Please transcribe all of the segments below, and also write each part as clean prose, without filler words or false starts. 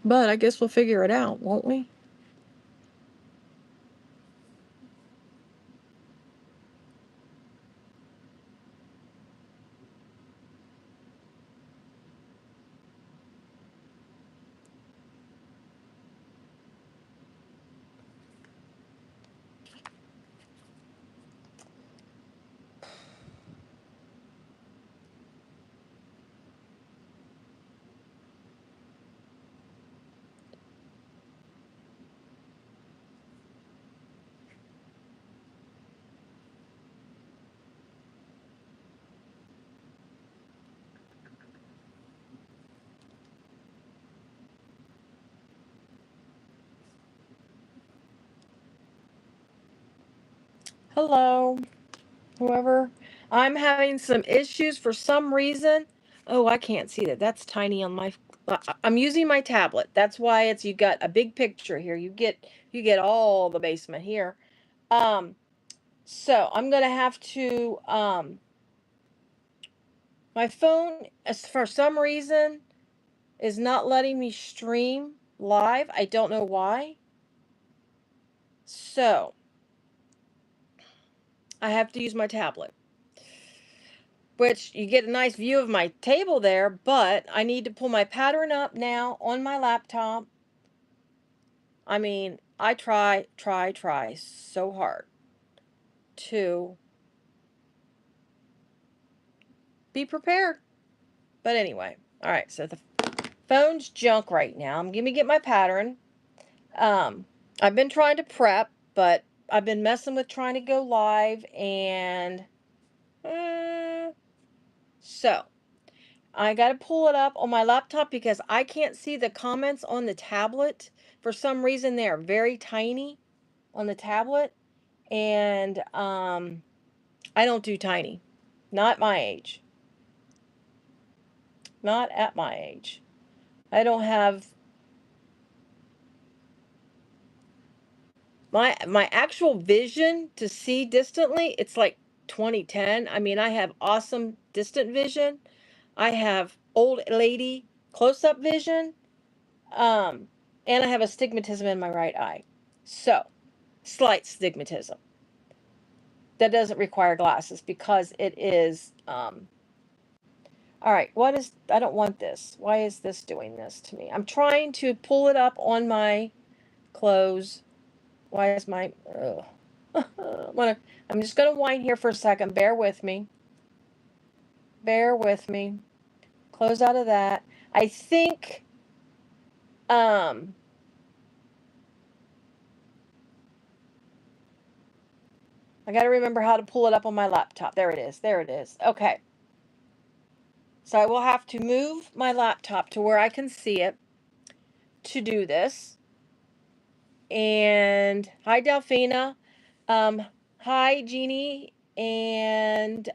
But I guess we'll figure it out, won't we? Hello, whoever. I'm having some issues for some reason. Oh, I can't see that. That's tiny on my. I'm using my tablet. That's why it's you got a big picture here. You get all the basement here. Um, so I'm gonna have to my phone, as for some reason, is not letting me stream live. I don't know why. So I have to use my tablet, which you get a nice view of my table there, but I need to pull my pattern up now on my laptop. I mean, I try so hard to be prepared. But anyway, all right, so the phone's junk right now. I'm gonna get my pattern. Um, I've been trying to prep, but I've been messing with trying to go live, and so I got to pull it up on my laptop because I can't see the comments on the tablet. For some reason, they are very tiny on the tablet, and I don't do tiny. Not my age. Not at my age. I don't have my actual vision to see distantly. It's like 2010. I mean, I have awesome distant vision. I have old lady close-up vision. Um, and I have astigmatism in my right eye. So, slight stigmatism. That doesn't require glasses because it is all right, what is I don't want this. Why is this doing this to me? I'm trying to pull it up on my clothes. Why is my I'm just going to wind here for a second. Bear with me. Bear with me. Close out of that. I think I got to remember how to pull it up on my laptop. There it is. There it is. Okay. So I will have to move my laptop to where I can see it to do this. And hi, Delphina. Hi, Jeannie and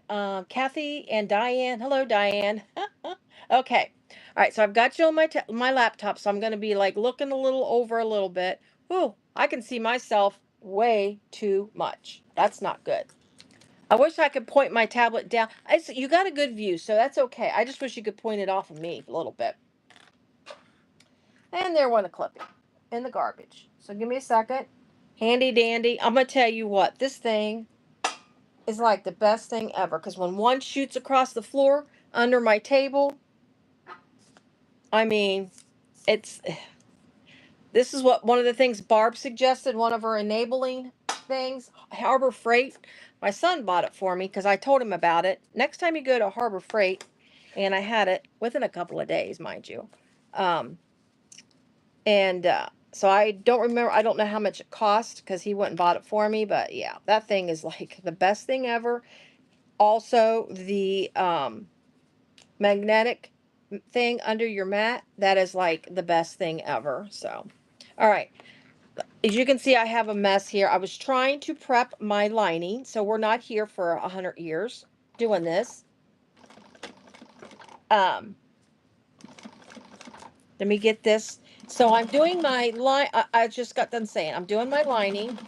Kathy and Diane. Hello, Diane. Okay. All right. So I've got you on my laptop. So I'm going to be like looking a little over a little bit. Ooh, I can see myself way too much. That's not good. I wish I could point my tablet down. You got a good view, so that's okay. I just wish you could point it off of me a little bit. And there went a clipping in the garbage. So give me a second. Handy dandy. I'm going to tell you what, this thing is like the best thing ever. Because when one shoots across the floor under my table, I mean, it's... This is what one of the things Barb suggested, one of her enabling things, Harbor Freight. My son bought it for me because I told him about it. Next time you go to Harbor Freight, and I had it within a couple of days, mind you. So I don't remember, I don't know how much it cost because he went and bought it for me, but yeah, that thing is like the best thing ever. Also, the magnetic thing under your mat, that is like the best thing ever. So, all right. As you can see, I have a mess here. I was trying to prep my lining, so we're not here for 100 years doing this. Let me get this. So I'm doing my line. I just got done saying I'm doing my lining.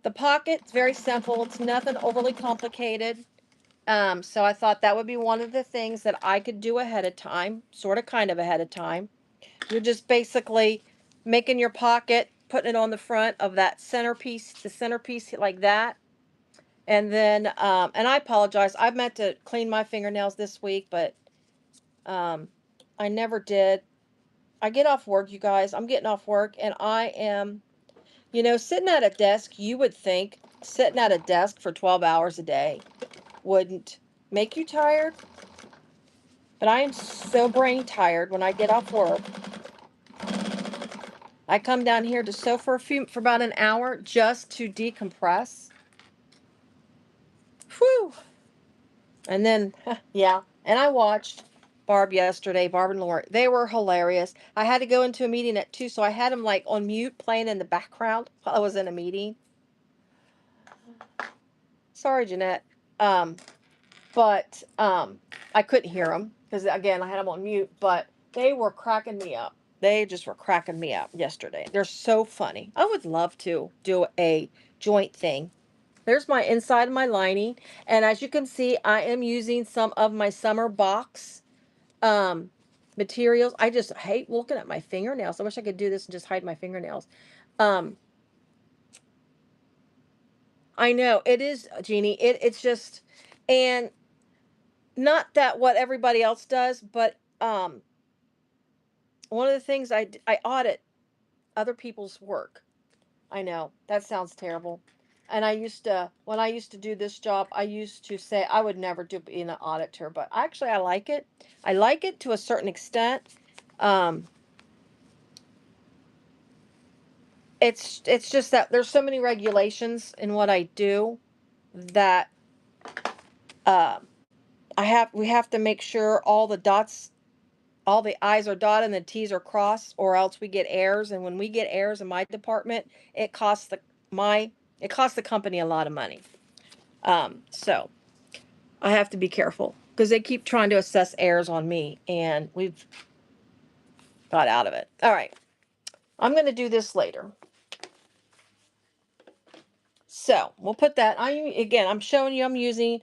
The pocket's very simple. It's nothing overly complicated. So I thought that would be one of the things that I could do ahead of time, sort of kind of ahead of time. You're just basically making your pocket, putting it on the front of that centerpiece, the centerpiece like that. And then, and I apologize. I meant to clean my fingernails this week, but I never did. I get off work, you guys. I'm getting off work, and I am, sitting at a desk. You would think sitting at a desk for 12 hours a day wouldn't make you tired, but I am so brain tired when I get off work. I come down here to sew for about an hour just to decompress. Whew. And then, yeah, and I watched Barb yesterday, Barb and Laura. They were hilarious. I had to go into a meeting at 2, so I had them like on mute playing in the background while I was in a meeting. Sorry, Jeanette. But I couldn't hear them because, again, I had them on mute, but they were cracking me up. They just were cracking me up yesterday. They're so funny. I would love to do a joint thing. There's my inside of my lining. And as you can see, I am using some of my summer box materials. I just hate looking at my fingernails. I wish I could do this and just hide my fingernails. I know it is, Jeannie. It's just, and not that what everybody else does, but one of the things I audit other people's work. I know that sounds terrible. And when I used to do this job, I used to say I would never do being an auditor, but actually I like it. I like it to a certain extent. Um, it's just that there's so many regulations in what I do that uh, we have to make sure all the I's are dotted and the T's are crossed, or else we get errors. And when we get errors in my department, it costs the company a lot of money. So I have to be careful because they keep trying to assess errors on me, and we've got out of it. All right, I'm going to do this later. So we'll put that. I'm showing you I'm using.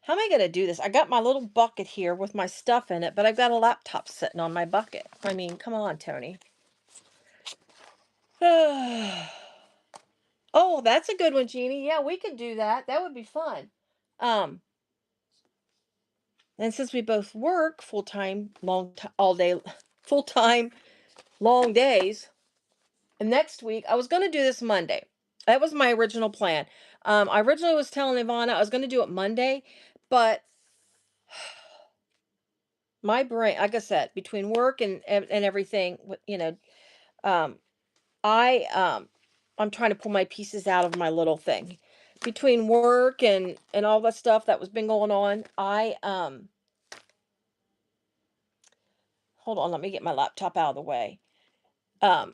How am I going to do this? I got my little bucket here with my stuff in it, but I've got a laptop sitting on my bucket. I mean, come on, Toni. Oh, that's a good one, Jeannie. Yeah, we could do that. That would be fun. Um, and since we both work full time, all day, full time, long days, and next week I was going to do this Monday. That was my original plan. I originally was telling Ivana I was going to do it Monday, but my brain, like I said, between work and everything, um, I I'm trying to pull my pieces out of my little thing. Between work and all that stuff that was been going on, I hold on, let me get my laptop out of the way. Um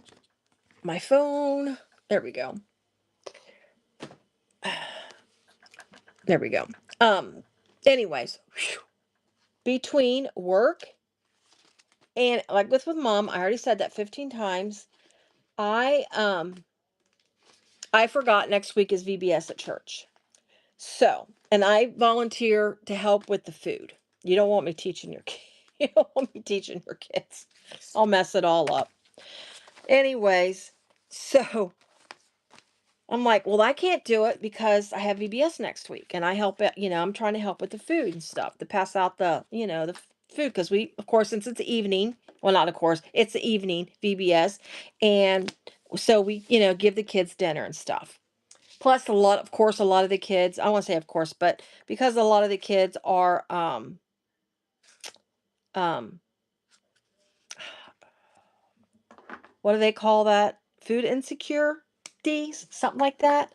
my phone, there we go. There we go. Anyways, whew, between work and like with mom, I already said that 15 times. I forgot next week is VBS at church. So, and I volunteer to help with the food. You don't want me teaching your kids. You don't want me teaching your kids. I'll mess it all up. Anyways, so I'm like, well, I can't do it because I have VBS next week, and I help it. I'm trying to help with the food and stuff to pass out the food because of course, since it's the evening. Well, not of course, it's the evening VBS, and so we, give the kids dinner and stuff. Plus, a lot of the kids, I want to say, of course, but because a lot of the kids are, um, what do they call that? Food insecurities, something like that.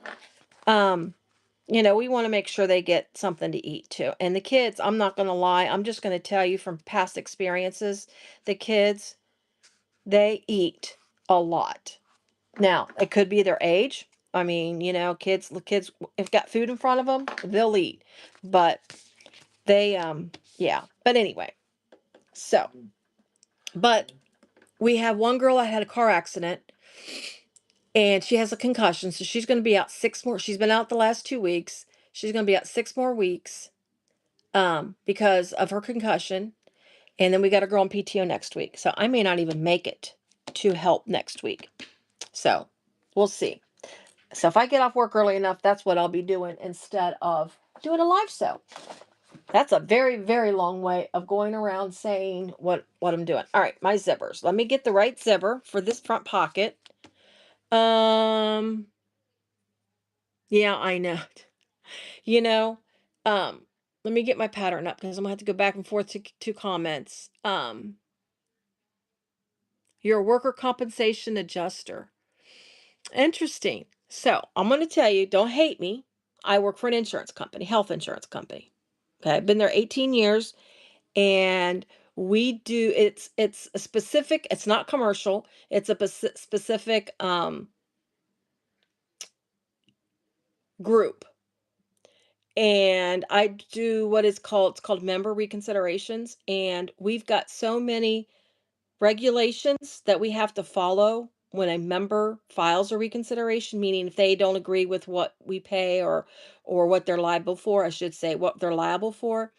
Um, we want to make sure they get something to eat too. And the kids, I'm not going to lie, I'm just going to tell you from past experiences, the kids, they eat a lot. Now, it could be their age. I mean, kids, if got food in front of them, they'll eat. But they, yeah. But anyway, so, but we have one girl that had a car accident and she has a concussion. So she's going to be out 6 more. She's been out the last 2 weeks. She's going to be out 6 more weeks because of her concussion. And then we got a girl on PTO next week. So I may not even make it to help next week. So we'll see. So if I get off work early enough, that's what I'll be doing instead of doing a live sew. That's a very, very long way of going around saying what I'm doing. All right, my zippers. Let me get the right zipper for this front pocket. Yeah, I know. You know, let me get my pattern up because I'm gonna have to go back and forth to comments. You're a worker compensation adjuster. Interesting. So I'm gonna tell you, don't hate me. I work for an insurance company, health insurance company. Okay, I've been there 18 years, and we do it's a specific. It's not commercial. It's a specific group, and I do what is called it's called member reconsiderations, and we've got so many regulations that we have to follow when a member files a reconsideration, meaning if they don't agree with what we pay or what they're liable for, I should say what they're liable for,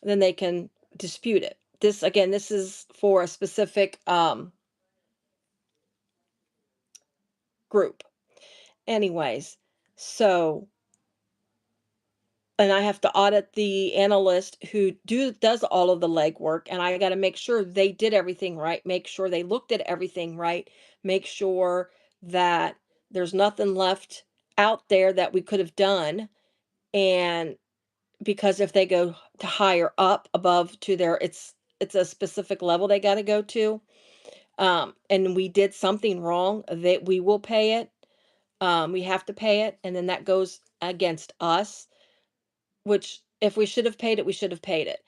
then they can dispute it. This again, this is for a specific group. Anyways, so and I have to audit the analyst who does all of the legwork, and I got to make sure they did everything right, make sure they looked at everything right, make sure that there's nothing left out there that we could have done. And because if they go to higher up above to their it's a specific level they got to go to, and we did something wrong, that we will pay it. We have to pay it, and then that goes against us, which if we should have paid it, we should have paid it.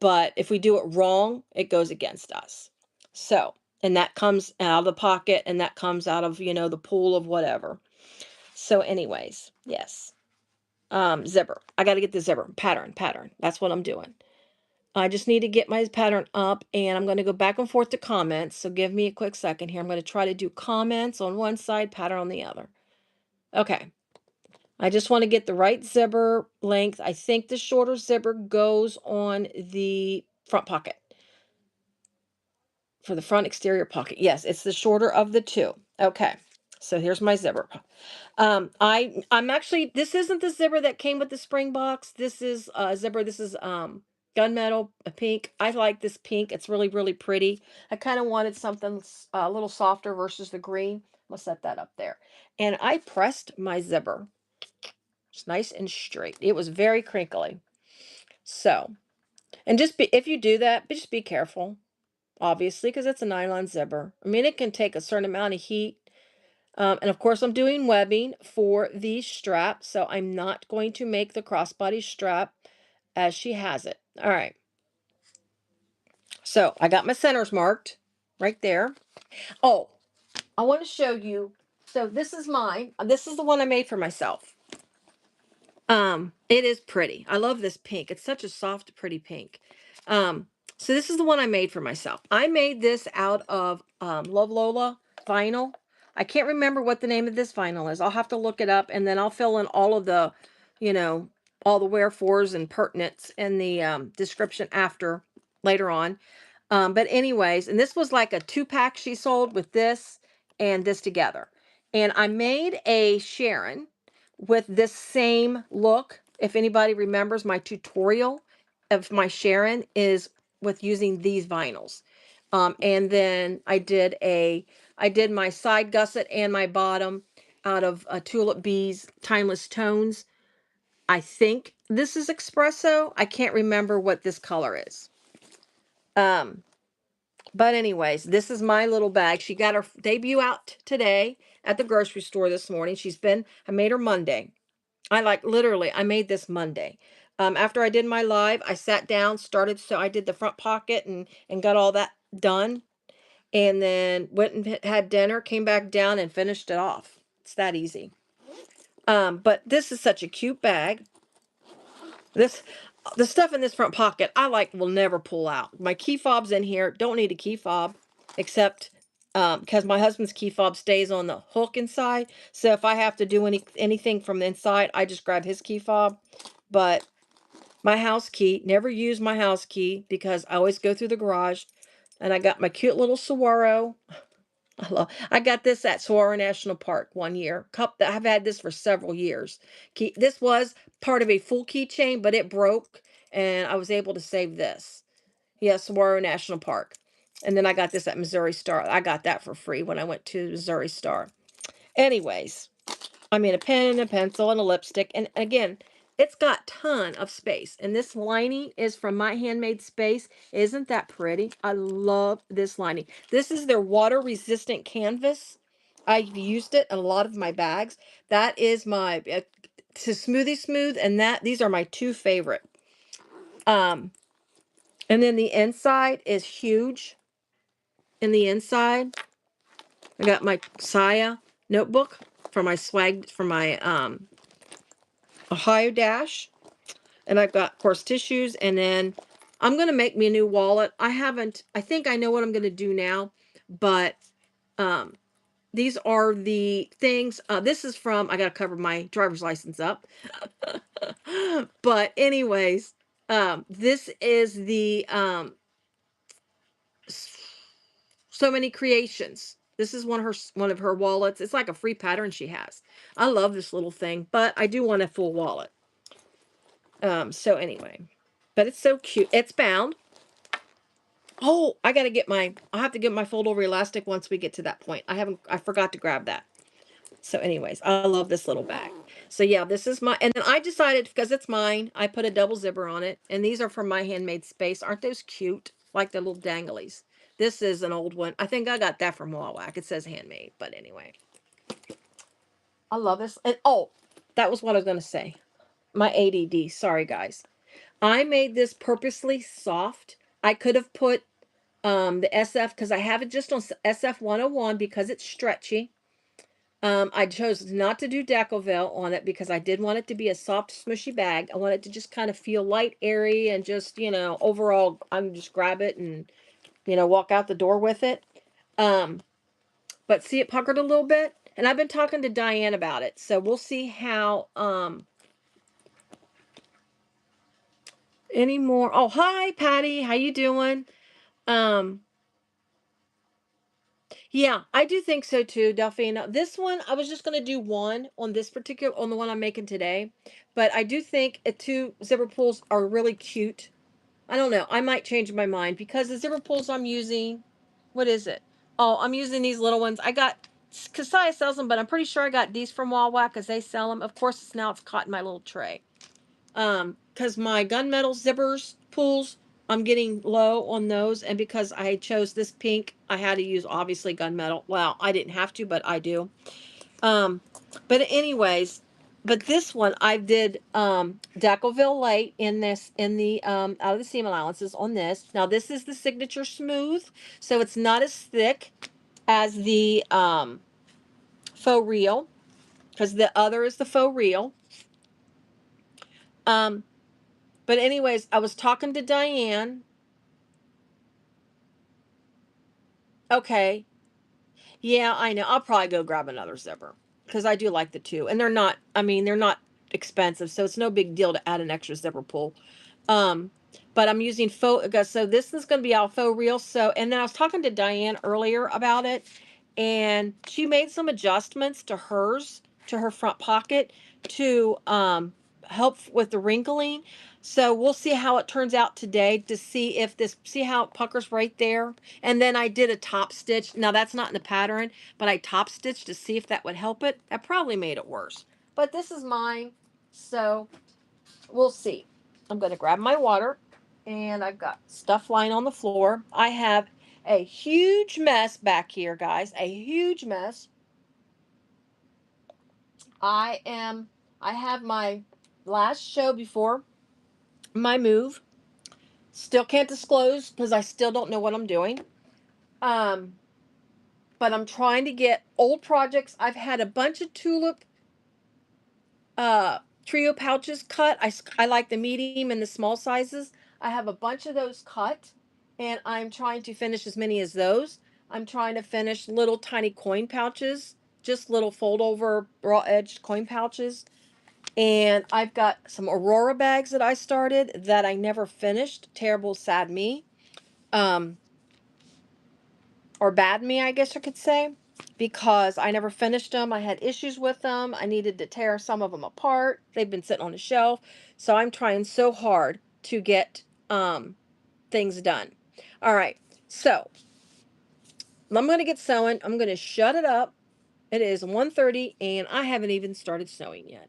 But if we do it wrong, it goes against us. So, and that comes out of the pocket, and that comes out of, the pool of whatever. So anyways, yes. Zipper. I got to get the zipper pattern. That's what I'm doing. I just need to get my pattern up, and I'm going to go back and forth to comments. So give me a quick second here. I'm going to try to do comments on one side, pattern on the other. Okay. I just want to get the right zipper length. I think the shorter zipper goes on the front pocket. For the front exterior pocket. Yes, it's the shorter of the two. Okay. So here's my zipper. I'm actually, this isn't the zipper that came with the spring box. This is a zipper. This is gunmetal pink. I like this pink. It's really, really pretty. I kind of wanted something a little softer versus the green. I'll set that up there. And I pressed my zipper. It's nice and straight. It was very crinkly. So, and just be, if you do that, just be careful, obviously, because it's a nylon zipper. I mean, it can take a certain amount of heat. And of course, I'm doing webbing for the strap, so I'm not going to make the crossbody strap as she has it. All right. So I got my centers marked right there. Oh, I want to show you. So this is mine. This is the one I made for myself. It is pretty. I love this pink. It's such a soft, pretty pink. So this is the one I made for myself. I made this out of Luv Lola vinyl. I can't remember what the name of this vinyl is. I'll have to look it up, and then I'll fill in all of the, all the wherefores and pertinents in the description later on. But anyways, and this was like a 2-pack she sold with this and this together. And I made a Sharon with this same look. If anybody remembers, my tutorial of my Sharon is with using these vinyls. And then I did my side gusset and my bottom out of Tulip Bee's Timeless Tones. I think this is espresso. I can't remember what this color is. But anyways, this is my little bag. She got her debut out today at the grocery store this morning. I made her Monday. I made this Monday. After I did my live, I sat down, so I did the front pocket and got all that done. And then went and had dinner, came back down and finished it off. It's that easy. But this is such a cute bag. The stuff in this front pocket, will never pull out. My key fob's in here. Don't need a key fob, except because my husband's key fob stays on the hook inside. So if I have to do anything from the inside, I just grab his key fob. But my house key. Never use my house key because I always go through the garage. And I got my cute little saguaro. I got this at Saguaro National Park one year. I've had this for several years. This was part of a full keychain, but it broke, and I was able to save this. Yeah, Saguaro National Park. And then I got this at Missouri Star. I got that for free when I went to Missouri Star. Anyways, I mean, a pen, a pencil, and a lipstick. And again, it's got ton of space. And this lining is from My Handmade Space. Isn't that pretty? I love this lining. This is their water-resistant canvas. I've used it in a lot of my bags. That is my to Smoothie Smooth, and these are my two favorite. And then the inside is huge. In the inside, I got my Siah notebook for my swag, for my Ohio Dash. And I've got, of course, tissues. And then I'm going to make me a new wallet. I think I know what I'm going to do now. But these are the things. This is from, I got to cover my driver's license up. But anyways, this is the So Many Creations. This is one of her wallets. It's like a free pattern she has. I love this little thing, but I do want a full wallet. So anyway, but it's so cute. It's bound. Oh, I'll have to get my fold over elastic once we get to that point. I forgot to grab that. So anyways, I love this little bag. So yeah, this is and then I decided, because it's mine, I put a double zipper on it. And these are from My Handmade Space. Aren't those cute? Like the little danglies. This is an old one. I think I got that from Wawak. It says handmade, but anyway. I love this. And oh, that was what I was going to say. My ADD. Sorry, guys. I made this purposely soft. I could have put the SF, because I have it just on SF 101 because it's stretchy. I chose not to do daffodil on it because I did want it to be a soft, smushy bag. I want it to just kind of feel light, airy, and just, overall, I'm just grab it and, walk out the door with it. But see, it puckered a little bit. And I've been talking to Diane about it. So we'll see how, any more. Oh, hi, Patty. How you doing? Yeah, I do think so too, Delphine. This one, I was just going to do one on on the one I'm making today. But I do think two zipper pulls are really cute. I don't know. I might change my mind because the zipper pulls I'm using, what is it? Oh, I'm using these little ones. Because Siah sells them, but I'm pretty sure I got these from Wawak because they sell them. Of course, now it's caught in my little tray. Because my gunmetal zippers pulls, I'm getting low on those, and because I chose this pink, I had to use obviously gunmetal. Well, I didn't have to, but I do. But anyways, but this one I did Decoville Light in the out of the seam allowances on this. Now this is the Signature Smooth, so it's not as thick as the Faux Real, because the other is the Faux Real. But anyways, I was talking to Diane. Okay. Yeah, I know. I'll probably go grab another zipper because I do like the two. And they're not expensive, so it's no big deal to add an extra zipper pull. Um, but I'm using faux, so this is going to be all faux real. So, and then I was talking to Diane earlier about it, and she made some adjustments to her front pocket to help with the wrinkling. So we'll see how it turns out today to see how it puckers right there. And then I did a top stitch. Now that's not in the pattern, but I top stitched to see if that would help it. That probably made it worse. But this is mine, so we'll see. I'm going to grab my water, and I've got stuff lying on the floor. I have a huge mess back here, guys. A huge mess. I have my last show before my move. Still can't disclose because I still don't know what I'm doing. But I'm trying to get old projects. I've had a bunch of tulip trio pouches cut. I like the medium and the small sizes. I have a bunch of those cut, and I'm trying to finish as many as those. I'm trying to finish little tiny coin pouches, just little fold over raw edged coin pouches. And I've got some Aurora bags that I started that I never finished. Terrible, sad me. Or bad me, I guess I could say, because I never finished them. I had issues with them. I needed to tear some of them apart. They've been sitting on the shelf. So I'm trying so hard to get things done. All right. So I'm going to get sewing. I'm going to shut it up. It is 1:30 and I haven't even started sewing yet.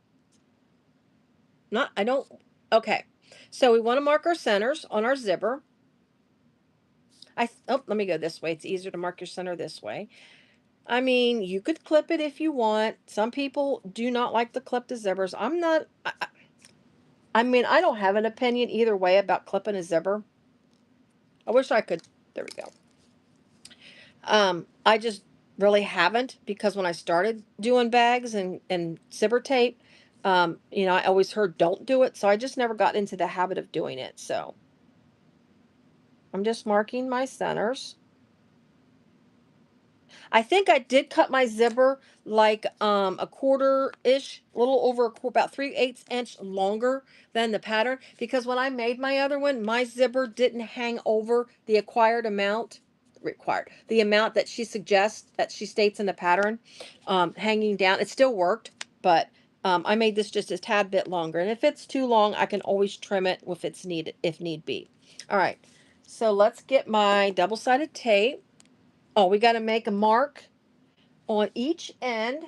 I don't. Okay. So we want to mark our centers on our zipper. Let me go this way. It's easier to mark your center this way. I mean, you could clip it if you want. Some people do not like to clip the zippers. I'm not. I mean, I don't have an opinion either way about clipping a zipper. I wish I could. There we go. I just really haven't, because when I started doing bags and zipper tape, you know, I always heard don't do it, so I just never got into the habit of doing it. So I'm just marking my centers. I think I did cut my zipper like a quarter-ish, a little over about 3/8 inch longer than the pattern, because when I made my other one, my zipper didn't hang over the the amount that she suggests, that she states in the pattern, hanging down. It still worked, but I made this just a tad bit longer, and if it's too long, I can always trim it if need be. All right, so let's get my double-sided tape. Oh, we got to make a mark on each end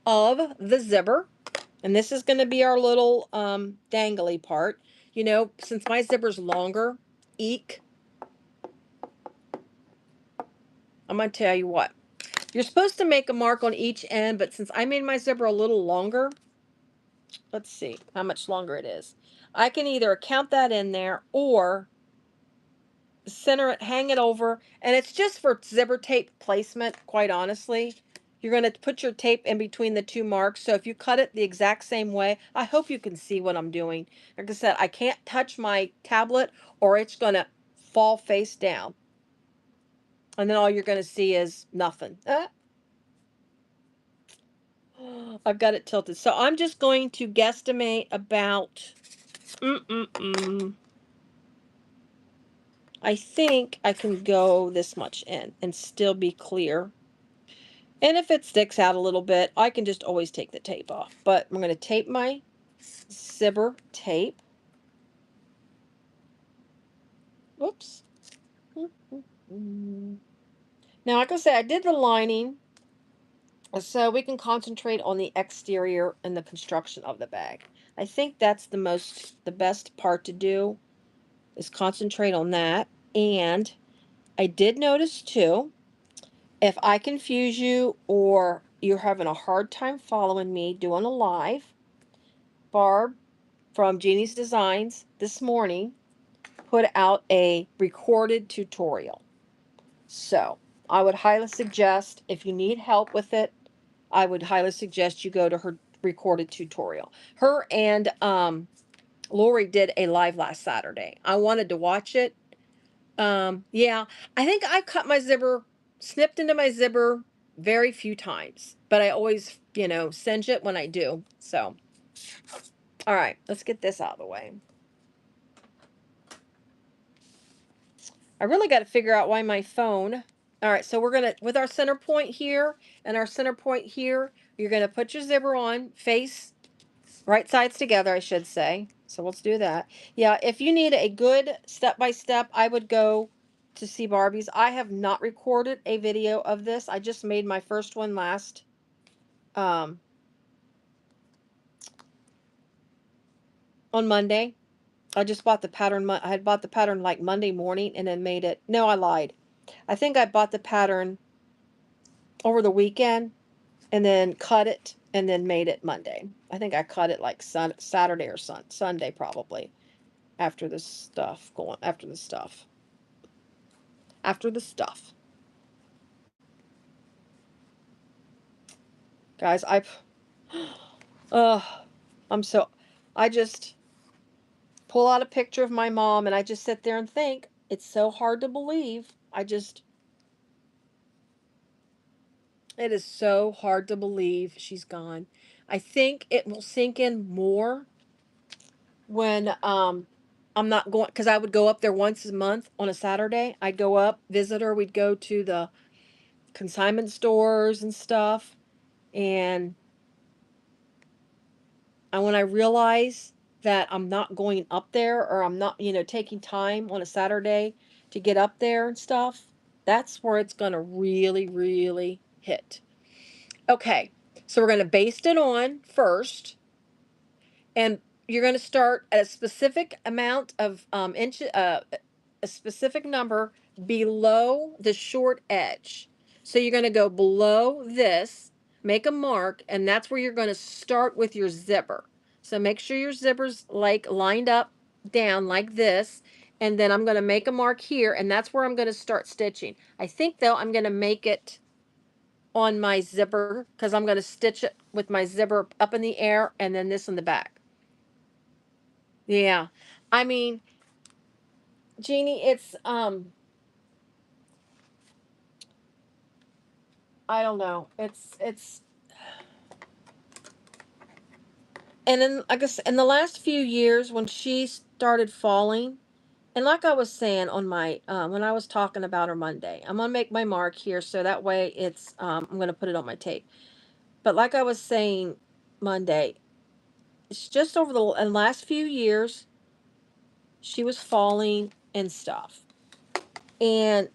of the zipper. And this is going to be our little dangly part. You know, since my zipper's longer, eek, I'm going to tell you what. You're supposed to make a mark on each end, but since I made my zipper a little longer, let's see how much longer it is. I can either count that in there or center it, hang it over, and it's just for zipper tape placement, quite honestly. You're going to put your tape in between the two marks, so if you cut it the exact same way, I hope you can see what I'm doing. Like I said, I can't touch my tablet or it's going to fall face down. And then all you're going to see is nothing. I've got it tilted. So I'm just going to guesstimate about... I think I can go this much in and still be clear. And if it sticks out a little bit, I can just always take the tape off. But I'm going to tape my zipper tape. Whoops. Now, like I said, I did the lining, so we can concentrate on the exterior and the construction of the bag. I think that's the best part to do, is concentrate on that. And I did notice too, if I confuse you or you're having a hard time following me doing a live, Barb from Jeannie's Designs this morning put out a recorded tutorial. So I would highly suggest, if you need help with it, I would highly suggest you go to her recorded tutorial. Her and Lori did a live last Saturday. I wanted to watch it. Yeah, I think I cut my zipper, snipped into my zipper very few times, but I always, you know, singe it when I do. So, all right, let's get this out of the way. I really got to figure out why my phone... All right, so we're going to, with our center point here and our center point here, you're going to put your zipper on, face, right sides together, I should say. So let's do that. Yeah, if you need a good step-by-step, I would go to see Barbie's. I have not recorded a video of this. I just made my first one last, on Monday. I just bought the pattern. I had bought the pattern like Monday morning and then made it. No, I lied. I think I bought the pattern over the weekend and then cut it and then made it Monday. I think I cut it like Saturday or Sunday probably, after the stuff after the stuff. Guys, I'm so, I just pull out a picture of my mom and I just sit there and think, it's so hard to believe. It is so hard to believe she's gone. I think it will sink in more when I'm not going, because I would go up there once a month on a Saturday. I'd go up, visit her. We'd go to the consignment stores and stuff. And when I realize that I'm not going up there, or I'm not, taking time on a Saturday to get up there and stuff, that's where it's going to really, really hit. Okay, so we're going to baste it on first, and you're going to start at a specific amount of a specific number below the short edge. So you're going to go below this, make a mark, and that's where you're going to start with your zipper. So make sure your zipper's like lined up down like this, and then I'm going to make a mark here, and that's where I'm going to start stitching. I think though I'm going to make it on my zipper, because I'm going to stitch it with my zipper up in the air and then this in the back. Yeah. I mean, Jeannie, it's I don't know. It's and then I guess in the last few years when she started falling, and like I was saying on my when I was talking about her Monday, I'm gonna make my mark here so that way it's I'm gonna put it on my tape. But like I was saying Monday, it's just over the last few years she was falling and stuff. And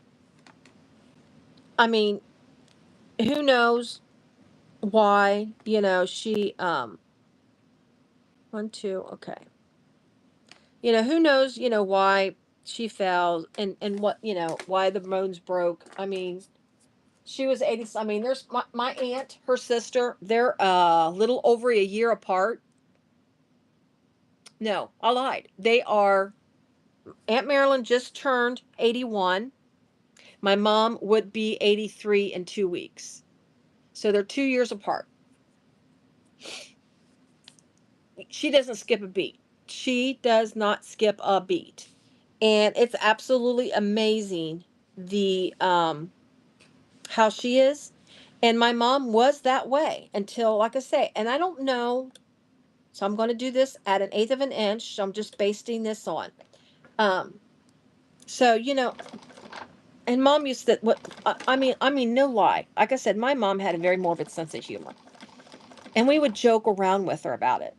I mean, who knows why, she one, two, okay. Who knows, why she fell, and what, why the bones broke. I mean, she was 80. I mean, there's my aunt, her sister, they're a little over a year apart. No, I lied. They are, Aunt Marilyn just turned 81. My mom would be 83 in 2 weeks. So they're 2 years apart. She doesn't skip a beat. She does not skip a beat. And it's absolutely amazing the how she is. And my mom was that way until, like I say, and I don't know. So I'm going to do this at 1/8 of an inch. So I'm just basting this on. Um, so and mom used to what I mean, no lie. Like I said, my mom had a very morbid sense of humor, and we would joke around with her about it.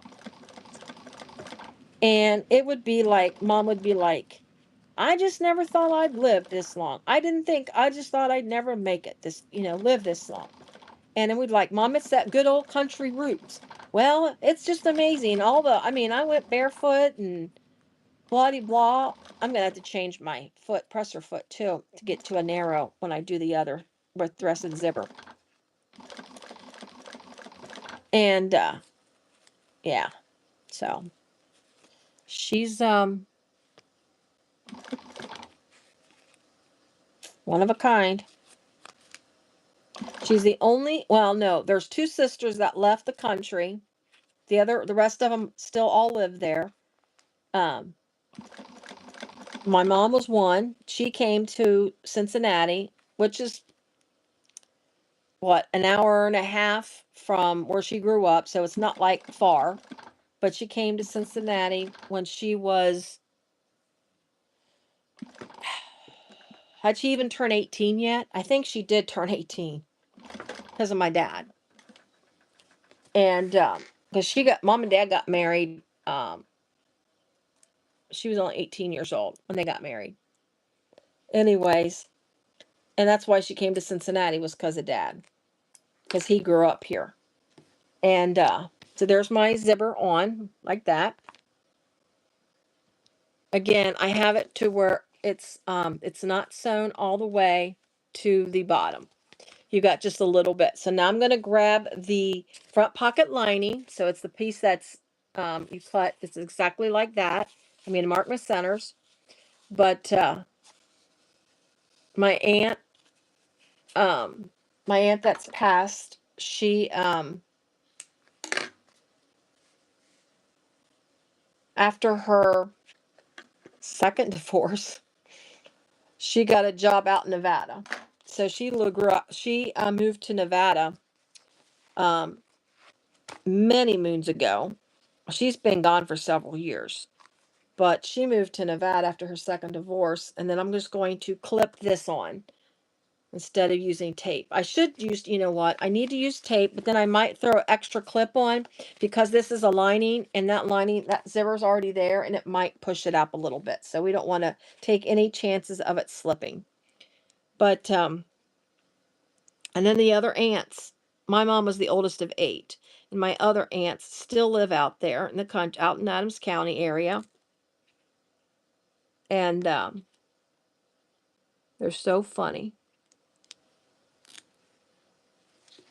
And it would be like, mom would be like, I just never thought I'd live this long. I just thought I'd never make it live this long. And then we'd like, Mom, it's that good old country roots. Well, it's just amazing. I went barefoot and blah de blah. I'm going to have to change my presser foot too, to get to a narrow when I do the other with the rest of the zipper. And, yeah, so she's, one of a kind. She's the only, well, no, there's two sisters that left the country. The rest of them still all live there. Um, my mom was one. She came to Cincinnati, which is what, an hour and a half from where she grew up, so it's not like far. But she came to Cincinnati when she was, had she even turned 18 yet? I think she did turn 18 because of my dad. And because mom and dad got married, she was only 18 years old when they got married. Anyways, and that's why she came to Cincinnati, was because of dad, because he grew up here. And so there's my zipper on like that. Again, I have it to where it's not sewn all the way to the bottom. You got just a little bit. So now I'm going to grab the front pocket lining. So it's the piece that's you cut. It's exactly like that. I'm going to mark my centers. But my aunt, my aunt that's passed, she after her second divorce, she got a job out in Nevada. So she grew up, she moved to Nevada um, many moons ago. She's been gone for several years, but she moved to Nevada after her second divorce. And then I'm just going to clip this on instead of using tape. I should use, you know what, I need to use tape, but then I might throw extra clip on because this is a lining, and that lining, that zipper's already there, and it might push it up a little bit. So we don't want to take any chances of it slipping. But, and then the other aunts, my mom was the oldest of 8, and my other aunts still live out there in the country, out in Adams County area. And they're so funny.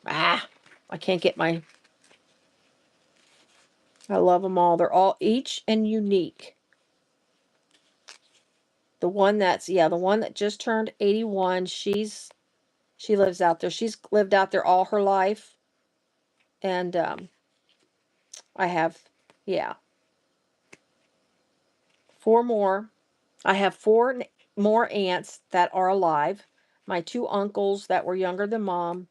I can't get my, I love them all. They're all each and unique. The one that's, yeah, the one that just turned 81, she lives out there. She's lived out there all her life. And I have, yeah, 4 more. I have 4 more aunts that are alive. My 2 uncles that were younger than Mom,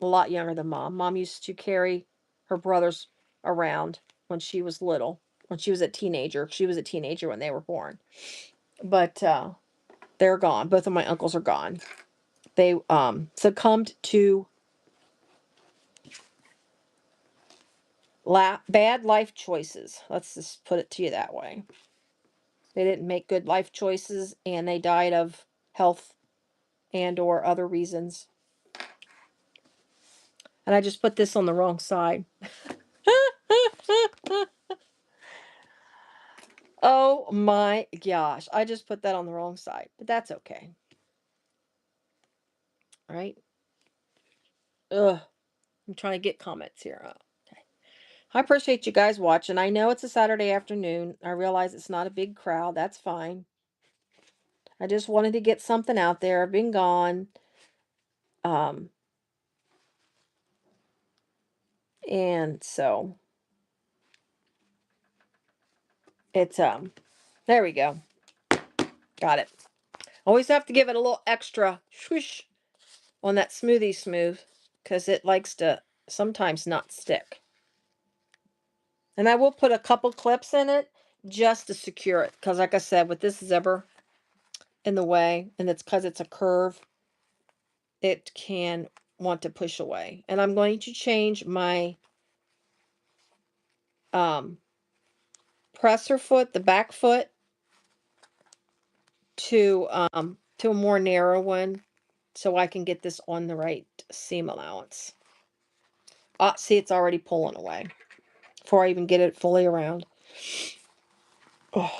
a lot younger than Mom. Mom used to carry her brothers around when she was little, when she was a teenager. She was a teenager when they were born. But they're gone. Both of my uncles are gone. They succumbed to bad life choices. Let's just put it to you that way. They didn't make good life choices, and they died of health and or other reasons. And I just put this on the wrong side. Oh my gosh. I just put that on the wrong side, but that's okay. All right. Ugh. I'm trying to get comments here. Okay. I appreciate you guys watching. I know it's a Saturday afternoon. I realize it's not a big crowd. That's fine. I just wanted to get something out there. I've been gone. And so it's there we go. Got it. Always have to give it a little extra swoosh on that smoothie smooth, because it likes to sometimes not stick. And I will put a couple clips in it just to secure it, because like I said, with this zipper in the way, and it's because it's a curve, it can want to push away. And I'm going to change my presser foot, the back foot, to a more narrow one, so I can get this on the right seam allowance. See, it's already pulling away before I even get it fully around. Oh.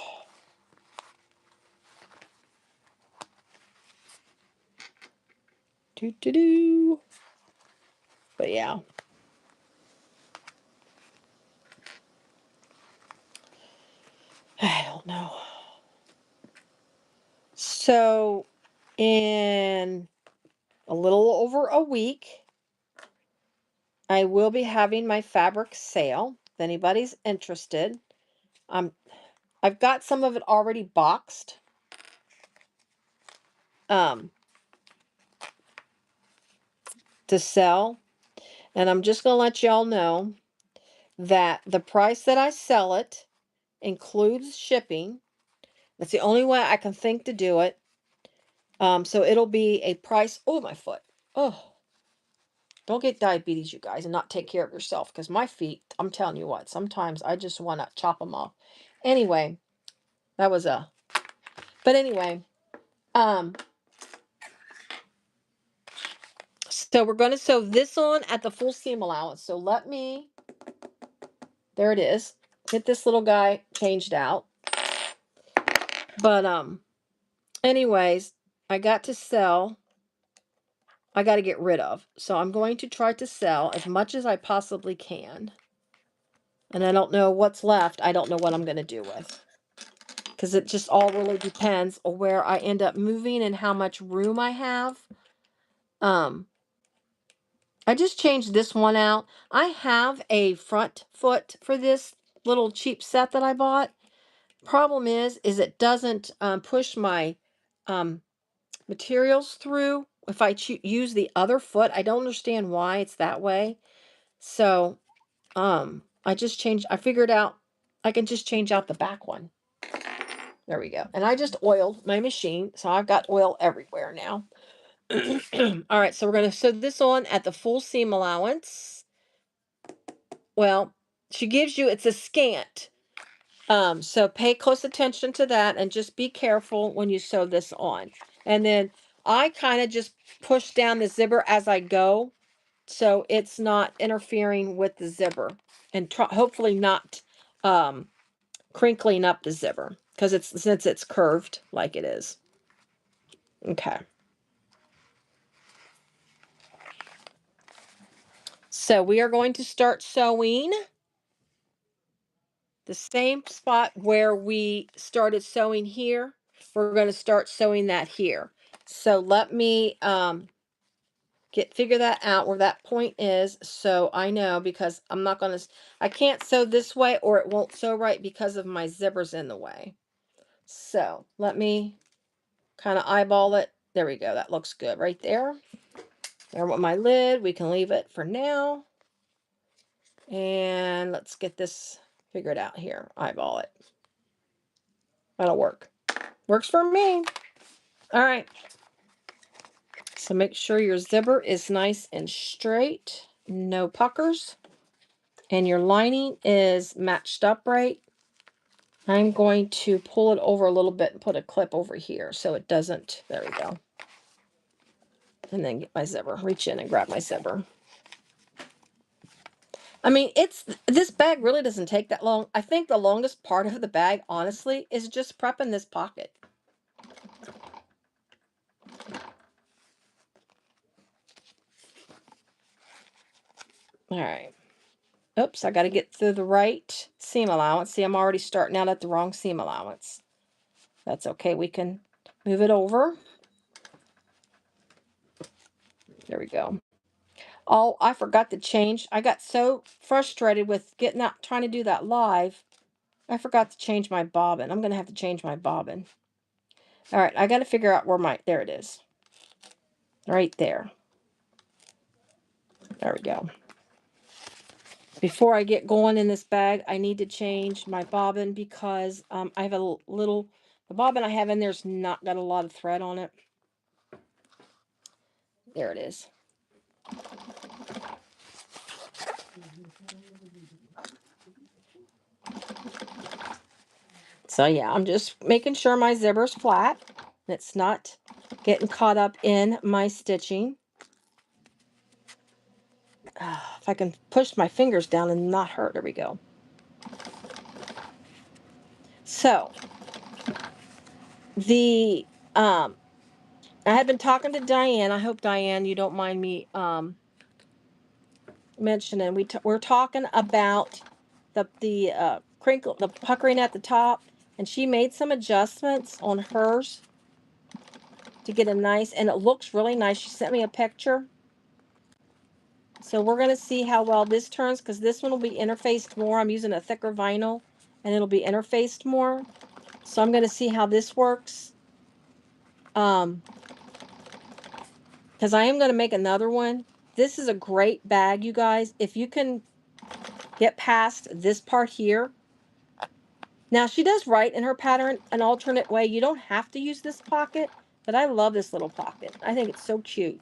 Doo-doo-doo. But yeah. I don't know. So, in a little over a week, I will be having my fabric sale. If anybody's interested, I've got some of it already boxed. To sell, and I'm just gonna let y'all know that the price that I sell it includes shipping. That's the only way I can think to do it. So it'll be a price. Oh, my foot. Oh, don't get diabetes, you guys, and not take care of yourself, because my feet, I'm telling you what, sometimes I just want to chop them off. Anyway, that was but anyway, so we're going to sew this on at the full seam allowance. So let me, there it is, get this little guy changed out. But anyways, I got to sell, I got to get rid of. So I'm going to try to sell as much as I possibly can. And I don't know what's left. I don't know what I'm going to do with. Because it just all really depends on where I end up moving and how much room I have. I just changed this one out. I have a front foot for this little cheap set that I bought. Problem is it doesn't push my materials through if I use the other foot. I don't understand why it's that way. So, I just changed, I figured out I can just change out the back one. There we go. And I just oiled my machine, so I've got oil everywhere now. All right, so we're going to sew this on at the full seam allowance. Well, she gives you, it's a scant. So pay close attention to that and just be careful when you sew this on. And then I kind of just push down the zipper as I go, so it's not interfering with the zipper, and hopefully not crinkling up the zipper, because since it's curved like it is. Okay. So we are going to start sewing the same spot where we started sewing here. We're going to start sewing that here. So let me figure that out where that point is, so I know, because I'm not going to, I can't sew this way or it won't sew right because of my zippers in the way. So let me kind of eyeball it. There we go. That looks good right there. There with my lid. We can leave it for now. And let's get this figured out here. Eyeball it. That'll work. Works for me. All right. So make sure your zipper is nice and straight. No puckers. And your lining is matched up right. I'm going to pull it over a little bit and put a clip over here so it doesn't. There we go. And then get my zipper. Reach in and grab my zipper. I mean, this bag really doesn't take that long. I think the longest part of the bag, honestly, is just prepping this pocket. All right. Oops, I got to get through the right seam allowance. See, I'm already starting out at the wrong seam allowance. That's okay. We can move it over. There we go. Oh, I forgot to change. I got so frustrated with trying to do that live. I forgot to change my bobbin. I'm going to have to change my bobbin. All right, I got to figure out where there it is. Right there. There we go. Before I get going in this bag, I need to change my bobbin because I have the bobbin I have in there's not got a lot of thread on it. There it is. So yeah, I'm just making sure my zipper's flat. It's not getting caught up in my stitching. If I can push my fingers down and not hurt. There we go. So I had been talking to Diane. I hope, Diane, you don't mind me mentioning. We're talking about the crinkle, the puckering at the top, and she made some adjustments on hers to get a nice, and it looks really nice. She sent me a picture. So we're going to see how well this turns, because this one will be interfaced more. I'm using a thicker vinyl, and it'll be interfaced more. So I'm going to see how this works. Because I am going to make another one. This is a great bag, you guys. If you can get past this part here. Now, she does write in her pattern an alternate way. You don't have to use this pocket, but I love this little pocket. I think it's so cute.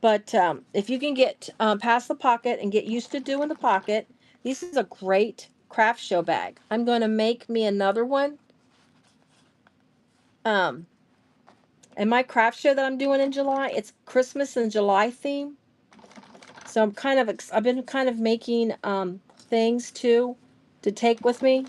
But if you can get past the pocket and get used to doing the pocket, this is a great craft show bag. I'm going to make me another one. And my craft show that I'm doing in July, it's Christmas and July theme. So I've been kind of making things too to take with me.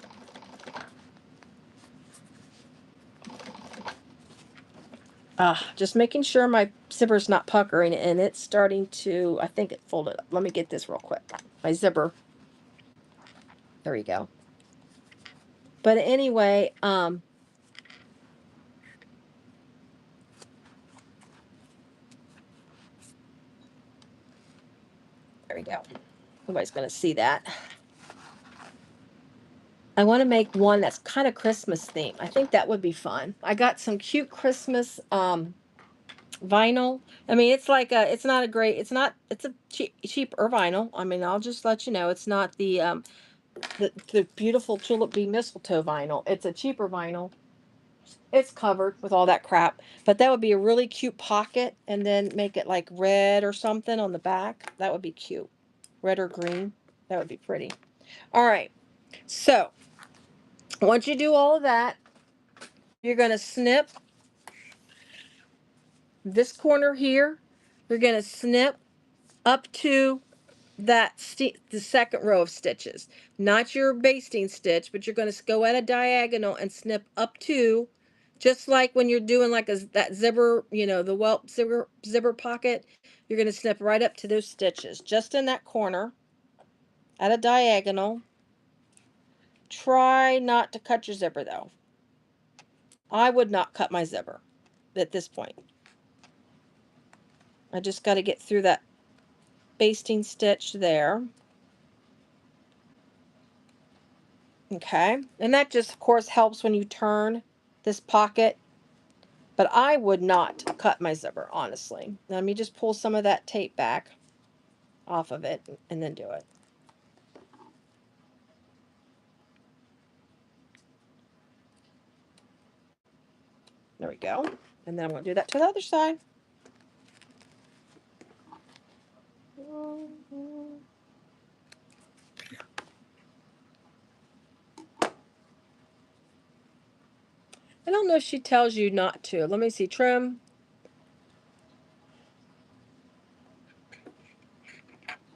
Just making sure my zipper's not puckering, and it's starting to, I think it folded up. Let me get this real quick. My zipper. There we go. But anyway, there we go. Nobody's going to see that. I want to make one that's kind of Christmas themed. I think that would be fun. I got some cute Christmas vinyl. I mean, it's like a, it's not a great, it's not, it's a cheaper vinyl. I mean, I'll just let you know, it's not the beautiful Tulip Bee mistletoe vinyl. It's a cheaper vinyl. It's covered with all that crap, but that would be a really cute pocket, and then make it like red or something on the back. That would be cute. Red or green. That would be pretty. All right. So once you do all of that, you're going to snip this corner here. You're going to snip up to the second row of stitches, not your basting stitch, but you're going to go at a diagonal and snip up to, just like when you're doing like that zipper, the welt zipper pocket, you're going to snip right up to those stitches, just in that corner at a diagonal. Try not to cut your zipper though. I would not cut my zipper at this point. I just got to get through that basting stitch there. Okay, and that just of course helps when you turn this pocket, but I would not cut my zipper, honestly. Now, let me just pull some of that tape back off of it and then do it. There we go. And then I'm going to do that to the other side. I don't know if she tells you not to. Let me see. Trim.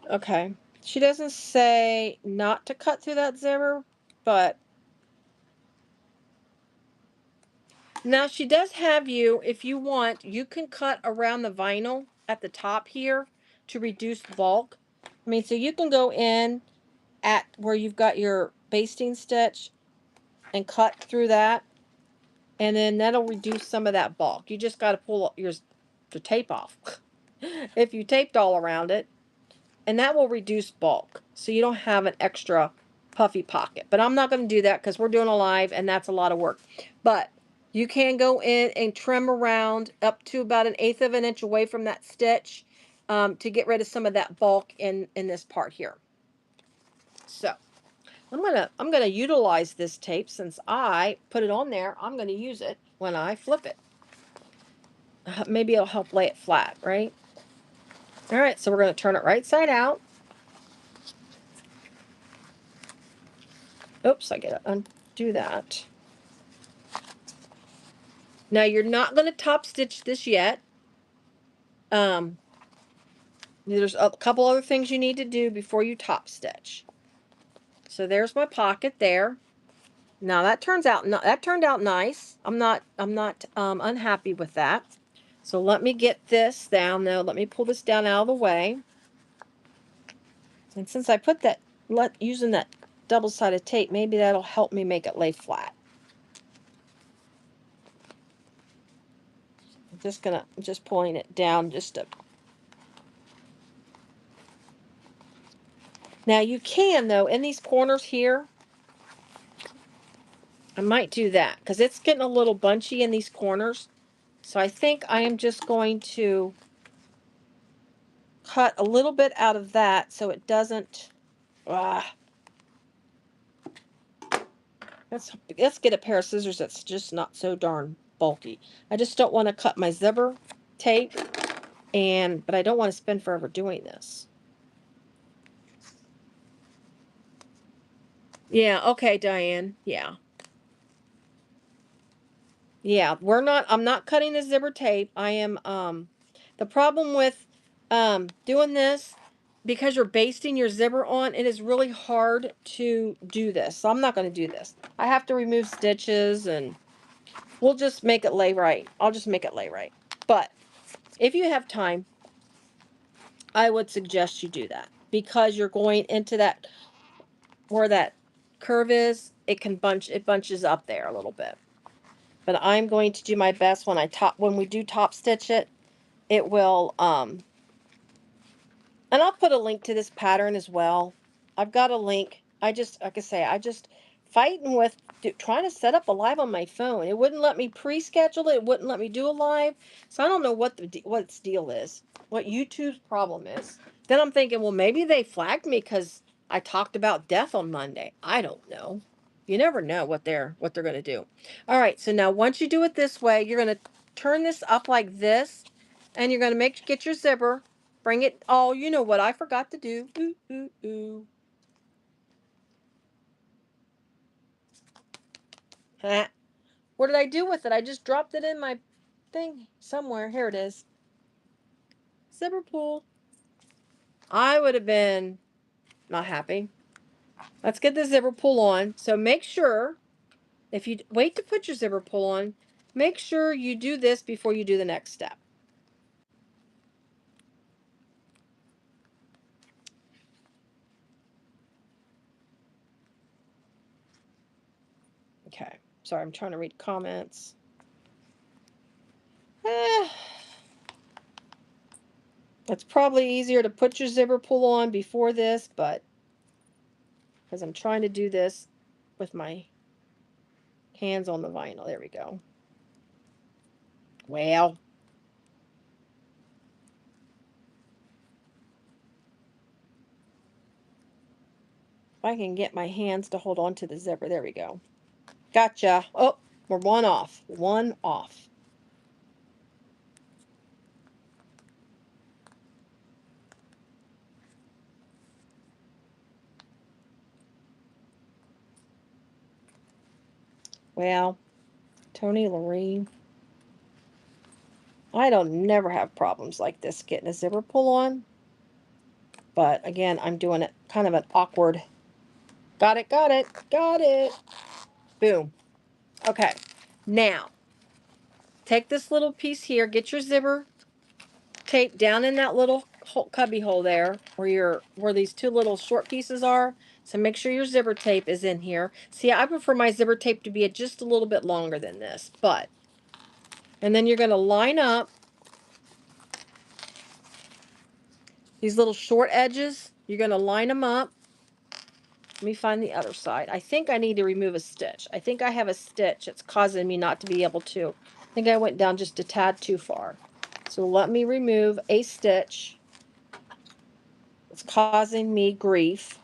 Okay. She doesn't say not to cut through that zipper, but now she does have you, if you want, you can cut around the vinyl at the top here to reduce bulk. I mean, so you can go in at where you've got your basting stitch and cut through that, and then that'll reduce some of that bulk. You just got to pull the tape off if you taped all around it, and that will reduce bulk, so you don't have an extra puffy pocket. But I'm not going to do that because we're doing a live and that's a lot of work. But you can go in and trim around up to about 1/8 of an inch away from that stitch, to get rid of some of that bulk in this part here. So I'm gonna utilize this tape since I put it on there. I'm gonna use it when I flip it. Maybe it'll help lay it flat, right? All right, so we're gonna turn it right side out. Oops, I gotta undo that. Now you're not gonna top stitch this yet. There's a couple other things you need to do before you top stitch. So there's my pocket there. Now that turned out nice. I'm not unhappy with that. So let me get this down now. Let me pull this down out of the way. And since I put that, using that double-sided tape, maybe that'll help me make it lay flat. I'm just pulling it down just to. Now you can, though, in these corners here, I might do that because it's getting a little bunchy in these corners. So I think I am just going to cut a little bit out of that so it doesn't. Let's get a pair of scissors that's just not so darn bulky. I just don't want to cut my zipper tape, but I don't want to spend forever doing this. Yeah, okay, Diane. Yeah. Yeah, I'm not cutting the zipper tape. I am the problem with doing this, because you're basting your zipper on, it is really hard to do this. So I'm not going to do this. I have to remove stitches, and we'll just make it lay right. I'll just make it lay right. But if you have time, I would suggest you do that, because you're going into that, where that curve is, it bunches up there a little bit. But I'm going to do my best when we do top stitch it. It will, and I'll put a link to this pattern as well. I've got a link. Like I say, I just fighting with trying to set up a live on my phone. It wouldn't let me pre-schedule it. It wouldn't let me do a live. So I don't know what what its deal is, what YouTube's problem is. Then I'm thinking, well, maybe they flagged me because I talked about death on Monday. I don't know. You never know what they're going to do. All right, so now once you do it this way, you're going to turn this up like this, and you're going to get your zipper, bring it. Oh, you know what I forgot to do. Ooh, ooh, ooh. Ha. What did I do with it? I just dropped it in my thing somewhere. Here it is. Zipper pull. I would have been not happy. Let's get the zipper pull on. So make sure, if you wait to put your zipper pull on, make sure you do this before you do the next step. Okay. Sorry, I'm trying to read comments. It's probably easier to put your zipper pull on before this, but because I'm trying to do this with my hands on the vinyl. There we go. Well, if I can get my hands to hold on to the zipper. There we go. Gotcha. Oh, we're one off. One off. Well, Toni Lorene. I don't never have problems like this getting a zipper pull on. But again, I'm doing it kind of an awkward. Got it, got it, got it. Boom. Okay. Now, take this little piece here, get your zipper tape down in that little cubby hole there where these two little short pieces are. So make sure your zipper tape is in here. See, I prefer my zipper tape to be just a little bit longer than this, and then you're going to line up these little short edges. You're going to line them up. Let me find the other side. I think I need to remove a stitch. I think I have a stitch. It's causing me not to be able to. I think I went down just a tad too far. So let me remove a stitch. It's causing me grief.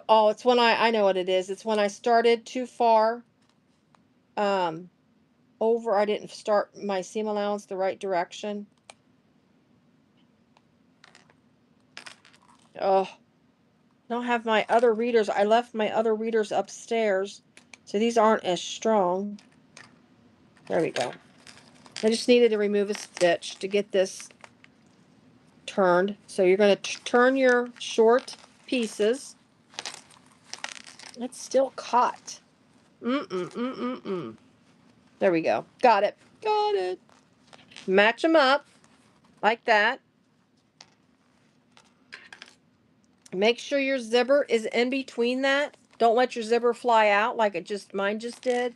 Oh, it's when I know what it is. It's when I started too far over. I didn't start my seam allowance the right direction. Oh, I don't have my other readers. I left my other readers upstairs, so these aren't as strong. There we go. I just needed to remove a stitch to get this turned. So you're going to turn your short pieces. It's still caught. There we go. Got it. Got it. Match them up like that. Make sure your zipper is in between that. Don't let your zipper fly out like mine just did.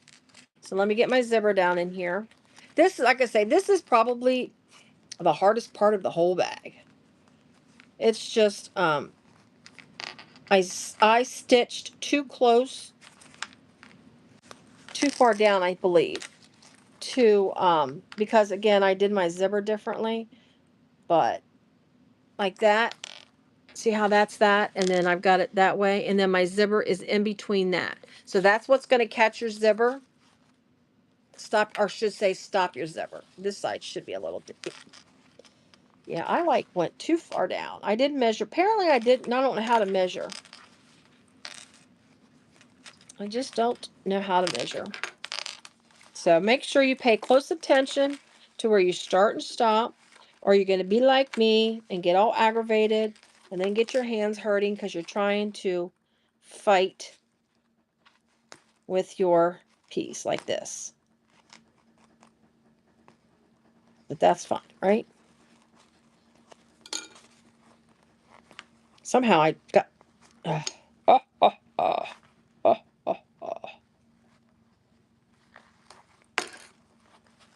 So let me get my zipper down in here. This, like I say, this is probably the hardest part of the whole bag. It's just, I stitched too close, too far down, I believe, because again, I did my zipper differently, but like that. See how that's that? And then I've got it that way. And then my zipper is in between that. So that's what's going to catch your zipper. Stop, or should say stop your zipper. This side should be a little different. Yeah, I went too far down. I did measure. Apparently I didn't. I don't know how to measure. I just don't know how to measure. So make sure you pay close attention to where you start and stop, or you're going to be like me and get all aggravated and then get your hands hurting because you're trying to fight with your piece like this. But that's fine, right? Somehow I got...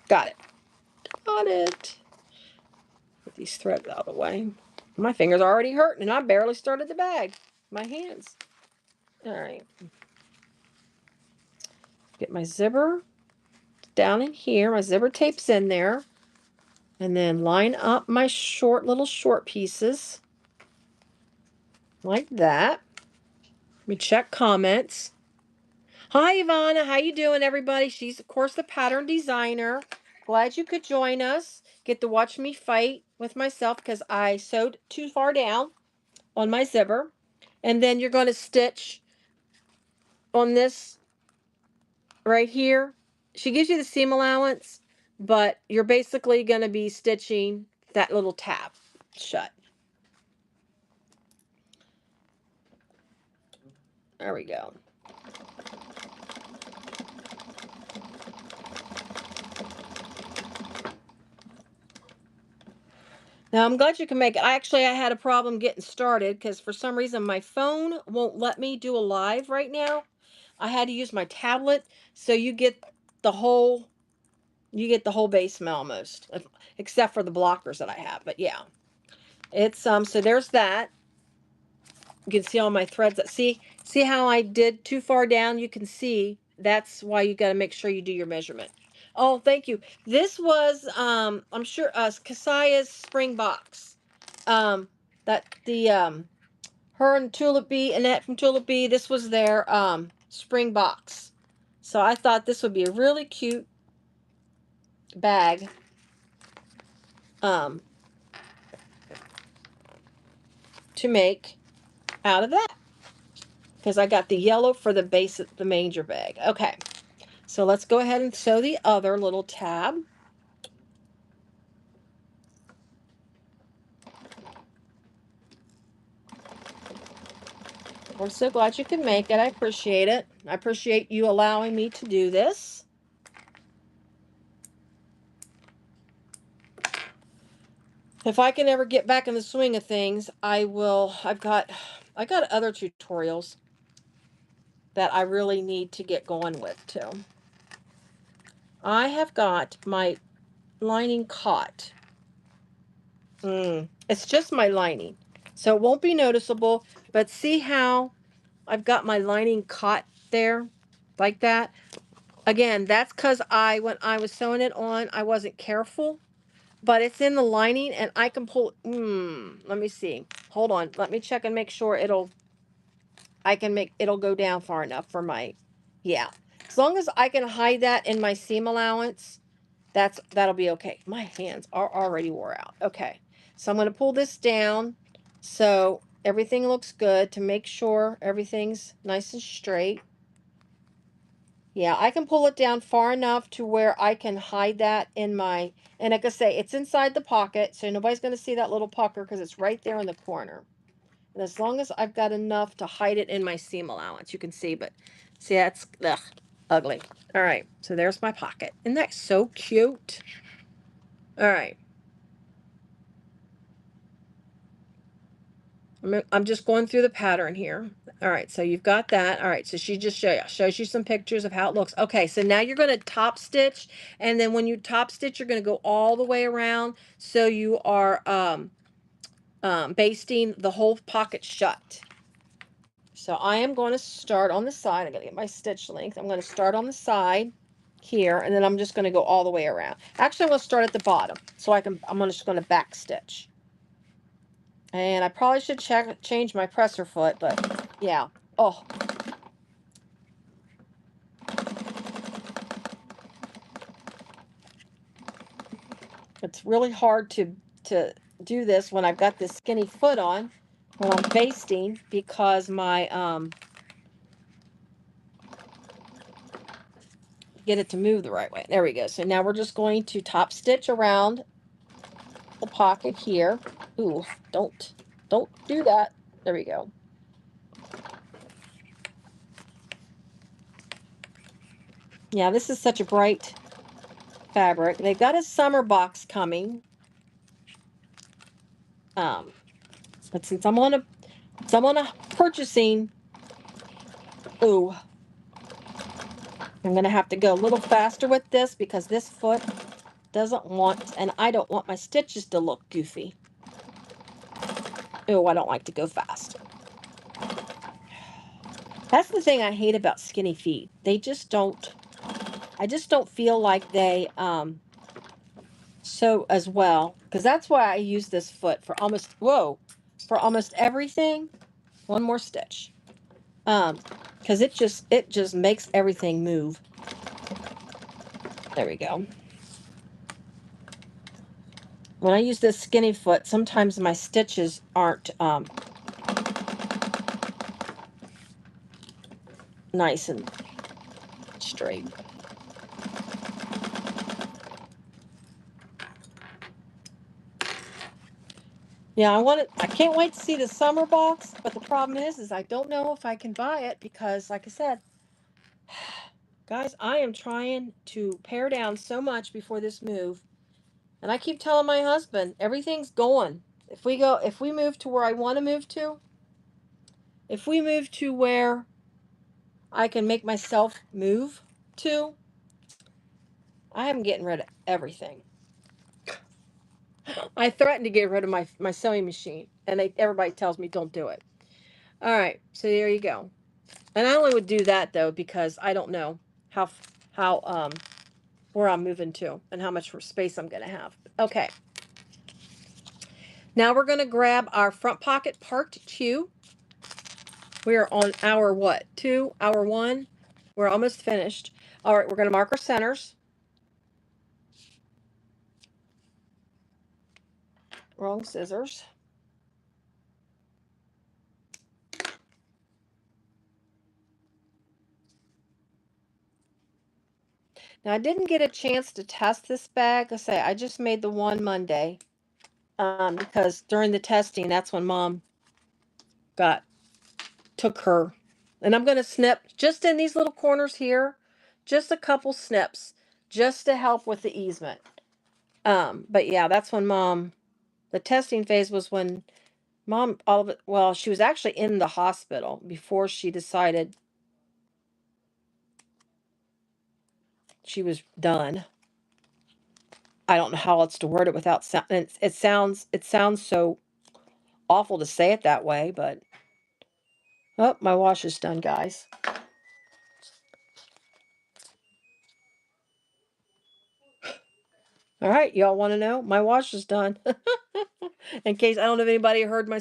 Got it. Got it. Put these threads out of the way. My fingers are already hurting and I barely started the bag. My hands. All right. Get my zipper down in here. My zipper tape's in there. And then line up my little short pieces. Like that. Let me check comments. Hi, Ivana. How you doing, everybody? She's, of course, the pattern designer. Glad you could join us. Get to watch me fight with myself because I sewed too far down on my zipper. And then you're going to stitch on this right here. She gives you the seam allowance, but you're basically going to be stitching that little tab shut. There we go. Now, I'm glad you can make it. I had a problem getting started because for some reason my phone won't let me do a live right now. I had to use my tablet, so you get the whole base almost, except for the blockers that I have. But yeah, it's so there's that. You can see all my threads. See how I did too far down? You can see that's why you got to make sure you do your measurement. Oh, thank you. This was I'm sure Siah's spring box. That the her and Tulip Bee, Annette from Tulip Bee, this was their spring box. So I thought this would be a really cute bag. To make out of that. Because I got the yellow for the base of the manger bag. Okay. So let's go ahead and sew the other little tab. We're so glad you could make it. I appreciate it. I appreciate you allowing me to do this. If I can ever get back in the swing of things, I will. I got other tutorials that I really need to get going with too. I have got my lining caught. It's just my lining, so it won't be noticeable, but see how I've got my lining caught there like that? Again, that's because when I was sewing it on, I wasn't careful, but it's in the lining and I can pull. Let me see. Hold on. Let me check and make sure it'll go down far enough for my, yeah. As long as I can hide that in my seam allowance, that'll be okay. My hands are already wore out. Okay. So I'm going to pull this down so everything looks good to make sure everything's nice and straight. Yeah, I can pull it down far enough to where I can hide that in my, and like I say, it's inside the pocket, so nobody's going to see that little pucker because it's right there in the corner. And as long as I've got enough to hide it in my seam allowance, you can see, but see, that's ugly. All right, so there's my pocket. Isn't that so cute? All right. I'm just going through the pattern here. All right, so you've got that. All right, so she just shows you some pictures of how it looks. Okay, so now you're going to top stitch, and then when you top stitch, you're going to go all the way around, so you are basting the whole pocket shut. So I am going to start on the side. I got to get my stitch length. I'm going to start on the side here, and then I'm just going to go all the way around. Actually, I'm going to start at the bottom, so I'm just going to back stitch. And I probably should change my presser foot, but yeah. Oh. It's really hard to do this when I've got this skinny foot on when I'm basting because my get it to move the right way. There we go. So now we're just going to top stitch around the pocket here. Ooh, don't do that. There we go. Yeah, this is such a bright fabric. They've got a summer box coming. But since I'm on a purchasing, ooh, I'm gonna have to go a little faster with this because this foot doesn't want, and I don't want my stitches to look goofy. Oh, I don't like to go fast. That's the thing I hate about skinny feet. They just don't, I just don't feel like they sew as well. Because that's why I use this foot for almost, whoa, for almost everything. One more stitch. Because it just makes everything move. There we go. When I use this skinny foot, sometimes my stitches aren't nice and straight. Yeah, I can't wait to see the summer box, but the problem is I don't know if I can buy it because, like I said, guys, I am trying to pare down so much before this move. And I keep telling my husband, everything's going. If we move to where I want to move to, if we move to where I can make myself move to, I am getting rid of everything. I threatened to get rid of my sewing machine, and everybody tells me don't do it. All right, so there you go. And I only would do that though because I don't know how where I'm moving to and how much space I'm going to have. Okay. Now we're going to grab our front pocket part 2. We are on hour what? 2, hour 1. We're almost finished. All right, we're going to mark our centers. Wrong scissors. Now I didn't get a chance to test this bag. I just made the one Monday because during the testing, that's when Mom took her. And I'm going to snip just in these little corners here, just a couple snips, just to help with the easement. But yeah, that's when the testing phase was when Mom, well, she was actually in the hospital before she decided she was done. I don't know how else to word it without sound. It sounds so awful to say it that way, but oh, my wash is done, guys. All right, y'all want to know? My wash is done. In case I don't know if anybody heard my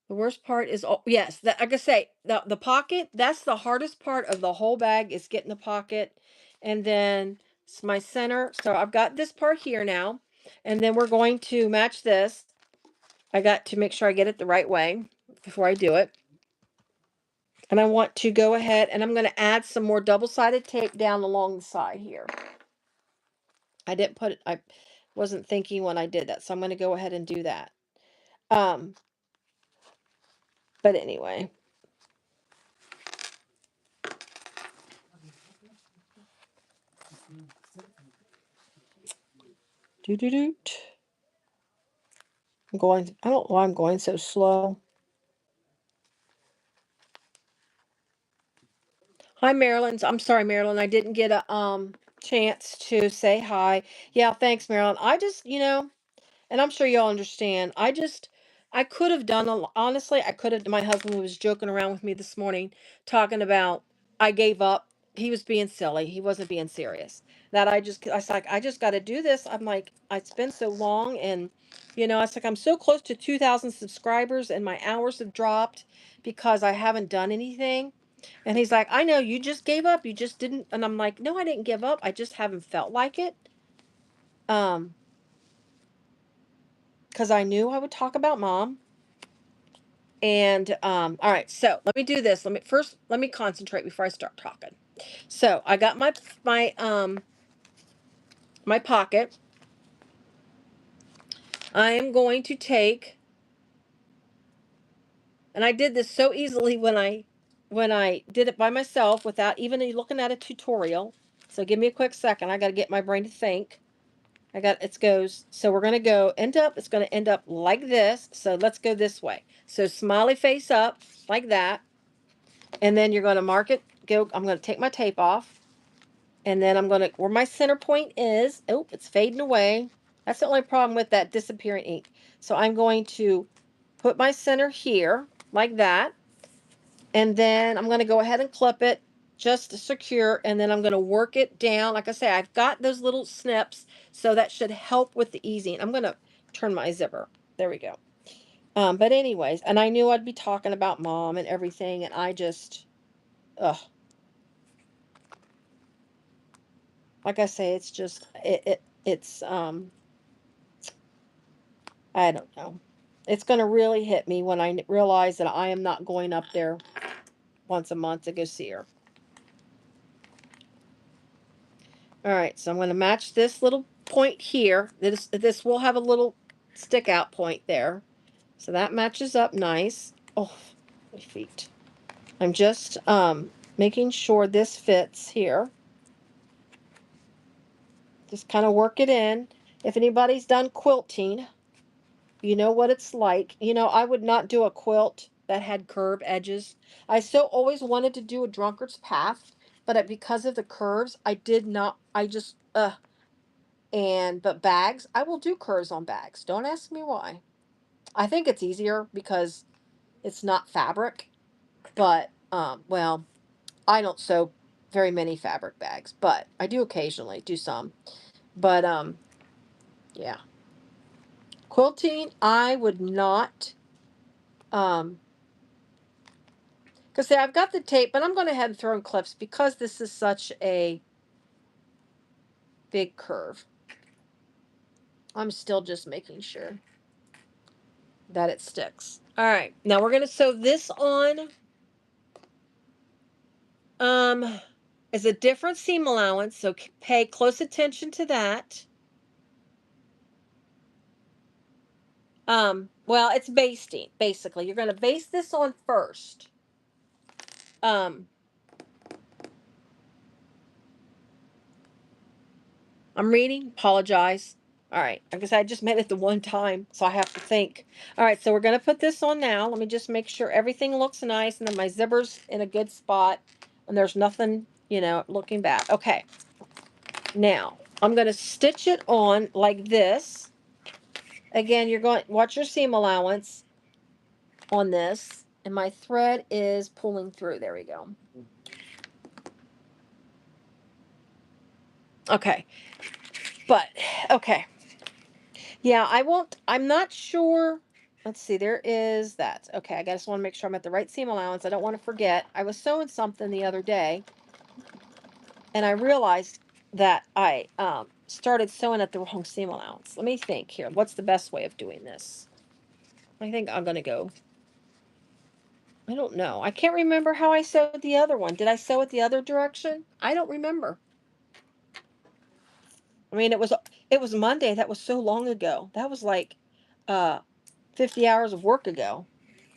the worst part is, oh yes, that like I say, the pocket, that's the hardest part of the whole bag is getting the pocket. And then it's my center. So I've got this part here now, and then we're going to match this. I got to make sure I get it the right way before I do it. And I want to go ahead and I'm going to add some more double-sided tape down along the side here. I didn't put it, I wasn't thinking when I did that, so I'm going to go ahead and do that. But anyway. Do. I don't know why I'm going so slow. Hi, Marilyn. I'm sorry, Marilyn. I didn't get a chance to say hi. Yeah, thanks, Marilyn. I just, and I'm sure y'all understand. I could have done honestly, I could have. My husband was joking around with me this morning, talking about I gave up. He was being silly. He wasn't being serious. That I was like, I just got to do this. I'm like, it's been so long, and it's like I'm so close to 2,000 subscribers, and my hours have dropped because I haven't done anything. And he's like, I know you just gave up. You just didn't. And I'm like, no, I didn't give up. I just haven't felt like it. Because I knew I would talk about Mom. And all right, so let me do this. Let me concentrate before I start talking. So I got my pocket. I am going to take, and I did this so easily when I did it by myself without even looking at a tutorial. So give me a quick second. I got to get my brain to think. So we're going to it's going to end up like this. So let's go this way. So smiley face up like that. And then you're going to mark it. I'm going to take my tape off. And then I'm going to, where my center point is, it's fading away. That's the only problem with that disappearing ink. So I'm going to put my center here like that. And then I'm going to go ahead and clip it just to secure. And then I'm going to work it down. Like I say, I've got those little snips, so that should help with the easing. I'm going to turn my zipper. There we go. But anyways, and I knew I'd be talking about mom and everything, and I just, ugh. Like I say, it's just, it's, I don't know. It's going to really hit me when I realize that I am not going up there once a month to go see her. All right, so I'm going to match this little point here. This will have a little stick out point there. So that matches up nice. Oh, my feet. I'm just making sure this fits here. Just kind of work it in. If anybody's done quilting, you know what it's like. You know, I would not do a quilt that had curved edges. I so always wanted to do a drunkard's path, but because of the curves, I did not. I just, but bags, I will do curves on bags. Don't ask me why. I think it's easier because it's not fabric, but, well, I don't sew very many fabric bags, but I do occasionally do some. But, yeah. Quilting, I would not, because see, I've got the tape, but I'm going to head and throw in clips because this is such a big curve. I'm still just making sure that it sticks. All right, now we're going to sew this on. Is a different seam allowance, so pay close attention to that. Well, it's basting, basically. You're going to baste this on first. I'm reading, apologize. All right, I guess I just made it the one time, so I have to think. All right, so we're going to put this on now. Let me just make sure everything looks nice, and then my zipper's in a good spot, and there's nothing, you know, looking bad. Okay, now I'm going to stitch it on like this. Again, you're going, watch your seam allowance on this, and my thread is pulling through. There we go. Okay, but okay. Yeah, I'm not sure. Let's see, there is that. Okay, I just want to make sure I'm at the right seam allowance. I don't want to forget. I was sewing something the other day, and I realized that I started sewing at the wrong seam allowance. Let me think here. What's the best way of doing this? I think I'm going to go. I don't know. I can't remember how I sewed the other one. Did I sew it the other direction? I don't remember. I mean, it was Monday. That was so long ago. That was like 50 hours of work ago.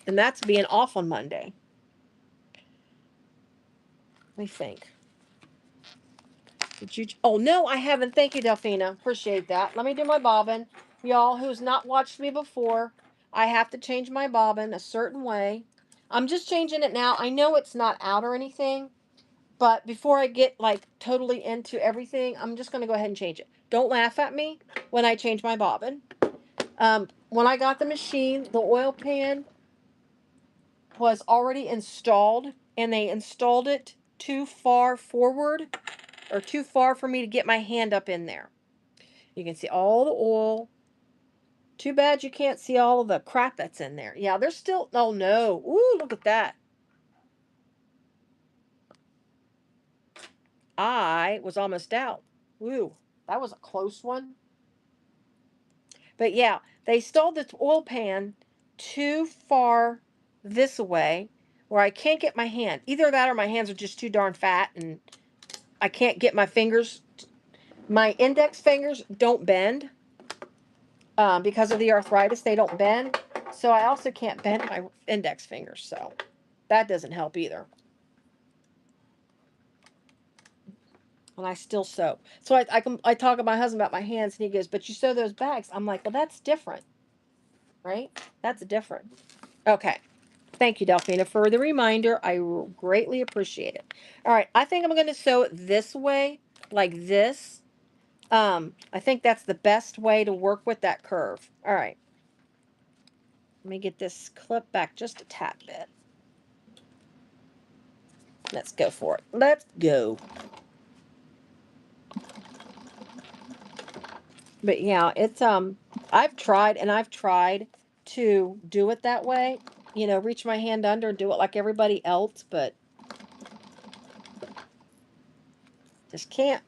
And that's being off on Monday. Let me think. Did you? Oh, no, I haven't. Thank you, Delphina. Appreciate that. Let me do my bobbin. Y'all who's not watched me before, I have to change my bobbin a certain way. I'm just changing it now. I know it's not out or anything, but before I get like totally into everything, I'm just going to go ahead and change it. Don't laugh at me when I change my bobbin. When I got the machine, the oil pan was already installed, and they installed it too far forward or too far for me to get my hand up in there. You can see all the oil. Too bad you can't see all of the crap that's in there. Yeah, there's still, oh no. Ooh, look at that. I was almost out. Ooh, that was a close one. But yeah, they stole this oil pan too far this way where I can't get my hand. Either that or my hands are just too darn fat and I can't get my fingers. My index fingers don't bend because of the arthritis. They don't bend. So I also can't bend my index fingers. So that doesn't help either. And I still sew. So I talk to my husband about my hands, and he goes, "But you sew those bags." I'm like, "Well, that's different, right? That's different." Okay. Thank you, Delphina, for the reminder. I greatly appreciate it. All right, I think I'm going to sew it this way, like this. I think that's the best way to work with that curve. All right. Let me get this clip back just a tad bit. Let's go for it. Let's go. But yeah, it's I've tried to do it that way, you know, reach my hand under and do it like everybody else, but just can't.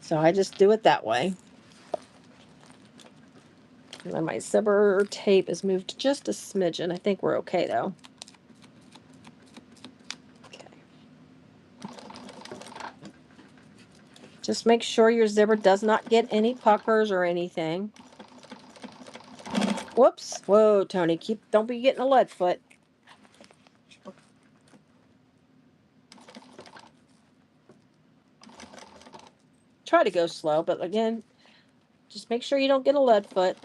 So I just do it that way. And then my zipper tape is moved just a smidgen. I think we're okay though. Okay. Just make sure your zipper does not get any puckers or anything. Whoops. Whoa, Toni, don't be getting a lead foot. Try to go slow, but again, just make sure you don't get a lead foot.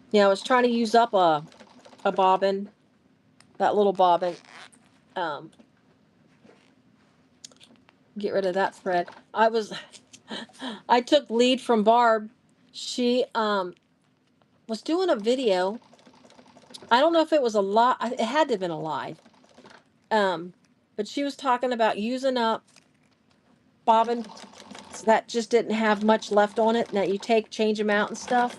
Yeah, I was trying to use up a bobbin, that little bobbin. Get rid of that thread. I took lead from Barb. She was doing a video. I don't know if it was a lot. It had to have been a live. But she was talking about using up bobbin that just didn't have much left on it. Now you change them out and stuff.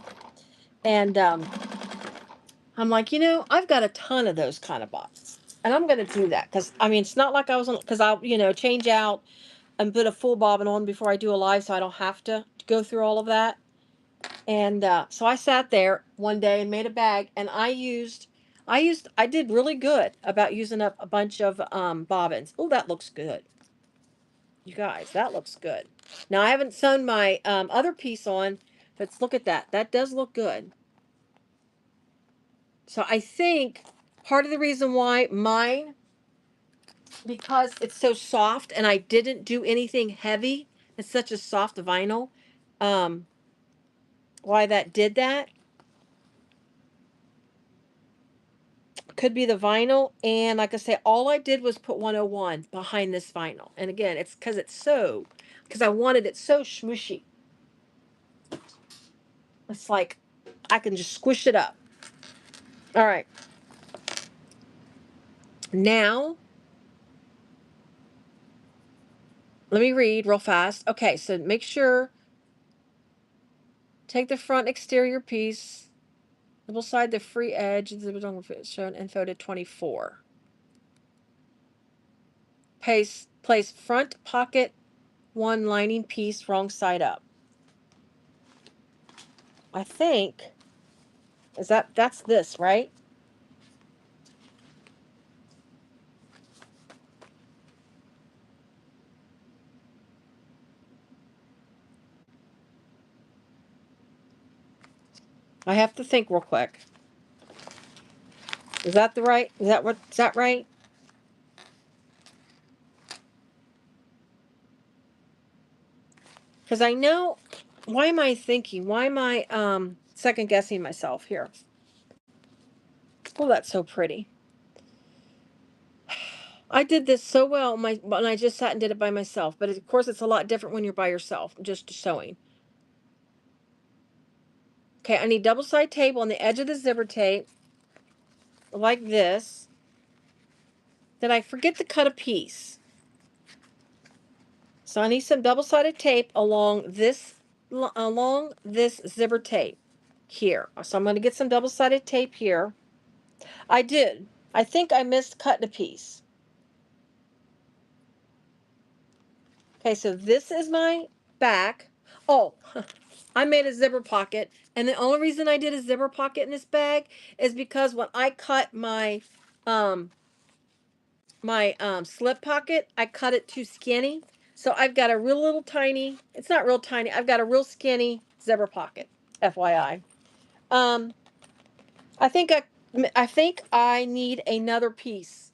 And I'm like, you know, I've got a ton of those kind of bobbins, and I'm going to do that because I mean, it's not like I was on, because I'll, you know, change out and put a full bobbin on before I do a live, so I don't have to go through all of that. And so I sat there one day and made a bag, and I did really good about using up a bunch of bobbins. Oh, that looks good. You guys, that looks good. Now, I haven't sewn my other piece on, but look at that. That does look good. So I think part of the reason why mine, because it's so soft and I didn't do anything heavy, it's such a soft vinyl, why that did that could be the vinyl. And like I say, all I did was put 101 behind this vinyl. And again, it's because I wanted it so smooshy. It's like I can just squish it up. All right. Now, let me read real fast. Okay, so make sure, take the front exterior piece, double side the free edge, shown info to 24. Place front pocket 1 lining piece wrong side up. I think, that's this, right? I have to think real quick. Is that right? Is that right? Because I know, why am I thinking? Why am I second guessing myself here? Oh, that's so pretty. I did this so well when I just sat and did it by myself. But of course, it's a lot different when you're by yourself, just sewing. Okay, I need double side tape on the edge of the zipper tape, like this. Then I forget to cut a piece. So I need some double-sided tape along this zipper tape here. So I'm going to get some double-sided tape here. I did. I think I missed cutting a piece. Okay, so this is my back. Oh, I made a zipper pocket, and the only reason I did a zipper pocket in this bag is because when I cut my slip pocket, I cut it too skinny. So I've got a real little tiny, it's not real tiny, I've got a real skinny zipper pocket, FYI. I think I need another piece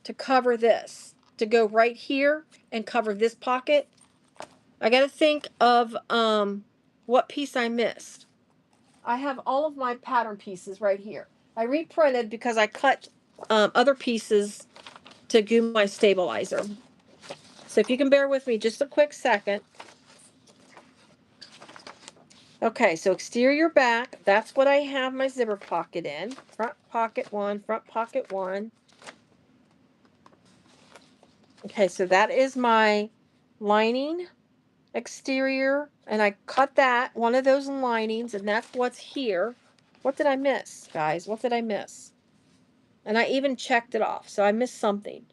to cover this, to go right here and cover this pocket. I got to think of what piece I missed. I have all of my pattern pieces right here. I reprinted because I cut other pieces to glue my stabilizer. So if you can bear with me just a quick second. Okay, so exterior back, that's what I have my zipper pocket in. Front pocket one, front pocket one. Okay, so that is my lining exterior, and I cut that, one of those linings, and that's what's here. What did I miss, guys? What did I miss? And I even checked it off, so I missed something.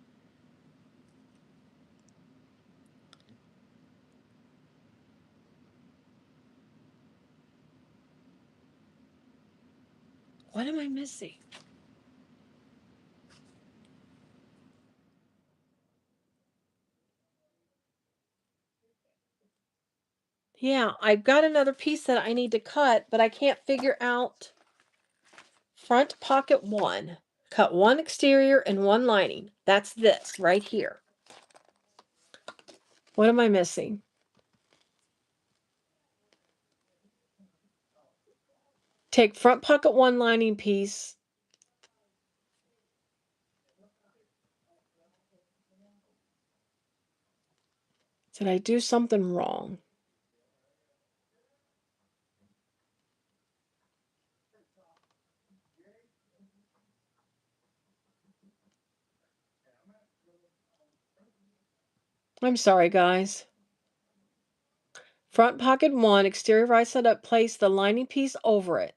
What am I missing? Yeah, I've got another piece that I need to cut, but I can't figure out front pocket one. Cut one exterior and one lining. That's this right here. What am I missing? Take front pocket one lining piece. Did I do something wrong? I'm sorry, guys. Front pocket one, exterior right side up, place the lining piece over it.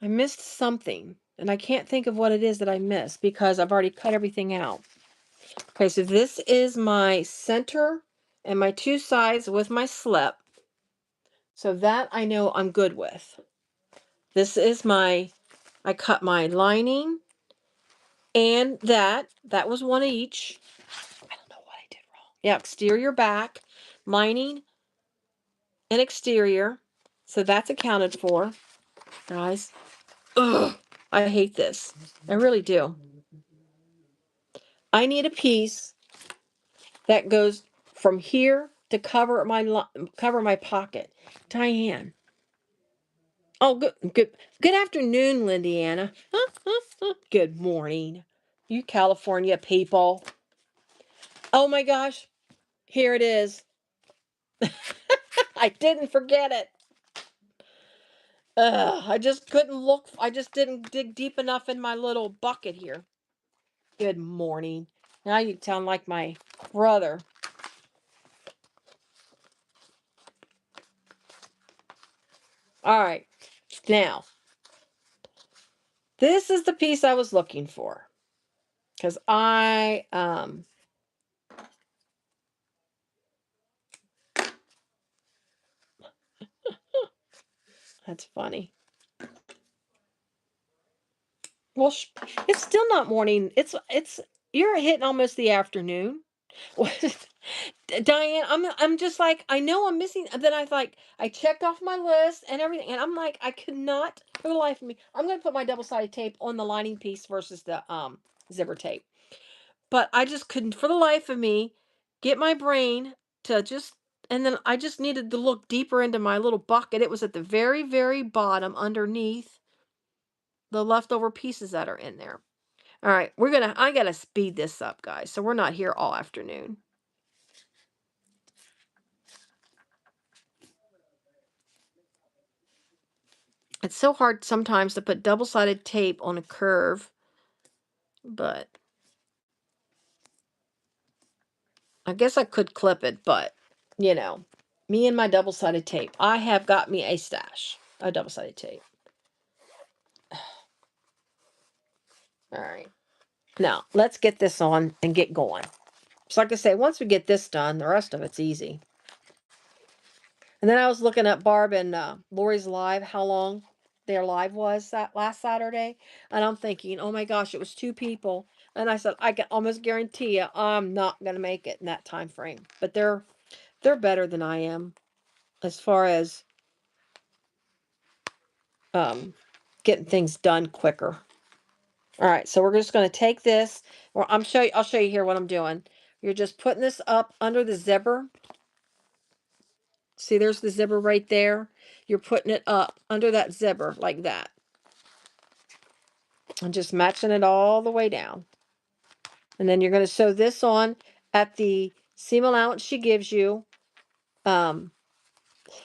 I missed something, and I can't think of what it is that I missed because I've already cut everything out. Okay, so this is my center and my two sides with my slip. So that I know I'm good with. This is I cut my lining and that was one each. I don't know what I did wrong. Yeah, exterior back, lining and exterior. So that's accounted for, guys. Ugh, I hate this. I really do. I need a piece that goes from here to cover my pocket. Diane. Oh, good afternoon, Lindiana. Good morning, you California people. Oh my gosh, here it is. I didn't forget it. I just couldn't look. I just didn't dig deep enough in my little bucket here. Good morning. Now you sound like my brother. All right, now this is the piece I was looking for because that's funny. Well, it's still not morning. It's you're hitting almost the afternoon. Diane, I'm just like, I know I'm missing. And then I checked off my list and everything, and I'm like, I could not for the life of me. I'm gonna put my double-sided tape on the lining piece versus the zipper tape. But I just couldn't for the life of me get my brain to just, and then I just needed to look deeper into my little bucket. It was at the very, very bottom underneath the leftover pieces that are in there. All right, I gotta speed this up, guys, so we're not here all afternoon. It's so hard sometimes to put double-sided tape on a curve, but I guess I could clip it, but you know, me and my double-sided tape. I have got me a stash of double-sided tape. All right. Now, let's get this on and get going. So like I say, once we get this done, the rest of it's easy. And then I was looking at Barb and Lori's live, how long their live was that last Saturday. And I'm thinking, oh my gosh, it was 2 people. And I said, I can almost guarantee you I'm not going to make it in that time frame. But they're better than I am as far as getting things done quicker. All right, so we're just going to take this, or I'll show you here what I'm doing. You're just putting this up under the zipper. See, there's the zipper right there. You're putting it up under that zipper like that. And just matching it all the way down. And then you're going to sew this on at the seam allowance she gives you.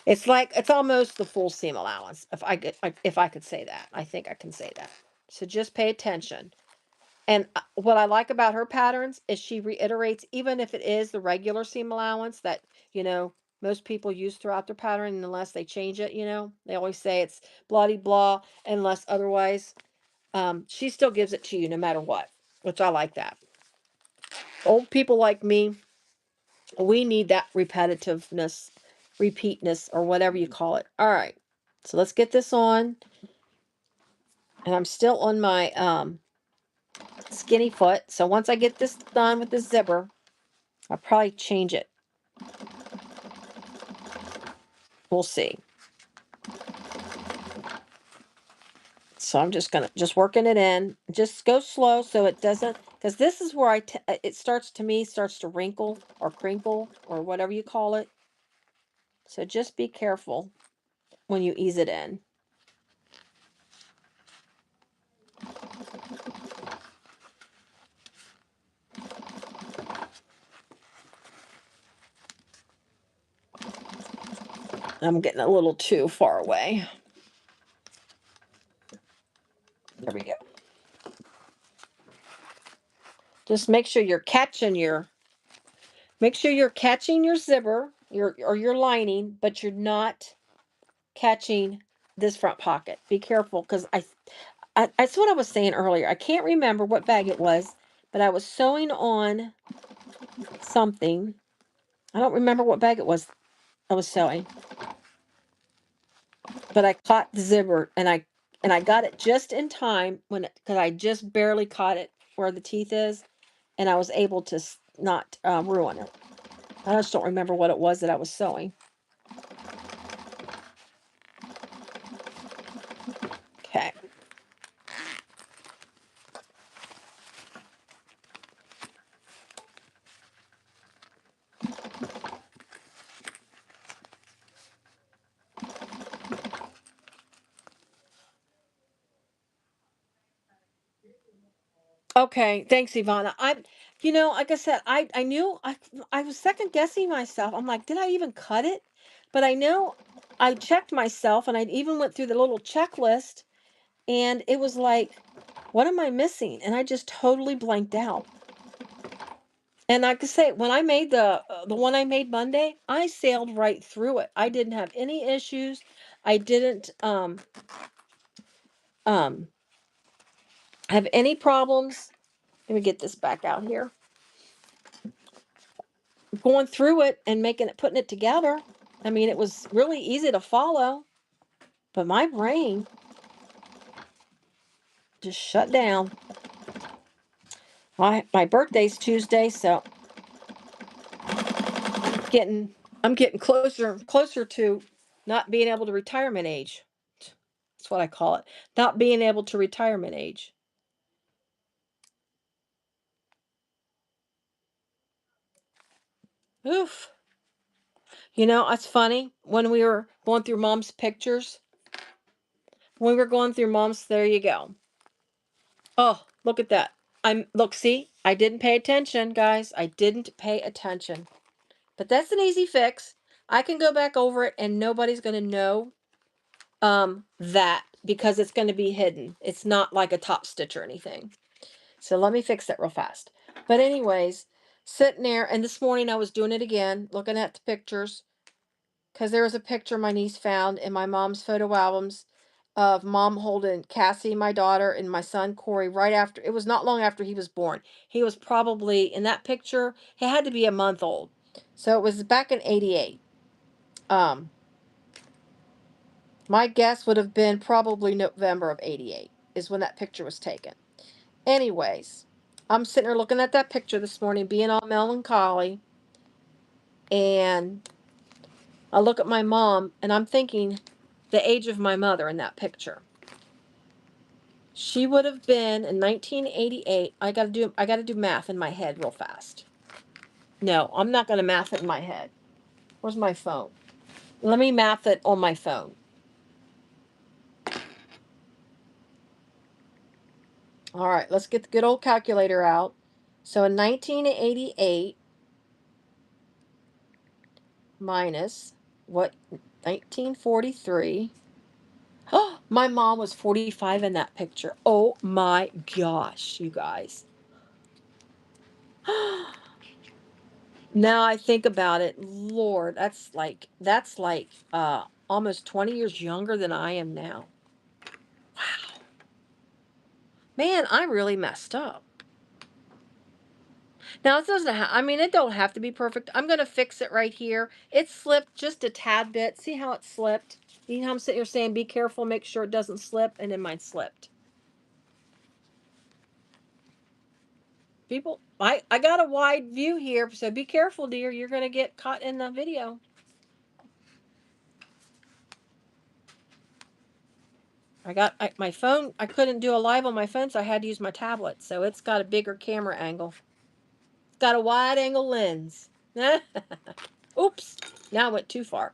It's almost the full seam allowance. If I could say that, I think I can say that. So just pay attention. And what I like about her patterns is she reiterates, even if it is the regular seam allowance that, most people use throughout their pattern, unless they change it, they always say it's blah de blah, unless otherwise. She still gives it to you no matter what, which I like that. Old people like me, we need that repetitiveness, repeatness, or whatever you call it. All right, so let's get this on. And I'm still on my skinny foot. So once I get this done with the zipper, I'll probably change it. We'll see. So I'm just working it in. Just go slow so it doesn't, because this is where it starts to wrinkle or crinkle or whatever you call it. So just be careful when you ease it in. I'm getting a little too far away. There we go. Just make sure you're catching your zipper, your lining, but you're not catching this front pocket. Be careful, because that's what I was saying earlier. I can't remember what bag it was, but I was sewing on something. I don't remember what bag it was I was sewing, but I caught the zipper, and I got it just in time because I just barely caught it where the teeth is, and I was able to not ruin it. I just don't remember what it was that I was sewing. Okay. Okay, thanks, Ivana. Like I said, I knew I was second guessing myself. I'm like, did I even cut it? But I know I checked myself, and I even went through the little checklist, and it was like, what am I missing? And I just totally blanked out. And like I say, when I made the one I made Monday, I sailed right through it. I didn't have any issues. I didn't um have any problems. Let me get this back out here. Going through it and putting it together. I mean, it was really easy to follow, but my brain just shut down. My birthday's Tuesday, so I'm getting closer and closer to not being able to retirement age. That's what I call it. Not being able to retirement age. Oof. It's funny. When we were going through Mom's pictures, there you go. Oh, look at that. See, I didn't pay attention, guys. I didn't pay attention. But that's an easy fix. I can go back over it, and nobody's going to know that, because it's going to be hidden. It's not like a top stitch or anything. So let me fix that real fast. But anyways, sitting there, and this morning I was doing it again, looking at the pictures, because there was a picture my niece found in my mom's photo albums of Mom holding Cassie, my daughter, and my son Corey right after. It was not long after he was born. He was probably, in that picture, he had to be a month old. So it was back in 88. My guess would have been probably November of 88 is when that picture was taken. Anyways, I'm sitting there looking at that picture this morning, being all melancholy, and I look at my mom, and I'm thinking the age of my mother in that picture. She would have been in 1988. I got to do math in my head real fast. No, I'm not going to math it in my head. Where's my phone? Let me math it on my phone. All right, let's get the good old calculator out. So in 1988 minus what? 1943. Oh, my mom was 45 in that picture. Oh my gosh, you guys. Now I think about it, Lord, that's like almost 20 years younger than I am now. Wow. Man, I really messed up. Now it doesn't I mean, it don't have to be perfect. I'm going to fix it right here. It slipped just a tad bit. See how it slipped? You know how I'm sitting here saying, be careful, make sure it doesn't slip, and then mine slipped. People, I got a wide view here, so be careful, dear. You're going to get caught in the video. My phone, I couldn't do a live on my phone, so I had to use my tablet. So it's got a bigger camera angle. It's got a wide angle lens. Oops, now I went too far.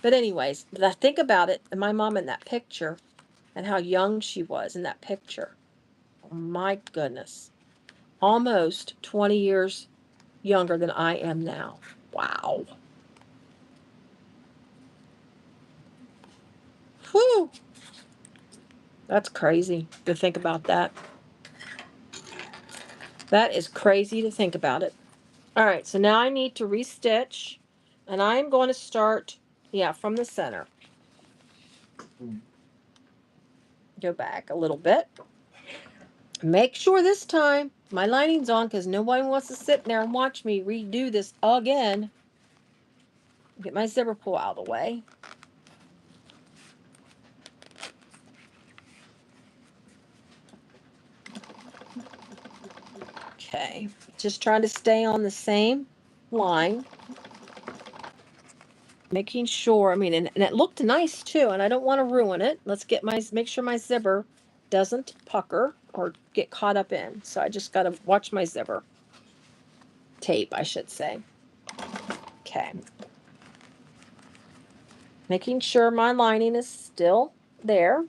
But anyways, but I think about it, and my mom in that picture, and how young she was in that picture. Oh my goodness. Almost 20 years younger than I am now. Wow. Whew. That's crazy to think about that. That is crazy to think about it. All right, so now I need to restitch, and I'm going to start, from the center. Go back a little bit. Make sure this time my lining's on, because nobody wants to sit there and watch me redo this again. Get my zipper pull out of the way. Okay, just trying to stay on the same line. Making sure, I mean, and it looked nice too, and I don't want to ruin it. Let's make sure my zipper doesn't pucker or get caught up in. So I just got to watch my zipper. Tape, I should say. Okay. Making sure my lining is still there.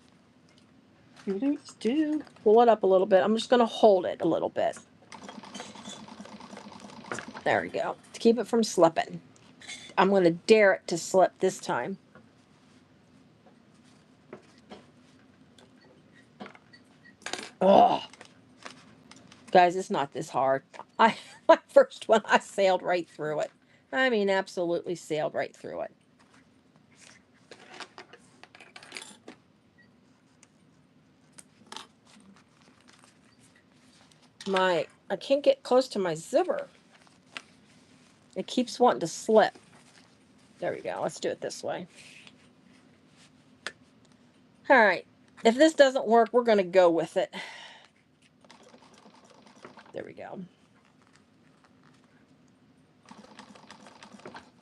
Pull it up a little bit. I'm just going to hold it a little bit. There we go. To keep it from slipping. I'm going to dare it to slip this time. Oh, guys, it's not this hard. My first one, I sailed right through it. I mean, absolutely sailed right through it. I can't get close to my zipper. It keeps wanting to slip. There we go. Let's do it this way. All right. If this doesn't work, we're going to go with it. There we go.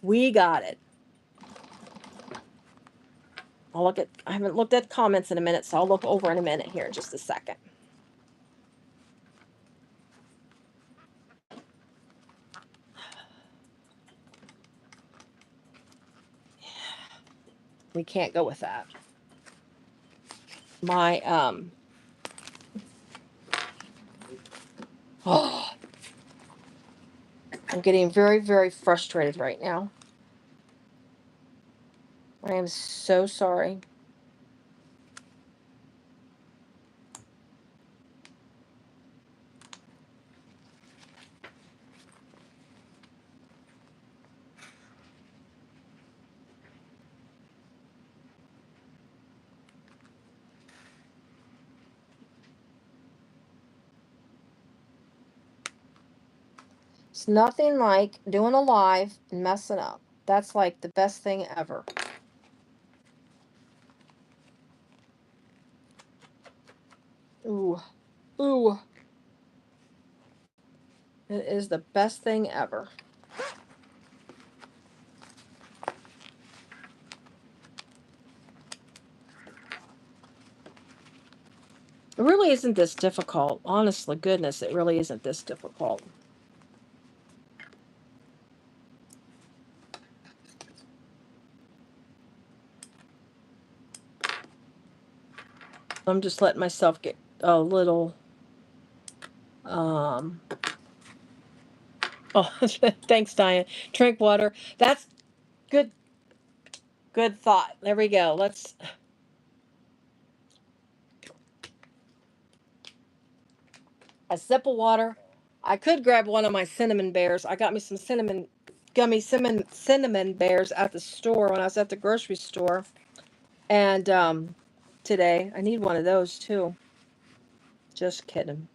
We got it. I haven't looked at comments in a minute, so I'll look over in a minute here in just a second. We can't go with that. Oh, I'm getting very, very frustrated right now. I am so sorry. It's nothing like doing a live and messing up. That's like the best thing ever. Ooh. Ooh. It is the best thing ever. It really isn't this difficult. Honestly, goodness, it really isn't this difficult. I'm just letting myself get a little, oh, thanks, Diane. Drink water. That's good. Good thought. There we go. Let's, a sip of water. I could grab one of my cinnamon bears. I got me some gummy cinnamon bears at the store when I was at the grocery store. And today, I need one of those too. Just kidding.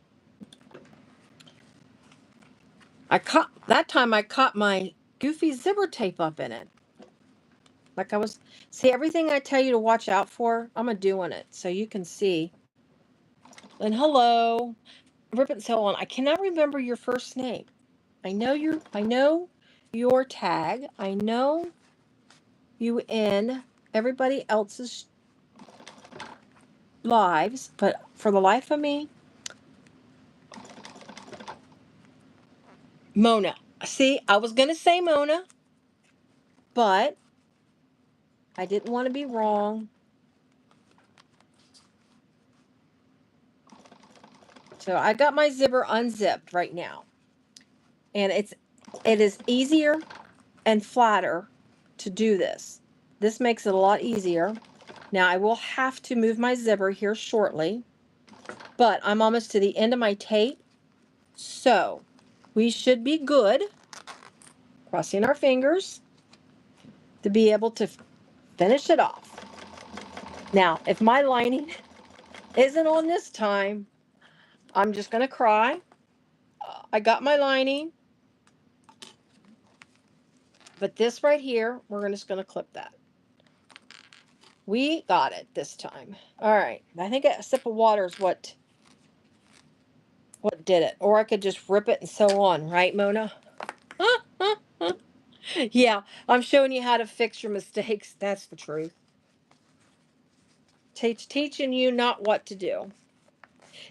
That time I caught my goofy zipper tape up in it. Like I was, see, everything I tell you to watch out for, I'm doing it so you can see. And hello, Rip and so on. I cannot remember your first name. I know your tag. I know you in everybody else's lives, but for the life of me, Mona. See, I was gonna say Mona, but I didn't want to be wrong. So I got my zipper unzipped right now. And it is easier and flatter to do this. This makes it a lot easier. Now I will have to move my zipper here shortly, but I'm almost to the end of my tape. So we should be good, crossing our fingers, to be able to finish it off. Now, if my lining isn't on this time, I'm just going to cry. I got my lining, but this right here, we're just going to clip that. We got it this time. All right. I think a sip of water is what did it. Or I could just rip it and sew on, right, Mona? Yeah, I'm showing you how to fix your mistakes. That's the truth. Teaching you not what to do.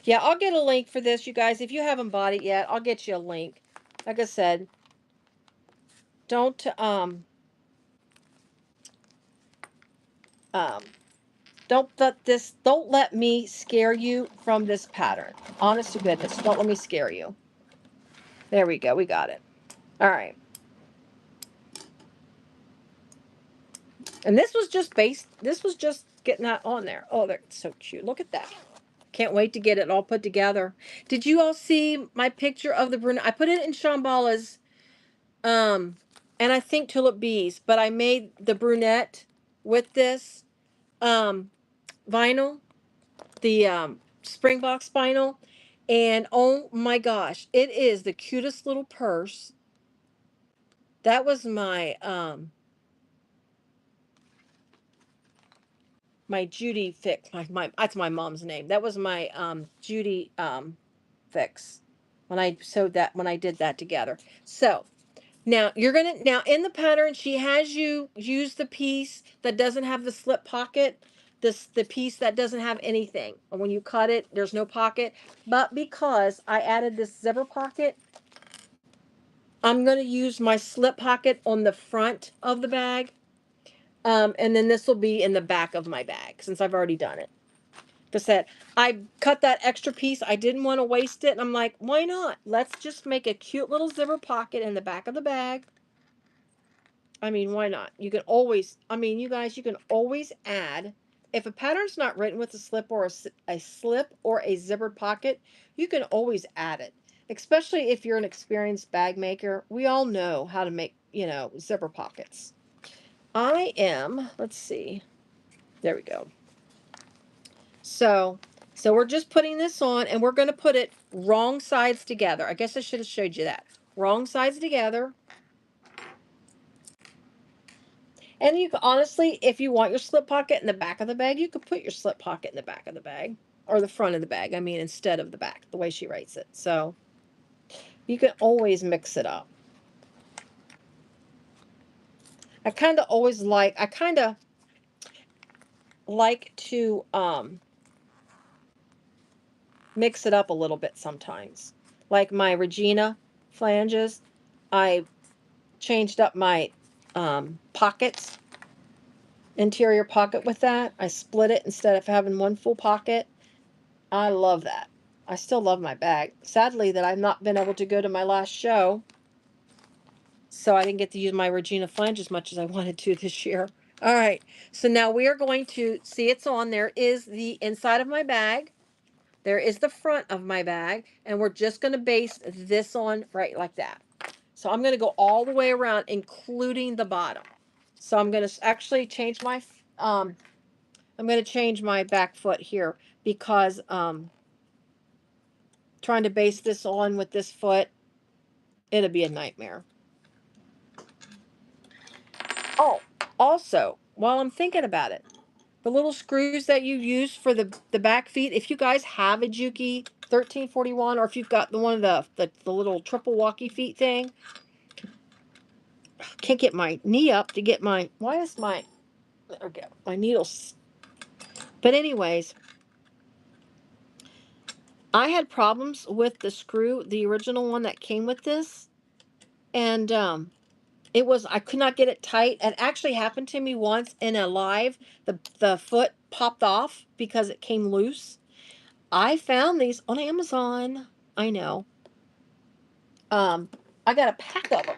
Yeah, I'll get a link for this, you guys. If you haven't bought it yet, I'll get you a link. Like I said, don't don't let me scare you from this pattern. Honest to goodness, don't let me scare you. There we go. We got it. All right. And this was just getting that on there. Oh, that's so cute. Look at that. Can't wait to get it all put together. Did you all see my picture of the brunette? I put it in Shambhala's, and I think Tulip Bees, but I made the brunette with this vinyl, the Springbox vinyl, and oh my gosh, it is the cutest little purse. That was my my Judy fix. My that's my mom's name. That was my Judy fix when I did that together. So now now in the pattern she has you use the piece that doesn't have the slip pocket, the piece that doesn't have anything. And when you cut it, there's no pocket. But because I added this zipper pocket, I'm going to use my slip pocket on the front of the bag. And then this will be in the back of my bag since I've already done it. Like I said, I cut that extra piece. I didn't want to waste it. And I'm like, why not? Let's just make a cute little zipper pocket in the back of the bag. I mean, why not? You can always, I mean, you guys, you can always add, if a pattern's not written with a slip or a slip or a zippered pocket, you can always add it. Especially if you're an experienced bag maker. We all know how to make, zipper pockets. Let's see. There we go. So we're just putting this on and we're going to put it wrong sides together. I guess I should have showed you that. Wrong sides together. And you can honestly, if you want your slip pocket in the back of the bag, you could put your slip pocket in the back of the bag or the front of the bag. I mean, instead of the back, the way she writes it. So you can always mix it up. I kind of like to mix it up a little bit sometimes. Like my Regina flanges, I changed up my pockets interior pocket with that. I split it instead of having one full pocket. I love that. I still love my bag. Sadly that I've not been able to go to my last show, so I didn't get to use my Regina flange as much as I wanted to this year. All right, so now we are going to see it's on. There is the inside of my bag. There is the front of my bag, and we're just going to base this on right like that. So I'm going to go all the way around, including the bottom. So I'm going to actually change my, I'm going to change my back foot here because trying to base this on with this foot, it'll be a nightmare. Oh, also, while I'm thinking about it, the little screws that you use for the back feet, if you guys have a Juki 1341, or if you've got the one of the little triple walkie feet thing, can't get my knee up to get my, why is my, there we go, my needles. But anyways, I had problems with the screw, the original one that came with this, and I could not get it tight. It actually happened to me once in a live. The foot popped off because it came loose. I found these on Amazon. I know. I got a pack of them.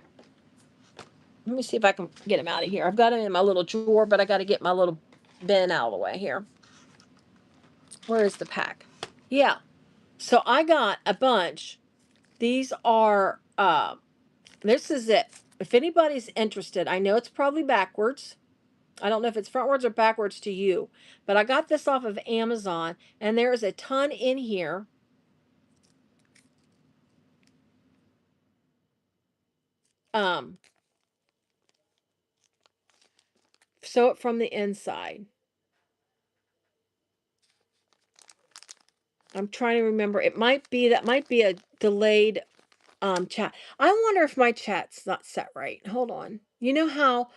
Let me see if I can get them out of here. I've got them in my little drawer, but I got to get my little bin out of the way here. Where is the pack? Yeah. So I got a bunch. These are, this is it. If anybody's interested, I know it's probably backwards. I don't know if it's frontwards or backwards to you, but I got this off of Amazon, and there is a ton in here. Sew it from the inside. I'm trying to remember. It might be, that might be a delayed chat. I wonder if my chat's not set right. Hold on. You know how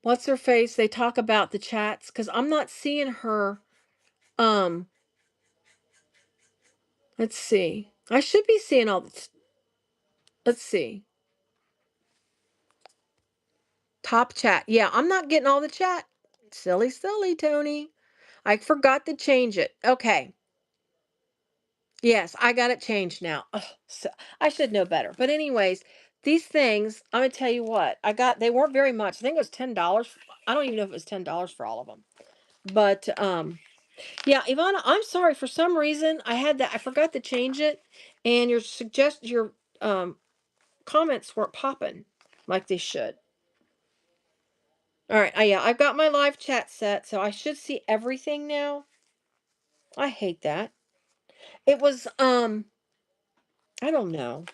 what's her face? They talk about the chats, because I'm not seeing her. Let's see. I should be seeing all this. Let's see. Top chat. Yeah, I'm not getting all the chat. Silly, silly, Toni. I forgot to change it. Okay. Yes, I got it changed now. Oh, so I should know better. But anyways, these things, I'm gonna tell you what, they weren't very much. I think it was $10. I don't even know if it was $10 for all of them. But yeah, Ivana, I'm sorry. For some reason, I forgot to change it, and your comments weren't popping like they should. All right, yeah, I've got my live chat set, so I should see everything now. I hate that. It was I don't know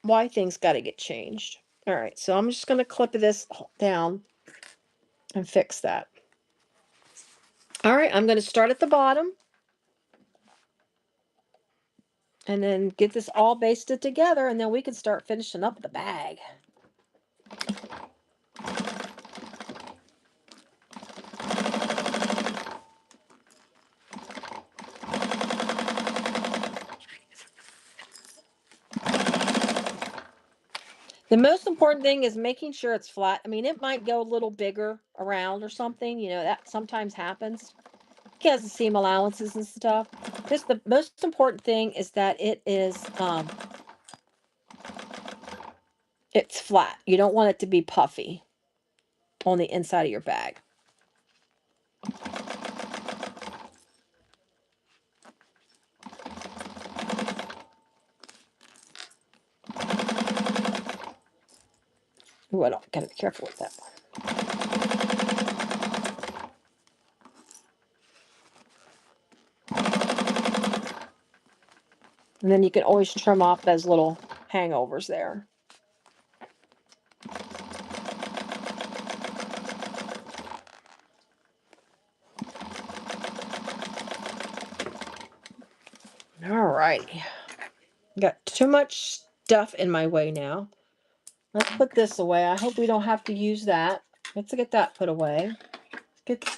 why things got to get changed. All right, so I'm just going to clip this down and fix that. All right, I'm going to start at the bottom and then get this all basted together, and then we can start finishing up the bag. The most important thing is making sure it's flat. I mean, it might go a little bigger around or something. You know, that sometimes happens. He has the seam allowances and stuff. Just the most important thing is that it's flat. You don't want it to be puffy on the inside of your bag. Ooh, I don't gotta be careful with that one. And then you can always trim off those little hangovers there. All right. Got too much stuff in my way now. Let's put this away. I hope we don't have to use that. Let's get that put away.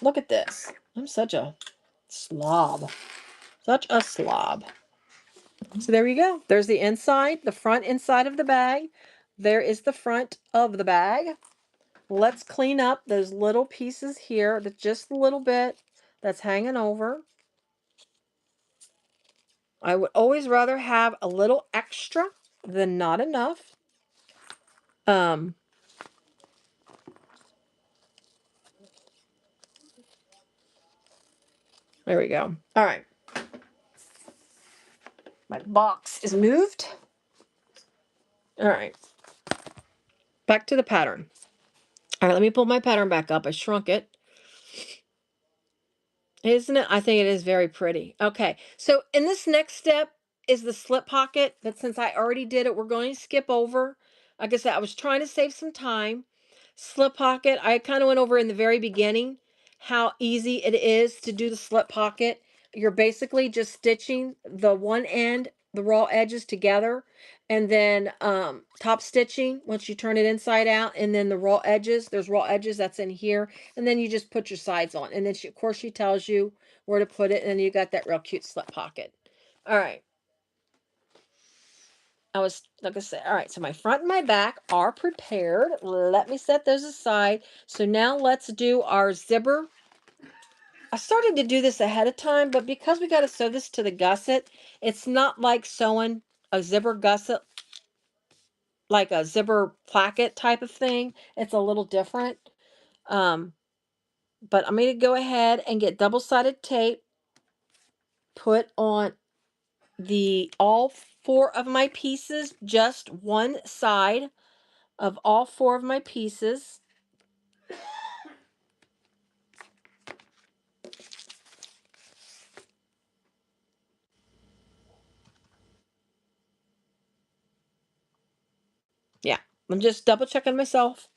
Look at this. I'm such a slob. Such a slob. So there you go. There's the inside, the front inside of the bag. There is the front of the bag. let's clean up those little pieces here, just a little bit that's hanging over. I would always rather have a little extra than not enough. There we go. All right. My box is moved. All right. Back to the pattern. All right, let me pull my pattern back up. I shrunk it. Isn't it? I think it is very pretty. Okay, so in this next step is the slip pocket, but since I already did it, we're going to skip over. Like I said, I was trying to save some time. Slip pocket, I kind of went over in the very beginning how easy it is to do the slip pocket. You're basically just stitching the one end, the raw edges together, and then top stitching once you turn it inside out, and then the raw edges, there's raw edges that's in here, and then you just put your sides on, and then of course she tells you where to put it, and then you got that real cute slip pocket. All right, I was, like I said, all right, so my front and my back are prepared. Let me set those aside. So now let's do our zipper. I started to do this ahead of time, but because we got to sew this to the gusset, it's not like sewing a zipper gusset, like a zipper placket type of thing. It's a little different. But I'm going to go ahead and get double-sided tape, put on the all 4 of my pieces, just one side of all 4 of my pieces. Yeah, I'm just double checking myself.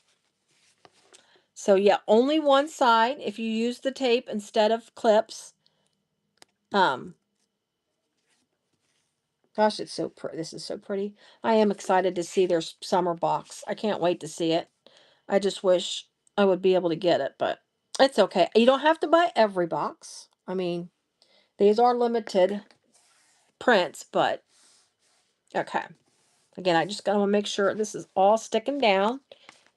So yeah, only one side if you use the tape instead of clips. Gosh, it's so pretty. This is so pretty. I am excited to see their summer box. I can't wait to see it. I just wish I would be able to get it, but it's okay. You don't have to buy every box. I mean, these are limited prints, but okay. Again, I just got to make sure this is all sticking down.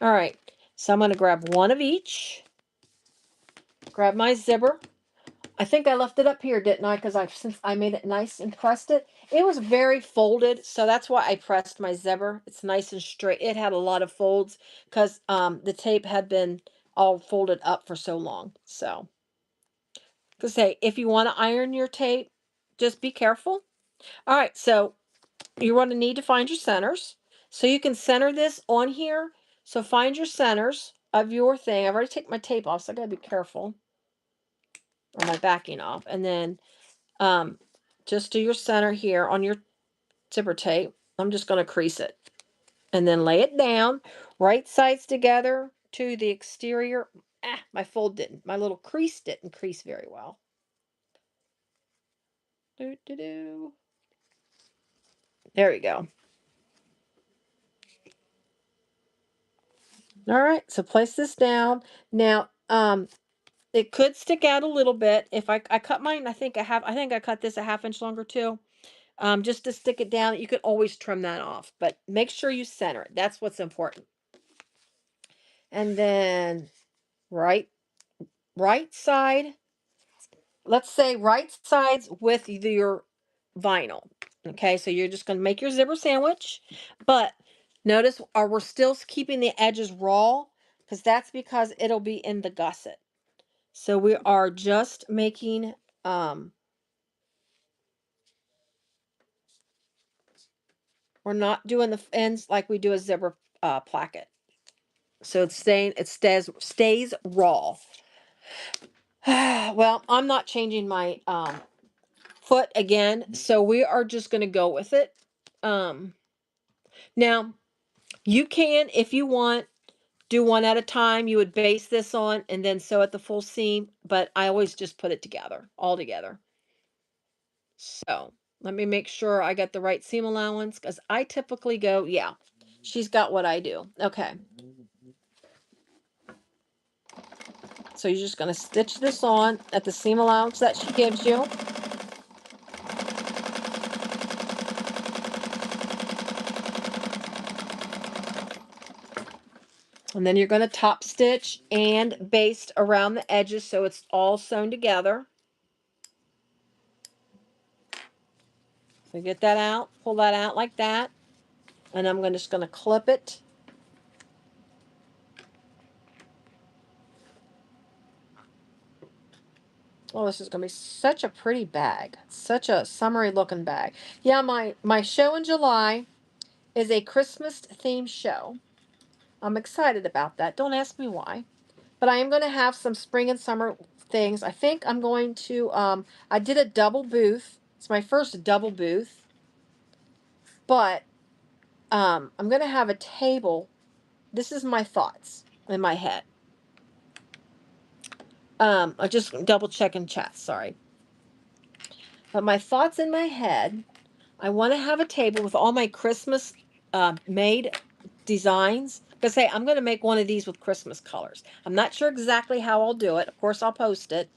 All right, so I'm going to grab one of each. Grab my zipper. I think I left it up here, didn't I? Because since I made it nice and pressed it. It was very folded, so that's why I pressed my zipper. It's nice and straight. It had a lot of folds because the tape had been all folded up for so long. So, because say, if you want to iron your tape, just be careful. All right, so you're going to need to find your centers. So you can center this on here. So find your centers of your thing. I've already taken my tape off, so I got to be careful. Or my backing off. And then just do your center here on your zipper tape. I'm just going to crease it. And then lay it down. Right sides together to the exterior. My fold didn't. My little crease didn't crease very well. There we go. All right, so place this down. Now, it could stick out a little bit. If I cut mine, I think I cut this a ½ inch longer too. Just to stick it down. You could always trim that off, but make sure you center it. That's what's important. And then right side, let's say right sides with your vinyl. Okay, so you're just going to make your zipper sandwich, but notice we're still keeping the edges raw because that's because it'll be in the gusset. So we are just making we're not doing the ends like we do a zipper placket. So it stays raw. Well, I'm not changing my foot again, so we are just going to go with it. Now you can, if you want, do one at a time. You would base this on and then sew at the full seam, but I always just put it together, all together. So let me make sure I got the right seam allowance because I typically go, yeah, she's got what I do. Okay. So you're just going to stitch this on at the seam allowance that she gives you. And then you're going to top stitch and baste around the edges so it's all sewn together. So get that out, pull that out like that. And I'm just going to clip it. Oh, this is going to be such a pretty bag. Such a summery looking bag. Yeah, my show in July is a Christmas themed show. I'm excited about that. Don't ask me why. But I am going to have some spring and summer things. I think I'm going to, I did a double booth. It's my first double booth. But I'm going to have a table. This is my thoughts in my head. I just double check in chat, sorry. But my thoughts in my head, I want to have a table with all my Christmas made designs. Because hey, I'm going to make one of these with Christmas colors. I'm not sure exactly how I'll do it. Of course, I'll post it.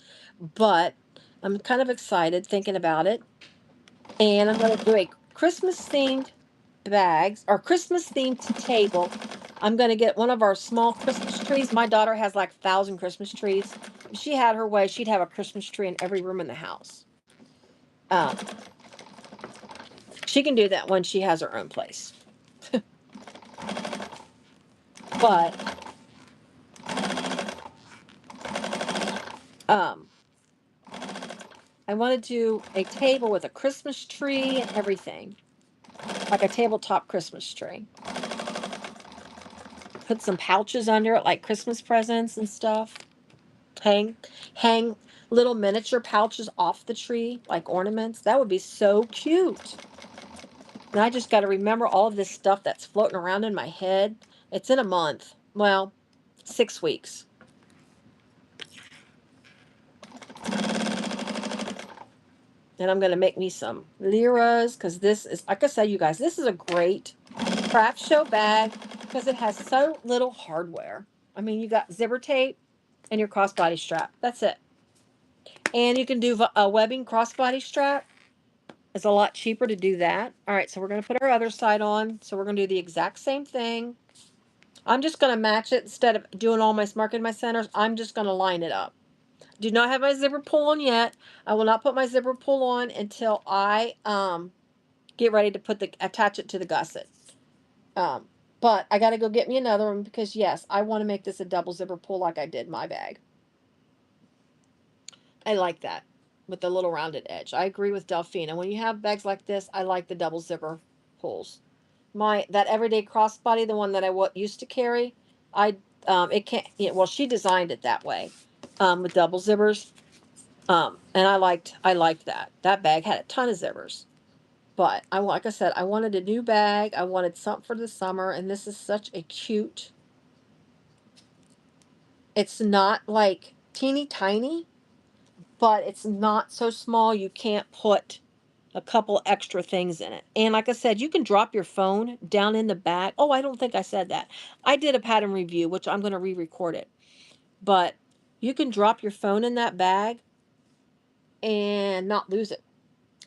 But I'm kind of excited thinking about it. And I'm going to do a Christmas themed bags or Christmas themed table. I'm going to get one of our small Christmas trees. My daughter has like 1,000 Christmas trees. If she had her way, she'd have a Christmas tree in every room in the house. She can do that when she has her own place. But I want to do a table with a Christmas tree and everything, like a tabletop Christmas tree. Put some pouches under it, like Christmas presents and stuff. Hang little miniature pouches off the tree, like ornaments. That would be so cute. And I just got to remember all of this stuff that's floating around in my head. It's in a month. Well, 6 weeks. And I'm going to make me some Lyras, because this is, like I said, you guys, this is a great craft show bag because it has so little hardware. I mean, you got zipper tape and your crossbody strap. That's it. And you can do a webbing crossbody strap. It's a lot cheaper to do that. All right, so we're going to put our other side on. So we're going to do the exact same thing. I'm just going to match it. Instead of doing all my marking my centers, I'm just going to line it up. Do not have my zipper pull on yet. I will not put my zipper pull on until I get ready to attach it to the gusset. But I got to go get me another one because yes, I want to make this a double zipper pull like I did my bag. I like that with the little rounded edge. I agree with Delphina. When you have bags like this, I like the double zipper pulls. That everyday crossbody, the one that I used to carry, it can't. Well, she designed it that way, with double zippers, and I liked that. That bag had a ton of zippers, but like I said, I wanted a new bag. I wanted something for the summer, and this is such a cute. It's not like teeny tiny, but it's not so small you can't put a couple extra things in it. And like I said, you can drop your phone down in the bag. Oh, I don't think I said that. I did a pattern review, which I'm going to re-record it. But you can drop your phone in that bag and not lose it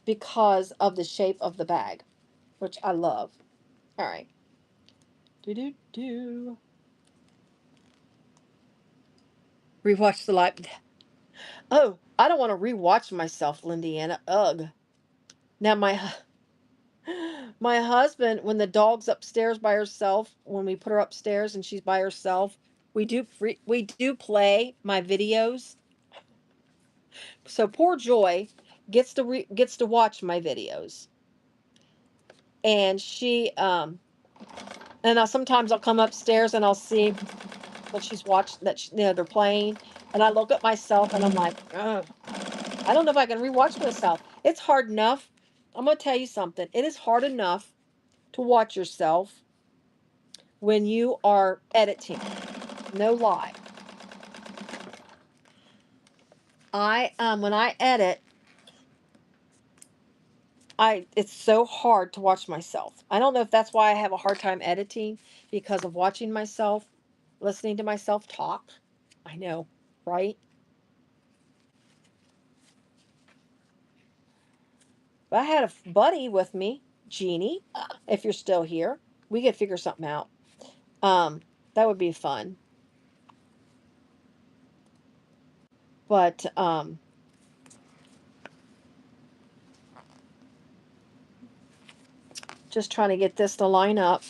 because of the shape of the bag, which I love. All right. Rewatch the live. Oh, I don't want to rewatch myself, Lindiana. Ugh. Now my husband, when the dog's upstairs by herself, when we put her upstairs and she's by herself, we do play my videos. So poor Joy gets to watch my videos, and she and sometimes I'll come upstairs and I'll see what she's watched they're playing, and I look at myself and I'm like, ugh, I don't know if I can rewatch myself. It's hard enough. I'm gonna tell you something. It is hard enough to watch yourself when you are editing. No lie. When I edit, it's so hard to watch myself. I don't know if that's why I have a hard time editing, because of watching myself, listening to myself talk. I know, right? But I had a buddy with me, Jeannie. If you're still here, we could figure something out. That would be fun. But just trying to get this to line up.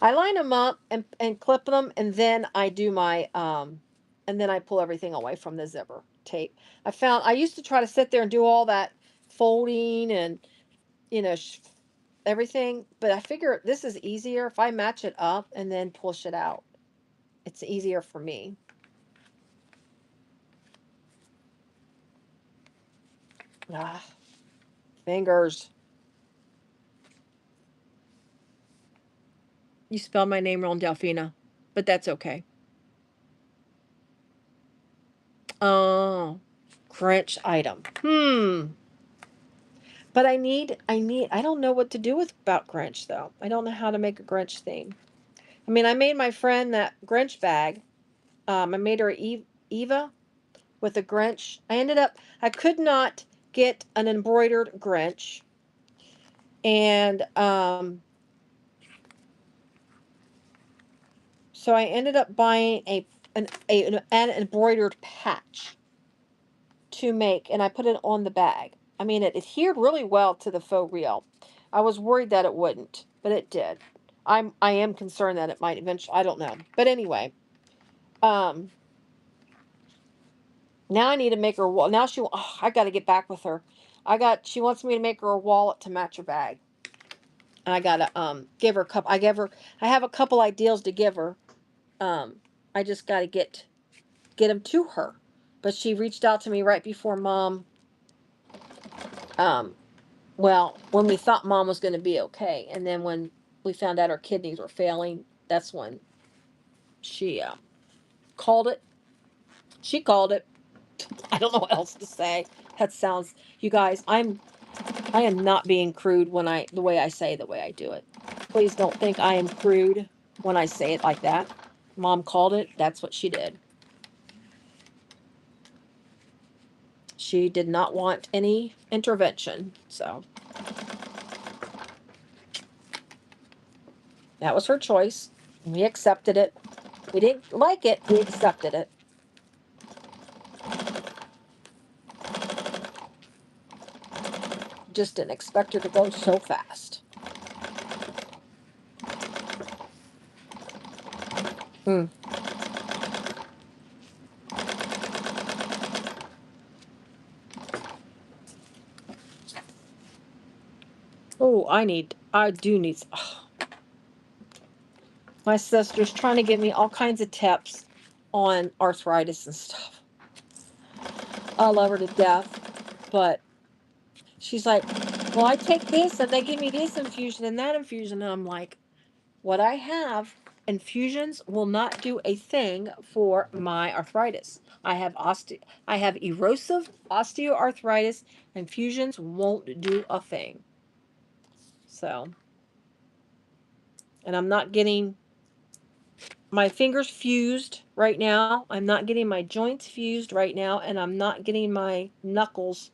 I line them up and clip them, and then I do my and then I pull everything away from the zipper tape. I used to try to sit there and do all that folding and, you know, everything, but I figure this is easier if I match it up and then push it out. It's easier for me. Ah, fingers. You spelled my name wrong, Delphina, but that's okay. Oh, Grinch item. But I don't know what to do with about Grinch though. I don't know how to make a Grinch theme. I mean, I made my friend that Grinch bag. I made her Eva with a Grinch. I could not get an embroidered Grinch. And so I ended up buying an embroidered patch to make, and I put it on the bag. I mean, it adhered really well to the faux reel. I was worried that it wouldn't, but it did. I am concerned that it might eventually. I don't know, but anyway, um, now I need to make her wall. Now I got to get back with her. She wants me to make her a wallet to match her bag, and I gotta give her a couple. I have a couple ideas to give her. Um, I just got to get them to her. But she reached out to me right before Mom. Um, well, when we thought Mom was going to be okay, and then when we found out her kidneys were failing, that's when she called it. She called it. I don't know what else to say. That sounds, you guys. I am not being crude when the way I do it. Please don't think I am crude when I say it like that. Mom called it. That's what she did. She did not want any intervention, so that was her choice. We accepted it. We didn't like it. We accepted it. Just didn't expect her to go so fast. Hmm. Oh, I do need. Oh, my sister's trying to give me all kinds of tips on arthritis and stuff. I love her to death, but she's like, well, I take this and they give me this infusion and that infusion. And I'm like, what I have, infusions will not do a thing for my arthritis. I have erosive osteoarthritis. Infusions won't do a thing. So, and I'm not getting my fingers fused right now. I'm not getting my joints fused right now, and I'm not getting my knuckles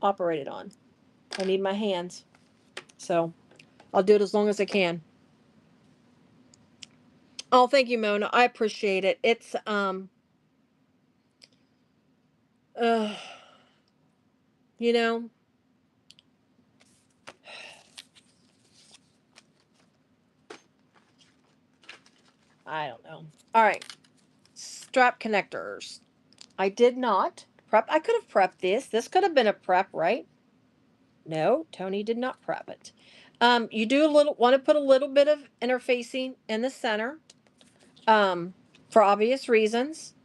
operated on. I need my hands. So, I'll do it as long as I can. Oh, thank you, Mona. I appreciate it. It's uh you know, I don't know. All right. Strap connectors. I did not prep. I could have prepped this. This could have been a prep, right? No, Toni did not prep it. You do want to put a little bit of interfacing in the center, for obvious reasons.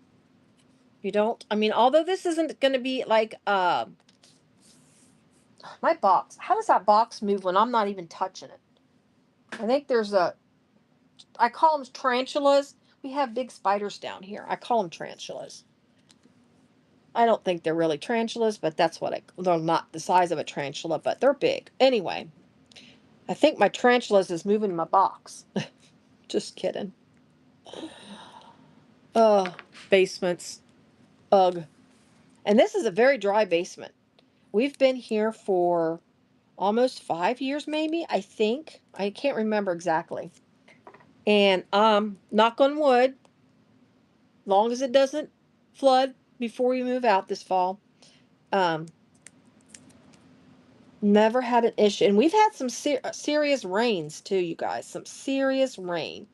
You don't. I mean, although this isn't going to be like my box. How does that box move when I'm not even touching it? I think there's I call them tarantulas. We have big spiders down here. I call them tarantulas. I don't think they're really tarantulas, but they're not the size of a tarantula, but they're big. Anyway, I think my tarantulas is moving my box. Just kidding. Oh, basements. Ugh. And this is a very dry basement. We've been here for almost 5 years, maybe, I think. I can't remember exactly. And knock on wood, long as it doesn't flood before we move out this fall. Never had an issue. And we've had some serious rains too, you guys. Some serious rain.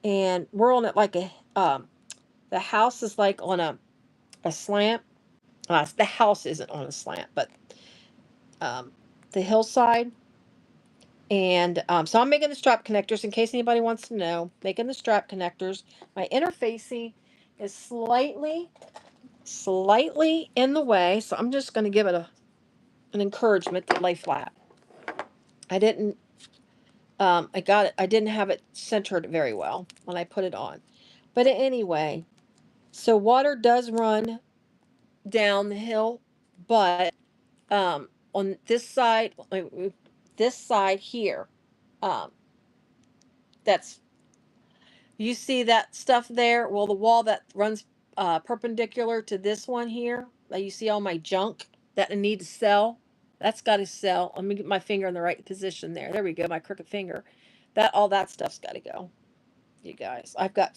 And we're on it like a the house is like on a slant. The house isn't on a slant, but the hillside. And so I'm making the strap connectors in case anybody wants to know. Making the strap connectors. My interfacing is slightly in the way, so I'm just going to give it an encouragement to lay flat. I didn't I didn't have it centered very well when I put it on. But anyway, so water does run down the hill, but on this side here, that's, you see that stuff there? Well, the wall that runs perpendicular to this one here, you see all my junk that I need to sell, that's got to sell. Let me get my finger in the right position there. There we go, my crooked finger. All that stuff's got to go, you guys. I've got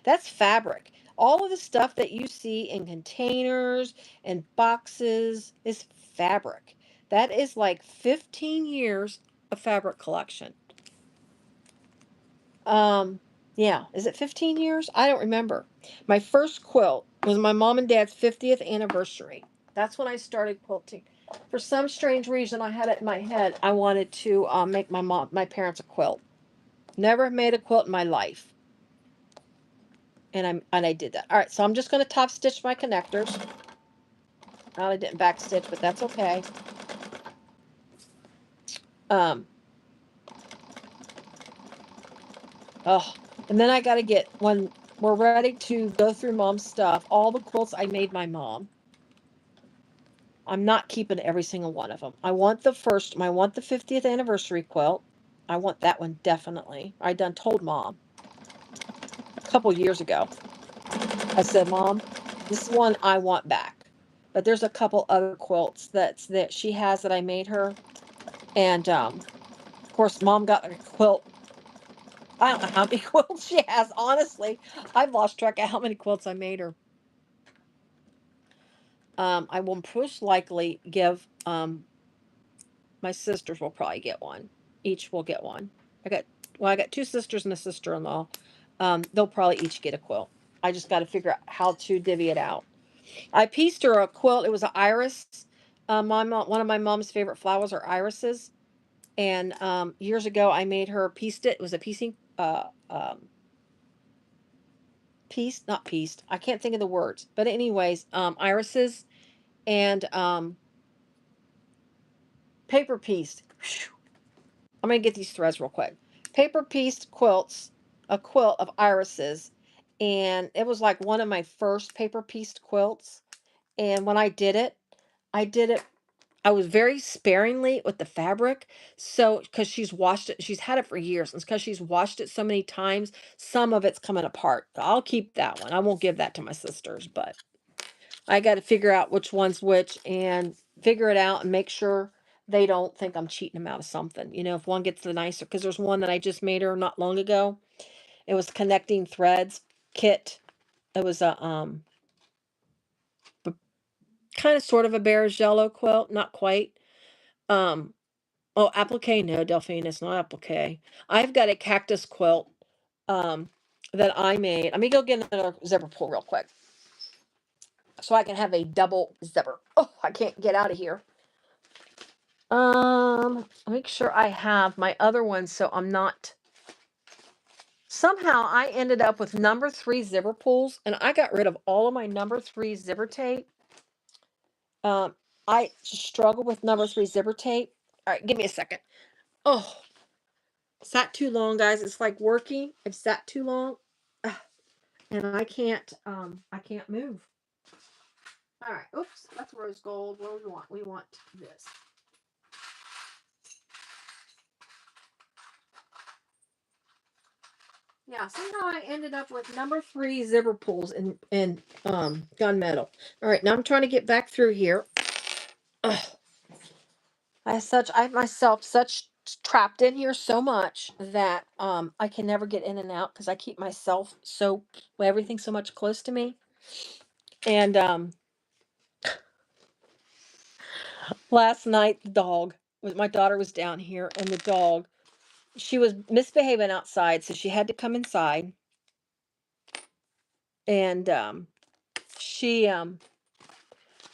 that's fabric. All of the stuff that you see in containers and boxes is fabric. That is like 15 years of fabric collection. Yeah, is it 15 years? I don't remember. My first quilt was my mom and dad's 50th anniversary. That's when I started quilting. For some strange reason, I had it in my head I wanted to make my parents a quilt. Never made a quilt in my life. And I did that. All right, so I'm just going to top stitch my connectors. Well, I didn't back stitch, but that's okay. And then I got to get, when we're ready to go through mom's stuff, all the quilts I made my mom. I'm not keeping every single one of them. I want the 50th anniversary quilt. I want that one definitely. I done told mom a couple years ago. I said, Mom, this is one I want back. But there's a couple other quilts that she has that I made her. And of course, Mom got a quilt. I don't know how many quilts she has. Honestly, I've lost track of how many quilts I made her. I will most likely give my sisters will probably get one. Each will get one. I got two sisters and a sister-in-law. They'll probably each get a quilt. I just got to figure out how to divvy it out. I pieced her a quilt. It was an iris. One of my mom's favorite flowers are irises. And years ago, I made her pieced it. It was a piecing not pieced. I can't think of the words. But anyways, irises and paper pieced. I'm going to get these threads real quick. Paper pieced quilts, a quilt of irises. And it was like one of my first paper pieced quilts. And when I did it, I was very sparingly with the fabric. So, because she's washed it, she's had it for years. And because she's washed it so many times, some of it's coming apart. I'll keep that one. I won't give that to my sisters, but I got to figure out which one's which and figure it out and make sure they don't think I'm cheating them out of something. If one gets the nicer, because there's one that I just made her not long ago. It was connecting threads kit. It was a kind of sort of a bear's yellow quilt, not quite. Oh, applique, no, Delphine, it's not applique. I've got a cactus quilt that I made. Let me go get another zipper pull real quick so I can have a double zipper. Oh, I can't get out of here. Make sure I have my other one so I'm not. Somehow I ended up with number 3 zipper pulls, and I got rid of all of my number 3 zipper tape. I struggle with number 3 zipper tape. All right, give me a second. Oh, sat too long, guys. It's like working. I've sat too long, and I can't move. All right. Oops, that's rose gold. What do we want? We want this. Yeah, somehow I ended up with number 3 zipper pulls in gunmetal. All right, now I'm trying to get back through here. Ugh. I have myself such trapped in here so much that I can never get in and out because I keep myself so everything so much close to me. And last night the dog my daughter was down here, and the dog, she was misbehaving outside, so she had to come inside. And she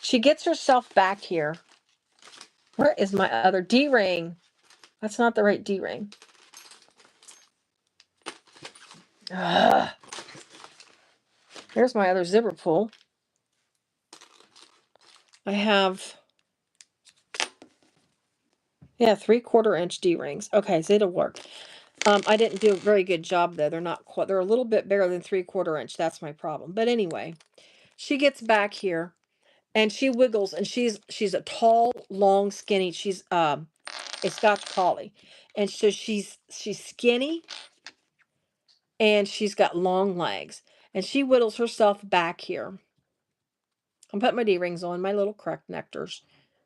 she gets herself back here. Where is my other D-ring? That's not the right D-ring. There's my other zipper pull. I have, yeah, 3/4 inch D-rings. Okay, so it'll work. I didn't do a very good job though. They're not quite, they're a little bit bigger than 3/4 inch. That's my problem. But anyway, she gets back here and she wiggles, and she's a tall, long, skinny. She's a Scotch collie. And so she's skinny, and she's got long legs, and she whittles herself back here. I'm putting my D-rings on, my little connectors.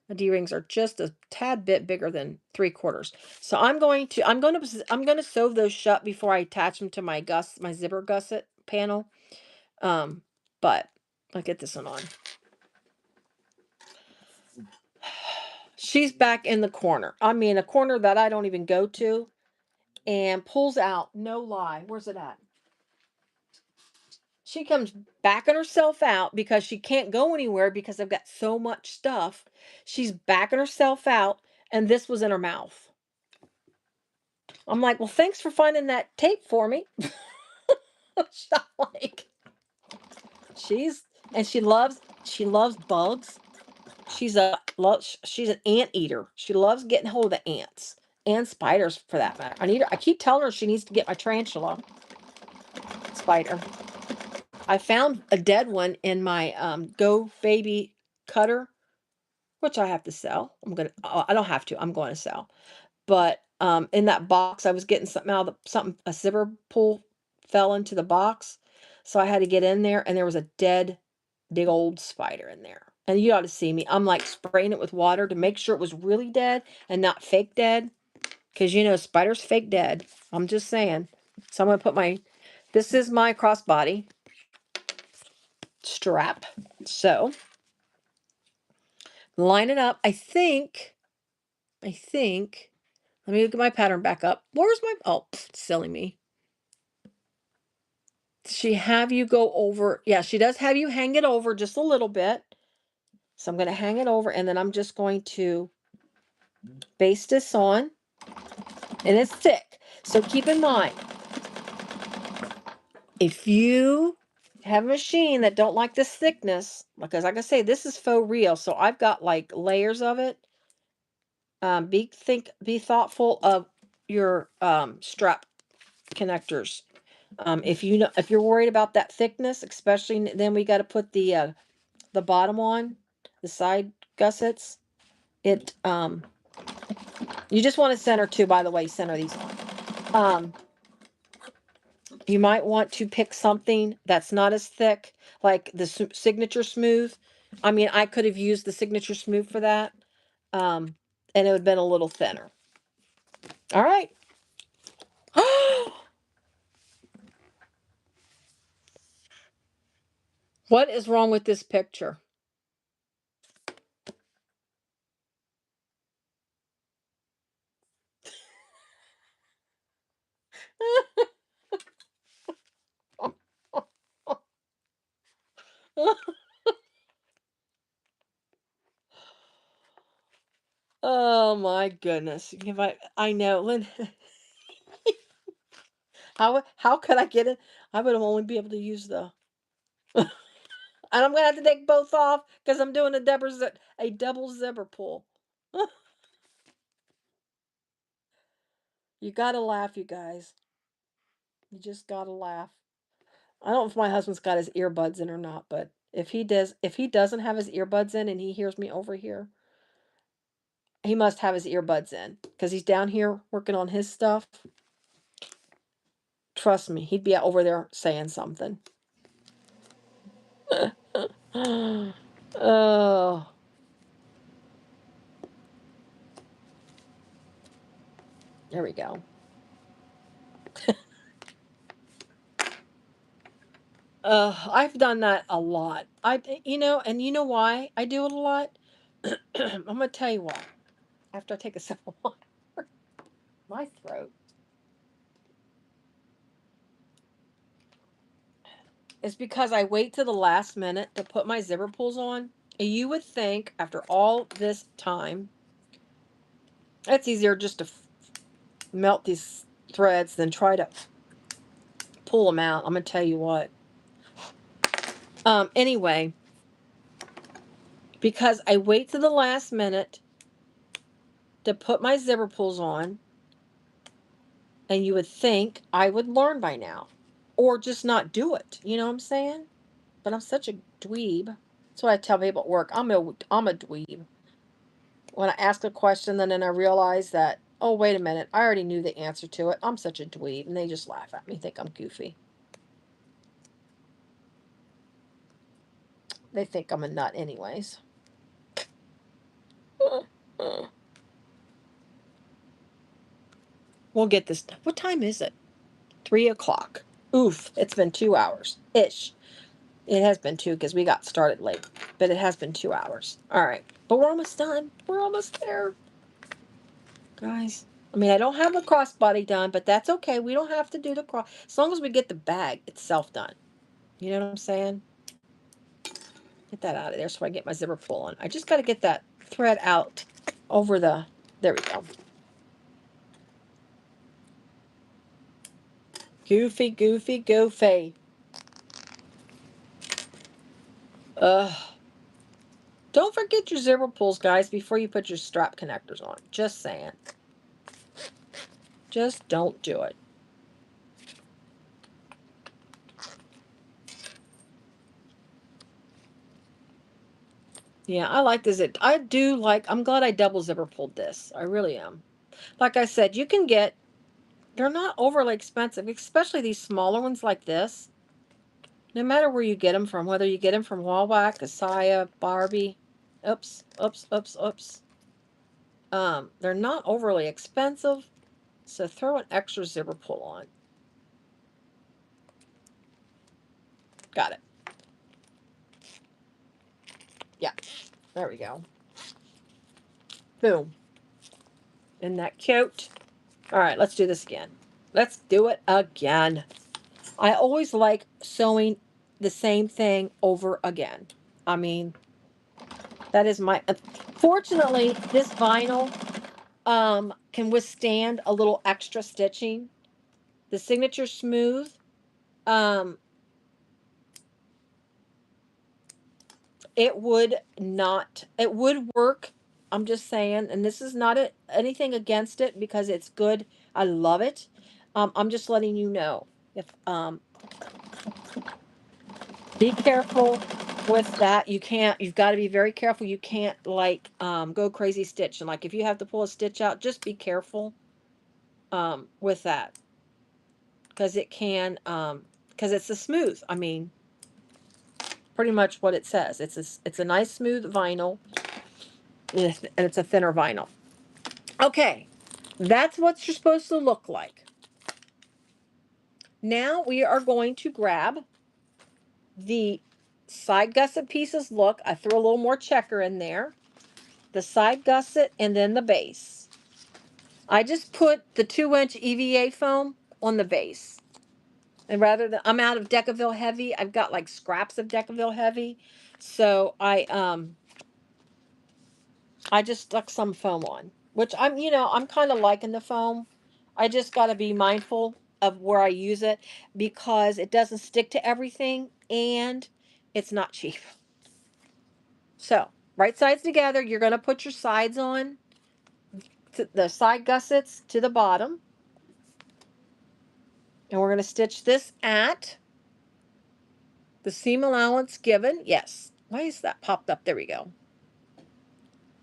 The D-rings are just a tad bit bigger than 3/4. So I'm going to sew those shut before I attach them to my zipper gusset panel. But I'll get this one on. She's back in the corner. I mean, a corner that I don't even go to, and pulls out, no lie. Where's it at? She comes backing herself out because she can't go anywhere because I've got so much stuff. She's backing herself out, and this was in her mouth. I'm like, well, thanks for finding that tape for me. Like, she loves bugs. She's an ant eater. She loves getting hold of the ants and spiders for that matter. I keep telling her she needs to get my tarantula spider. I found a dead one in my Go Baby cutter, which I have to sell. I don't have to. I'm going to sell. But in that box, I was getting something out of a zipper pull fell into the box, so I had to get in there, and there was a dead, big old spider in there. And you ought to see me. I'm like spraying it with water to make sure it was really dead and not fake dead, because spiders fake dead. I'm just saying. So I'm gonna put this is my crossbody strap. So line it up. I think. Let me get my pattern back up. Where's my, oh, silly me. Does she have you go over? Yeah, she does have you hang it over just a little bit. So I'm going to hang it over, and then I'm just going to baste this on. And it's thick. So keep in mind, if you have a machine that don't like this thickness, because like I say, this is faux real, so I've got like layers of it. Be thoughtful of your strap connectors. If you're worried about that thickness, especially then we got to put the bottom on, the side gussets. You just want to center too, by the way, center these on. You might want to pick something that's not as thick, like the Signature Smooth. I mean, I could have used the Signature Smooth for that, and it would have been a little thinner. All right. What is wrong with this picture? Oh my goodness. If I know, Lynn, how could I get it? I would only be able to use the and I'm gonna have to take both off because I'm doing a double zipper pull. You gotta laugh, you guys. You just gotta laugh. I don't know if my husband's got his earbuds in or not, but if he doesn't have his earbuds in and he hears me over here, he must have his earbuds in because he's down here working on his stuff. Trust me, he'd be over there saying something. Oh. There we go. I've done that a lot. You know, and you know why I do it a lot? I'm going to tell you why. After I take a sip of water. My throat. It's because I wait to the last minute to put my zipper pulls on. And you would think after all this time, it's easier just to melt these threads than try to pull them out. I'm going to tell you what. Anyway, because I wait to the last minute to put my zipper pulls on, and you would think I would learn by now or just not do it. You know what I'm saying? But I'm such a dweeb. That's what I tell people at work. I'm a dweeb. When I ask a question, then I realize that, oh, wait a minute, I already knew the answer to it. I'm such a dweeb. And they just laugh at me, think I'm goofy. They think I'm a nut anyways. We'll get this done. What time is it? 3 o'clock. Oof, it's been 2 hours-ish. It has been 2 because we got started late. But it has been 2 hours. All right. But we're almost done. We're almost there. Guys. I mean, I don't have the crossbody done, but that's okay. We don't have to do the cross. As long as we get the bag itself done. You know what I'm saying? Get that out of there so I get my zipper pull on. I just got to get that thread out over the... There we go. Goofy, goofy, goofy. Don't forget your zipper pulls, guys, before you put your strap connectors on. Just saying. Just don't do it. Yeah, I like this. I do like... I'm glad I double zipper pulled this. I really am. Like I said, you can get... They're not overly expensive, especially these smaller ones like this. No matter where you get them from, whether you get them from Wallwack, Siah, Barbie. Oops, oops, oops, oops. They're not overly expensive, so throw an extra zipper pull on. Got it. Yeah, there we go. Boom. Isn't that cute? All right, let's do this again. Let's do it again. I always like sewing the same thing over again. I mean, that is my... Fortunately, this vinyl can withstand a little extra stitching. The Signature Smooth, it would work. I'm just saying, and this is not anything against it because it's good. I love it. I'm just letting you know. If be careful with that. You've got to be very careful. You can't like go crazy stitching. Like if you have to pull a stitch out, just be careful with that. Because it can because it's a smooth. I mean, pretty much what it says. It's a nice smooth vinyl, and it's a thinner vinyl. Okay, that's what you're supposed to look like. Now we are going to grab the side gusset pieces. Look, I threw a little more checker in there. The side gusset and then the base. I just put the 2-inch EVA foam on the base. And rather than, I'm out of Decaville Heavy. I've got like scraps of Decaville Heavy. So I just stuck some foam on, which I'm kind of liking the foam. I just got to be mindful of where I use it because it doesn't stick to everything and it's not cheap. So, right sides together, you're going to put your sides on, the side gussets to the bottom. And we're going to stitch this at the seam allowance given. Yes. Why is that popped up? There we go.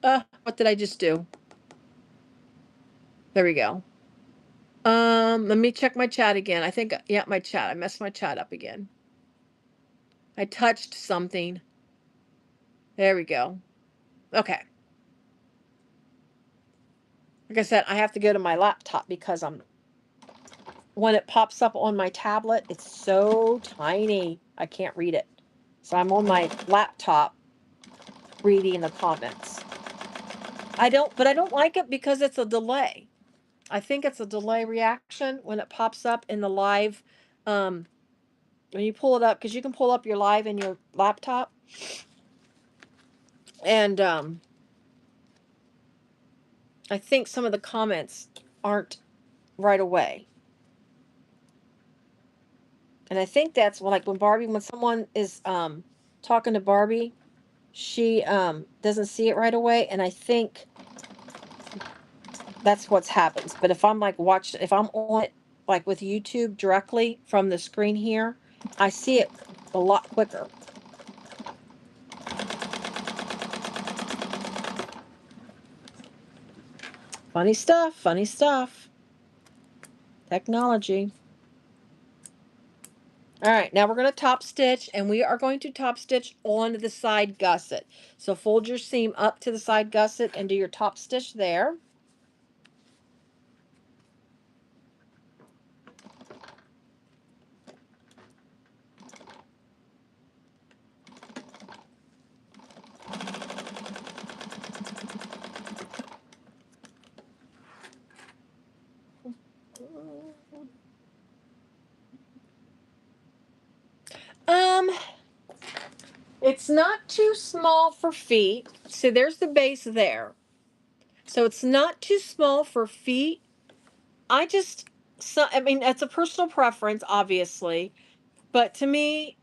What did I just do? There we go. Let me check my chat again. I think, yeah, my chat. I messed my chat up again. I touched something. There we go. Okay. Like I said, I have to go to my laptop because when it pops up on my tablet, it's so tiny. I can't read it. So I'm on my laptop reading the comments. I don't like it because it's a delay. I think it's a delay reaction when it pops up in the live, when you pull it up, because you can pull up your live in your laptop. And I think some of the comments aren't right away. And I think that's like when someone is talking to Barbie, she doesn't see it right away, and I think that's what's happens. But if I'm like if I'm on it like with YouTube directly from the screen here, I see it a lot quicker. Funny stuff, funny stuff. Technology. All right, now we're going to top stitch, and we are going to top stitch on the side gusset. So fold your seam up to the side gusset and do your top stitch there. It's not too small for feet. So there's the base there. So it's not too small for feet. I mean, that's a personal preference, obviously, but to me,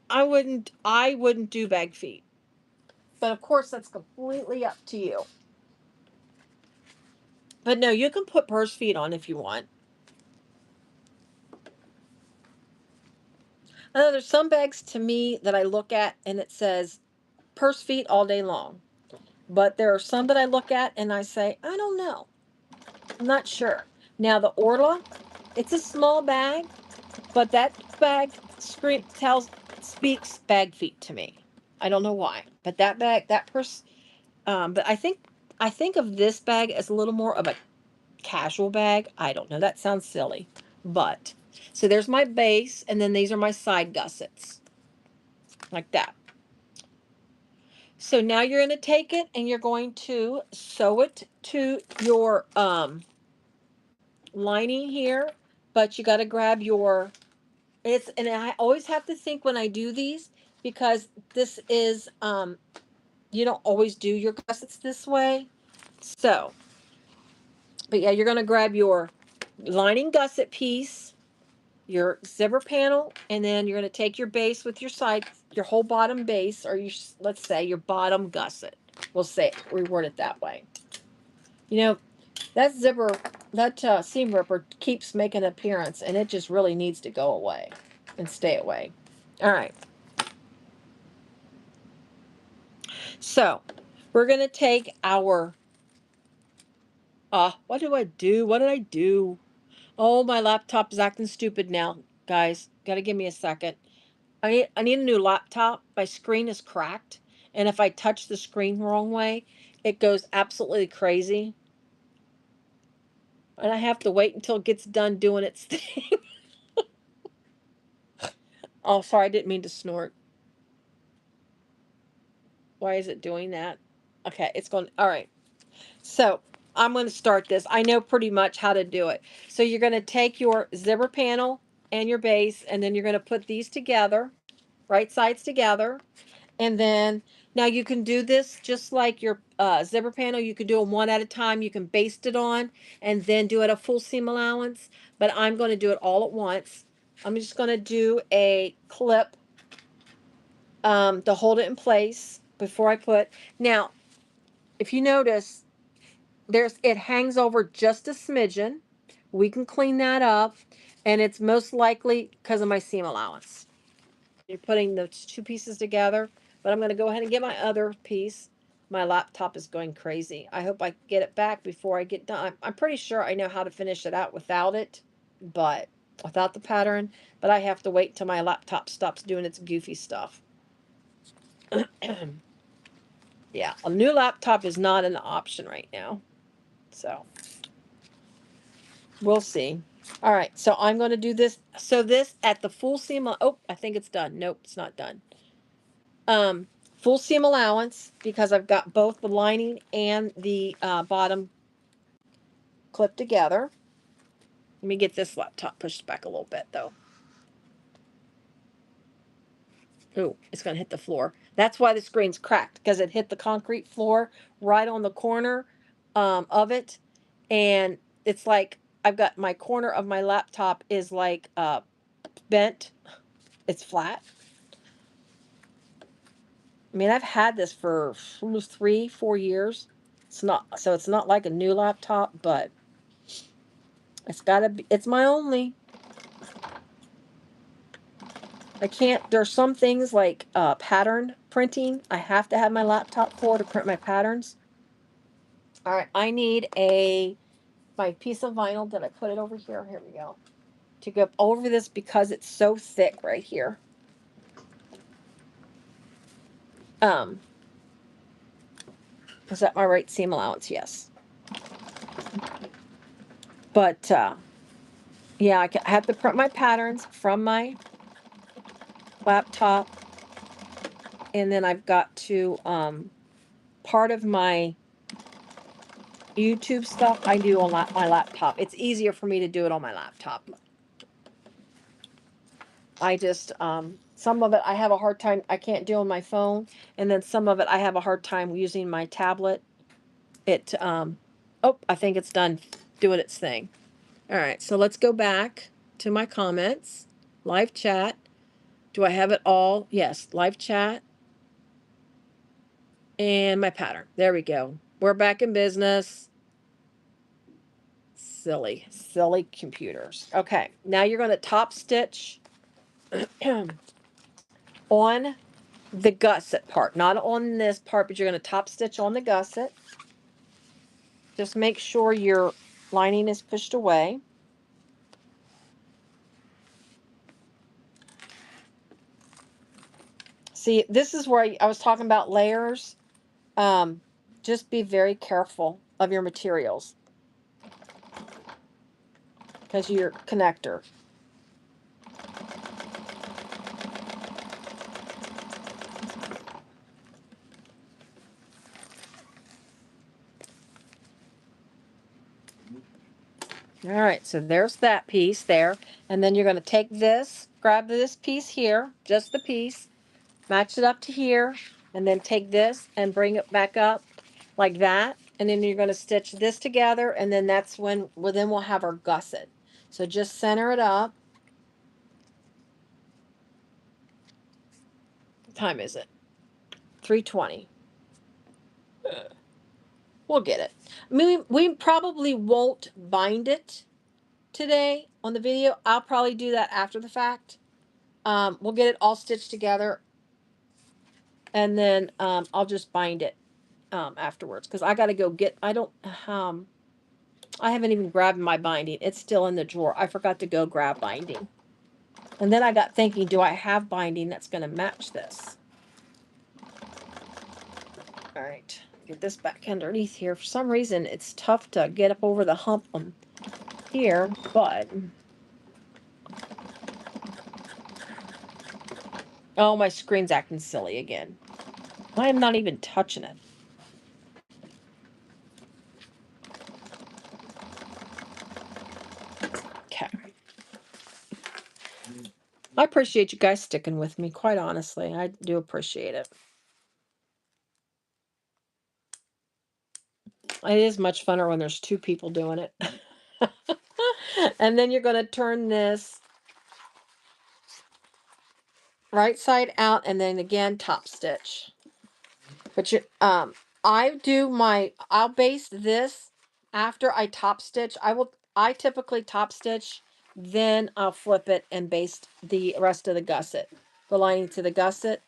I wouldn't do bag feet. But of course, that's completely up to you. But no, you can put purse feet on if you want. I know there's some bags to me that I look at and it says purse feet all day long. But there are some that I look at and I say, I don't know. I'm not sure. Now the Orla, it's a small bag, but that bag speaks bag feet to me. I don't know why, but but I think of this bag as a little more of a casual bag. I don't know. That sounds silly, but so there's my base, and then these are my side gussets, like that. So now you're going to take it and you're going to sew it to your lining here, but you got to grab your and I always have to think when I do these, because this is you don't always do your gussets this way. So, but yeah, you're going to grab your lining gusset piece, your zipper panel, and then you're going to take your base with your your whole bottom base, or let's say your bottom gusset. We'll reword it that way. You know, that seam ripper keeps making an appearance, and it just really needs to go away and stay away. All right. So we're going to take our, what do I do? What did I do? Oh, my laptop is acting stupid now, guys. Got to give me a second. I need a new laptop. My screen is cracked, and if I touch the screen the wrong way, it goes absolutely crazy. And I have to wait until it gets done doing its thing. Oh, sorry, I didn't mean to snort. Why is it doing that? Okay, it's going. All right. So I'm going to start this. I know pretty much how to do it. So you're going to take your zipper panel and your base, and then you're going to put these together, right sides together. And then now you can do this just like your zipper panel. You can do them one at a time. You can baste it on and then do it a full seam allowance. But I'm going to do it all at once. I'm just going to do a clip to hold it in place before I put. Now, if you notice, it hangs over just a smidgen. We can clean that up, and it's most likely because of my seam allowance. You're putting those two pieces together, but I'm going to go ahead and get my other piece. My laptop is going crazy. I hope I get it back before I get done. I'm pretty sure I know how to finish it out without it, but without the pattern, but I have to wait till my laptop stops doing its goofy stuff. Yeah, a new laptop is not an option right now. So we'll see. All right, so I'm going to do this. So this at the full seam. Oh, I think it's done. Nope, it's not done. Full seam allowance, because I've got both the lining and the bottom clipped together. Let me get this laptop pushed back a little bit though. Ooh, it's going to hit the floor. That's why the screen's cracked, because it hit the concrete floor right on the corner of it. And it's like I've got my corner of my laptop is like bent. It's flat. I mean, I've had this for 3-4 years. It's not like a new laptop, but it's gotta be, it's my only. I can't, there's some things like pattern printing. I have to have my laptop for to print my patterns. All right, I need my piece of vinyl. Did I put it over here? Here we go. To go over this because it's so thick right here. Is that my right seam allowance? Yes. But yeah, I have to print my patterns from my laptop, and then I've got to part of my YouTube stuff I do on my laptop. It's easier for me to do it on my laptop. I just some of it I have a hard time, I can't do on my phone, and then some of it I have a hard time using my tablet. It oh, I think it's done doing its thing. All right, so let's go back to my comments. Live chat. Do I have it all? Yes, live chat. And my pattern. There we go. We're back in business. Silly computers. Okay, now you're going to top stitch on the gusset part, not on this part, but you're going to top stitch on the gusset. Just make sure your lining is pushed away. See, this is where I was talking about layers. Just be very careful of your materials because your connector. All right, so there's that piece there. And then you're going to take this, grab this piece here, just the piece, match it up to here, and then take this and bring it back up like that. And then you're going to stitch this together, and then that's when, well, then we'll have our gusset. So just center it up. What time is it? 3:20. We'll get it. I mean, we probably won't bind it today on the video. I'll probably do that after the fact. We'll get it all stitched together, and then I'll just bind it afterwards, because I got to go get, I haven't even grabbed my binding. It's still in the drawer. I forgot to go grab binding. And then I got thinking, do I have binding that's going to match this? All right, get this back underneath here. For some reason, it's tough to get up over the hump on here, but oh, my screen's acting silly again. I am not even touching it. Okay. I appreciate you guys sticking with me, quite honestly. I do appreciate it. It is much funner when there's two people doing it. And then you're going to turn this right side out, and then again top stitch. But you I'll baste this after I top stitch. I typically top stitch, then I'll flip it and baste the rest of the gusset, the lining to the gusset,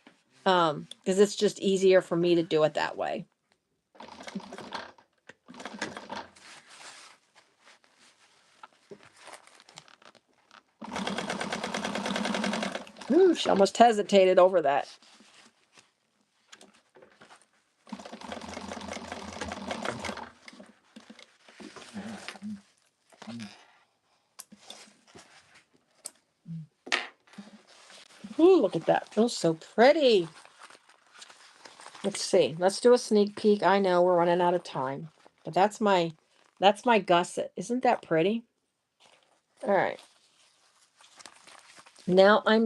because it's just easier for me to do it that way. Ooh, she almost hesitated over that. Ooh, look at that. Feels so pretty. Let's see. Let's do a sneak peek. I know we're running out of time, but that's my gusset. Isn't that pretty? All right. Now I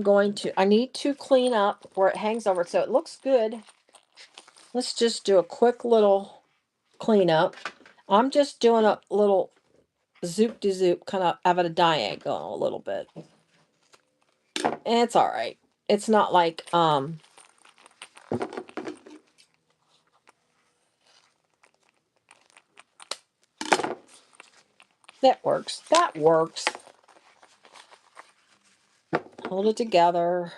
need to clean up where it hangs over so it looks good. Let's just do a quick little cleanup. I'm just doing a little zoop de zoop, kind of have it a diagonal a little bit. And it's all right. It's not like that works. That works. Hold it together.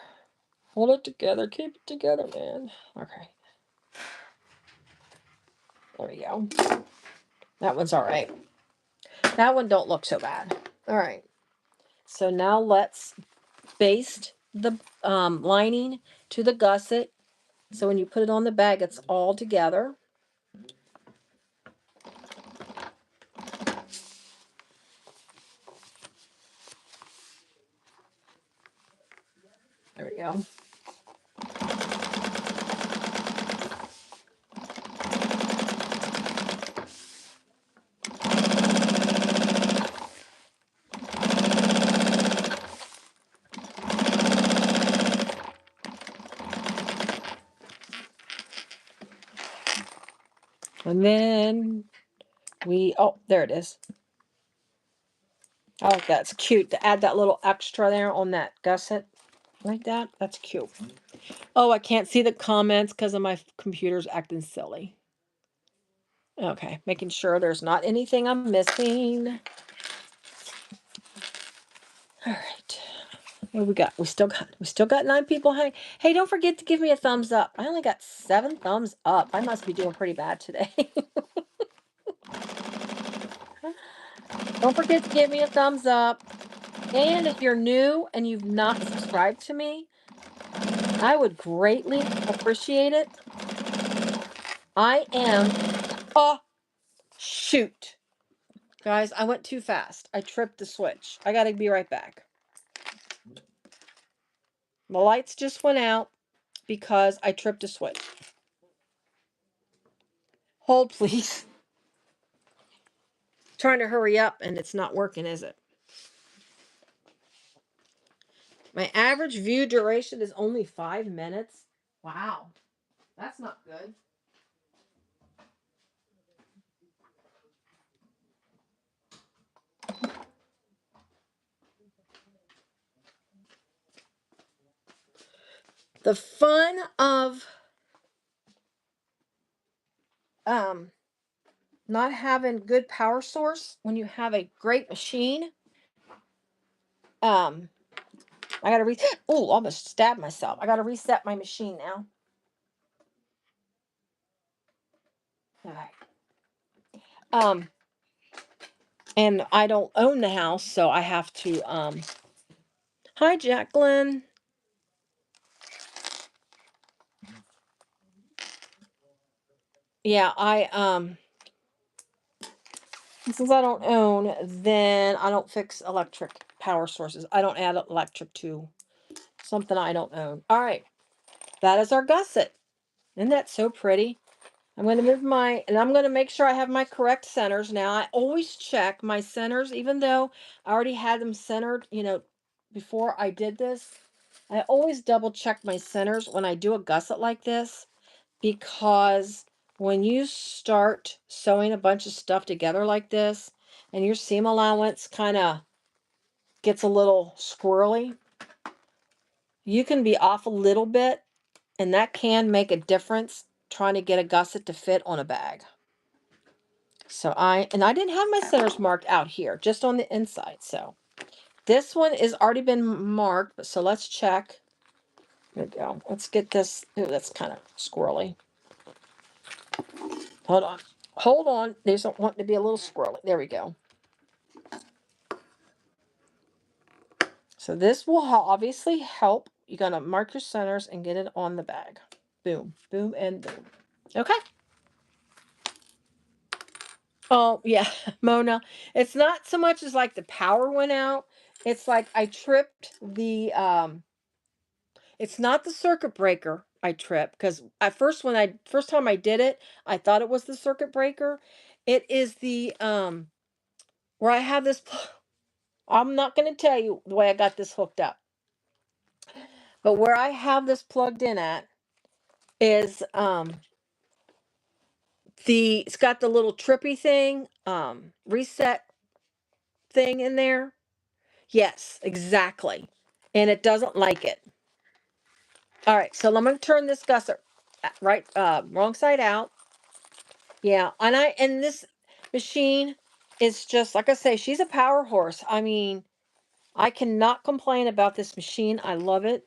Hold it together. Keep it together, man. Okay. There we go. That one's all right. That one don't look so bad. All right. So now let's baste the lining to the gusset. So when you put it on the bag, it's all together. There we go. And then oh, there it is. Oh, that's cute to add that little extra there on that gusset like that. That's cute. Oh, I can't see the comments because of my computer's acting silly. Okay, making sure there's not anything I'm missing. All right. What do we got? We still got 9 people. Hey, don't forget to give me a thumbs up. I only got 7 thumbs up. I must be doing pretty bad today. Don't forget to give me a thumbs up. And if you're new and you've not subscribed to me, I would greatly appreciate it. I am, oh, shoot. Guys, I went too fast. I tripped the switch. I got to be right back. The lights just went out because I tripped a switch. Hold, please. Trying to hurry up and it's not working, is it? My average view duration is only 5 minutes. Wow. That's not good. The fun of not having good power source when you have a great machine. I gotta oh, almost stabbed myself. I gotta reset my machine now. All right. And I don't own the house, so I have to hi Jacqueline. Yeah, since I don't own, then I don't fix electric power sources. I don't add electric to something I don't own. All right. That is our gusset. Isn't that so pretty? I'm going to move I'm going to make sure I have my correct centers. Now, I always check my centers, even though I already had them centered, before I did this. I always double check my centers when I do a gusset like this, because when you start sewing a bunch of stuff together like this and your seam allowance kind of gets a little squirrely, you can be off a little bit, and that can make a difference trying to get a gusset to fit on a bag. So I didn't have my centers marked out here, just on the inside. So this one is already been marked, so let's check. There we go. Let's get this. Ooh, that's kind of squirrely. Hold on. Hold on. These don't want to be a little squirrely. There we go. So this will obviously help. You're going to mark your centers and get it on the bag. Boom, boom, and boom. Okay. Oh, yeah, Mona. It's not so much as like the power went out. It's like I tripped the It's not the circuit breaker I trip, because at first when I first time I did it, I thought it was the circuit breaker. It is the where I have this I'm not going to tell you the way I got this hooked up. But where I have this plugged in at is it's got the little trippy thing, reset thing in there. Yes, exactly. And it doesn't like it. All right, so I'm going to turn this gusset right wrong side out. Yeah, and this machine is just like I say, she's a power horse. I mean, I cannot complain about this machine. I love it.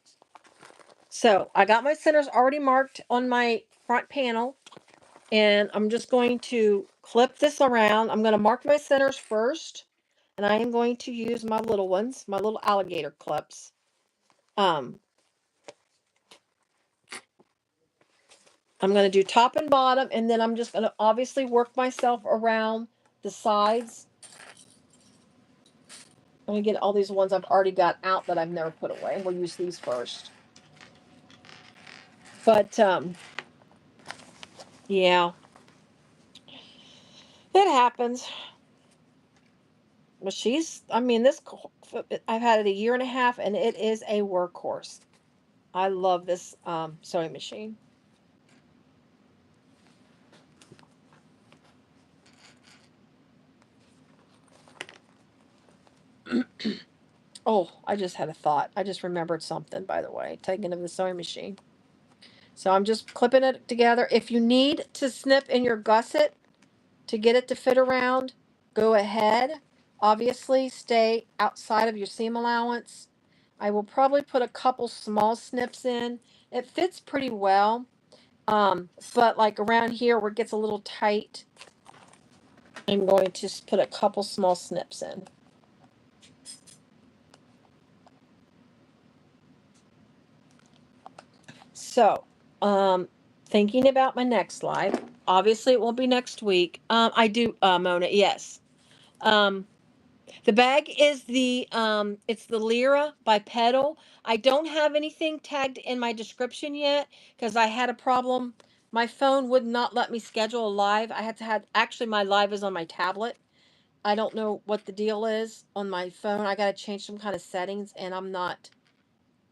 So I got my centers already marked on my front panel, and I'm just going to clip this around. I'm going to mark my centers first, and I am going to use my little ones, my little alligator clips. I'm going to do top and bottom, and then I'm just going to obviously work myself around the sides. I'm going to get all these ones I've already got out that I've never put away. We'll use these first. But, yeah. It happens. But I mean, I've had it a year and a half, and it is a workhorse. I love this sewing machine. Oh, I just had a thought. I just remembered something, by the way, taking of the sewing machine. So I'm just clipping it together. If you need to snip in your gusset to get it to fit around, go ahead. Obviously, stay outside of your seam allowance. I will probably put a couple small snips in. It fits pretty well. But like around here where it gets a little tight, I'm going to put a couple small snips in. So, thinking about my next live. Obviously, it won't be next week. I do, Mona, yes. The bag is it's the Lyra by Petal. I don't have anything tagged in my description yet because I had a problem. My phone would not let me schedule a live. I had to have, actually, my live is on my tablet. I don't know what the deal is on my phone. I got to change some kind of settings, and I'm not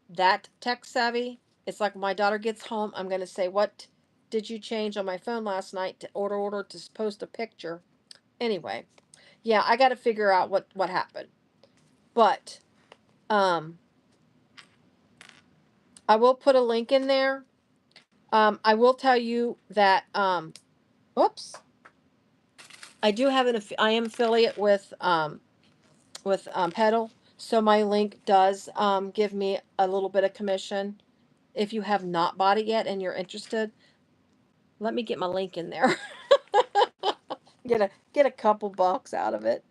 that tech savvy. It's like when my daughter gets home, I'm going to say, what did you change on my phone last night to order to post a picture? Anyway, yeah, I got to figure out what happened. But I will put a link in there. I will tell you that oops, I do have I am affiliate with Petal, so my link does give me a little bit of commission. If you have not bought it yet and you're interested, let me get my link in there. get a couple bucks out of it.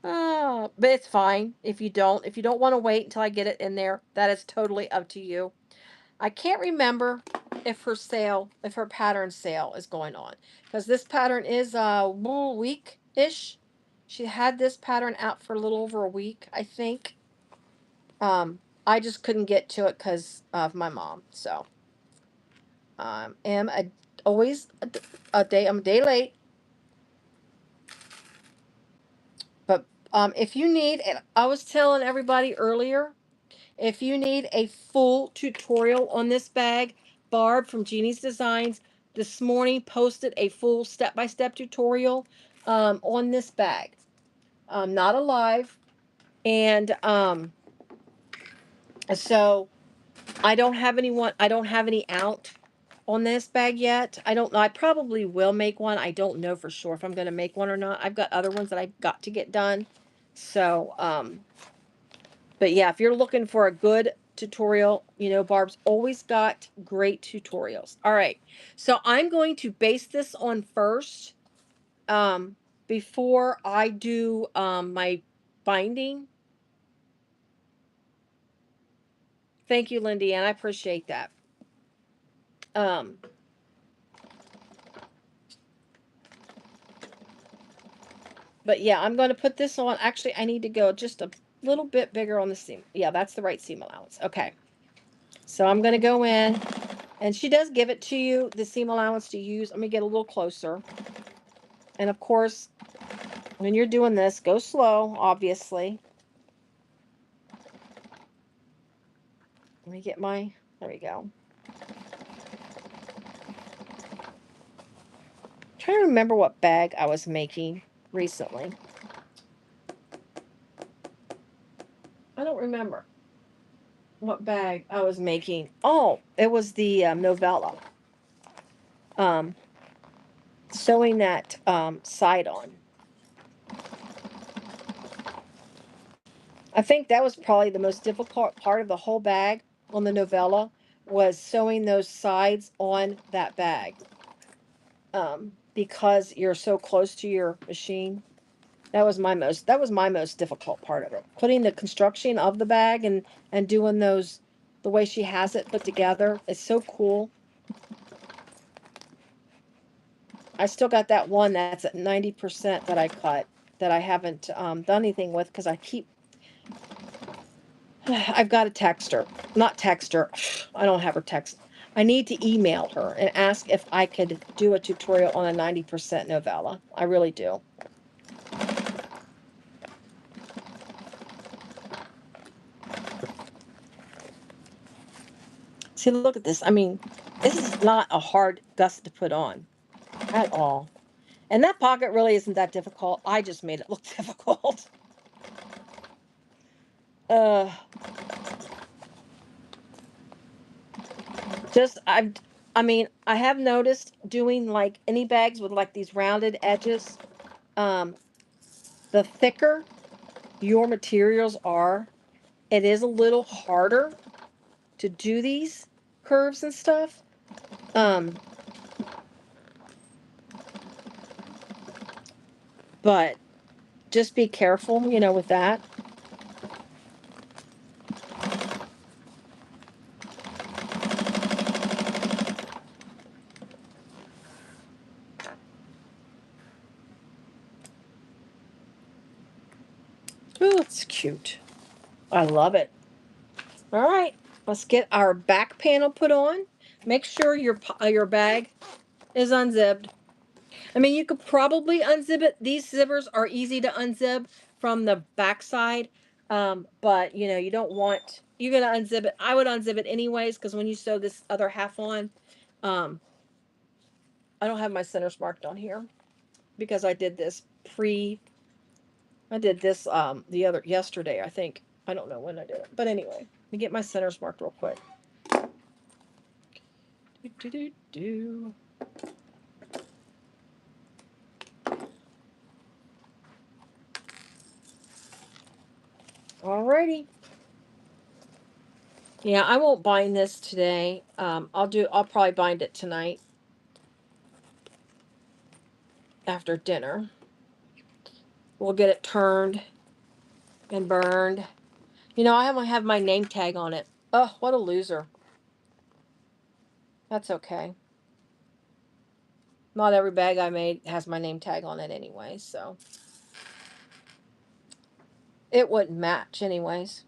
But it's fine if you don't. If you don't want to wait until I get it in there, that is totally up to you. I can't remember if her pattern sale is going on, because this pattern is a week-ish. She had this pattern out for a little over a week, I think. I just couldn't get to it because of my mom. So, always a day. I'm a day late. But if you need, and I was telling everybody earlier, if you need a full tutorial on this bag, Barb from Jeannie's Designs this morning posted a full step-by-step tutorial on this bag. Not a live. And so I don't have any out on this bag yet. I don't know. I probably will make one. I don't know for sure if I'm going to make one or not. I've got other ones that I've got to get done. So, but yeah, if you're looking for a good tutorial, Barb's always got great tutorials. All right. So I'm going to base this on first, before I do, my binding. Thank you, Lindy, and I appreciate that. But yeah, I'm going to put this on. Actually, I need to go just a little bit bigger on the seam. Yeah, that's the right seam allowance. Okay. So I'm going to go in, and she does give it to you, the seam allowance to use. Let me get a little closer. And of course, when you're doing this, go slow, obviously. Let me get my, there we go. I'm trying to remember what bag I was making recently. I don't remember what bag I was making. Oh, it was the novella. Sewing that side on. I think that was probably the most difficult part of the whole bag on the novella, was sewing those sides on that bag. Because you're so close to your machine. That was my most difficult part of it. Putting the construction of the bag and doing those the way she has it put together is so cool. I still got that one that's at 90% that I cut, that I haven't done anything with, because I keep I've got to text her. Not text her. I don't have her text. I need to email her and ask if I could do a tutorial on a 90% novella. I really do. See, look at this. I mean, this is not a hard gust to put on at all. And that pocket really isn't that difficult. I just made it look difficult. Uh, I mean, I have noticed doing like any bags with like these rounded edges, the thicker your materials are, it is a little harder to do these curves and stuff. But just be careful, with that. Oh, it's cute. I love it. All right, let's get our back panel put on. Make sure your bag is unzipped. I mean, you could probably unzip it. These zippers are easy to unzip from the back side, but you don't want, you're gonna unzip it. I would unzip it anyways, because when you sew this other half on, I don't have my centers marked on here because I did this the other yesterday, I think. I don't know when I did it, but anyway, let me get my centers marked real quick. Alrighty. Yeah, I won't bind this today. I'll probably bind it tonight after dinner. We'll get it turned and burned. I only have my name tag on it. Oh, what a loser. That's okay. Not every bag I made has my name tag on it anyway, so it wouldn't match anyways.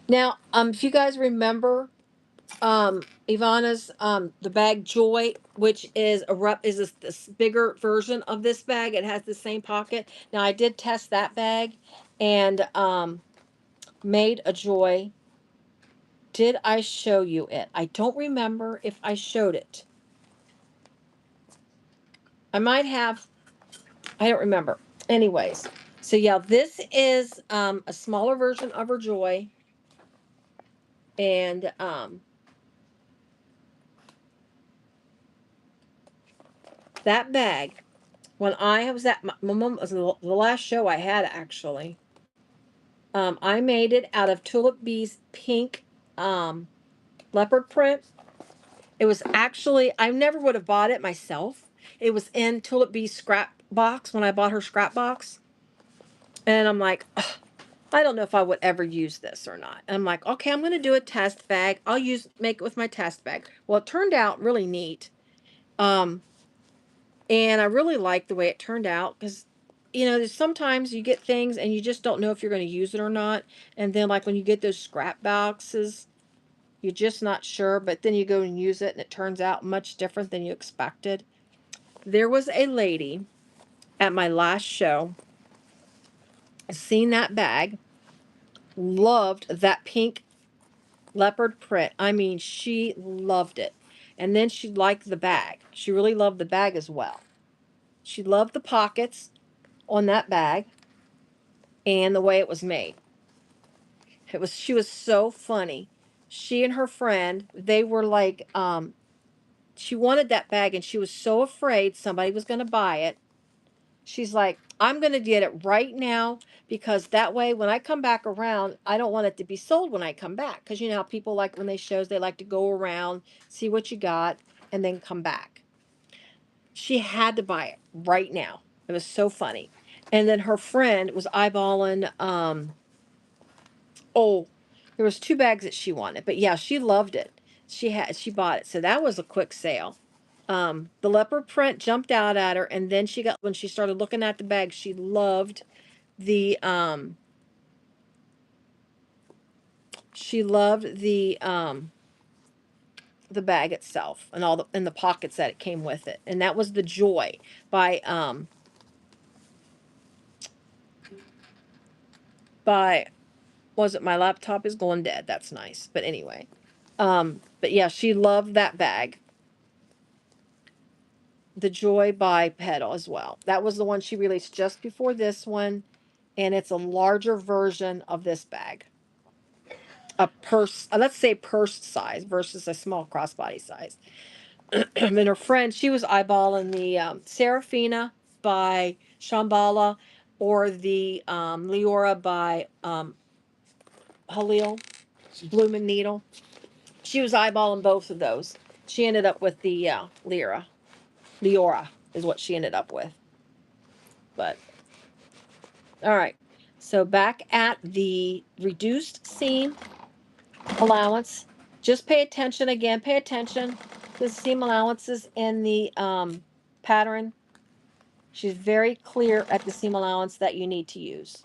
Now, if you guys remember, Ivana's the bag Joy, which is this bigger version of this bag. It has the same pocket. Now I did test that bag and made a Joy. Did I show you it? I don't remember if I showed it. I might have. I don't remember. Anyways, so yeah, this is a smaller version of her Joy, and that bag, when I was at my mom, was the last show I had actually. I made it out of Tulip Bee's pink leopard print. It was actually, I never would have bought it myself. It was in Tulip Bee's scrap box when I bought her scrap box. And I'm like, I don't know if I would ever use this or not. And I'm like, okay, I'm going to do a test bag. Make it with my test bag. Well, it turned out really neat. And I really liked the way it turned out because you know, there's sometimes you get things and you just don't know if you're going to use it or not. And then like when you get those scrap boxes, you're just not sure, but then you go and use it and it turns out much different than you expected. There was a lady at my last show, seen that bag, loved that pink leopard print. I mean, she loved it. And then she liked the bag. She really loved the bag as well. She loved the pockets on that bag and the way it was made. She was so funny. She and her friend, they were like, she wanted that bag and she was so afraid somebody was going to buy it. She's like, I'm going to get it right now because that way when I come back around, I don't want it to be sold when I come back. Because you know how people like when they shows, they like to go around, see what you got, and then come back. She had to buy it right now. It was so funny. And then her friend was eyeballing, oh, there was 2 bags that she wanted. But yeah, she loved it. She bought it. So that was a quick sale. The leopard print jumped out at her, and then when she started looking at the bag, she loved the the bag itself and all the pockets that it came with it. And that was the Joy by was it My Laptop Is Going Dead. That's nice. But anyway. But yeah, she loved that bag. The Joy by Petal as well. That was the one she released just before this one, and it's a larger version of this bag. A purse, let's say purse size versus a small crossbody size. And her friend, she was eyeballing the Serafina by Shambhala or the Lyra by Halil, Blooming Needle. She was eyeballing both of those. She ended up with the Lyra. Lyra is what she ended up with. But, all right. So back at the reduced seam allowance, just pay attention again. Pay attention to the seam allowances in the pattern. She's very clear at the seam allowance that you need to use.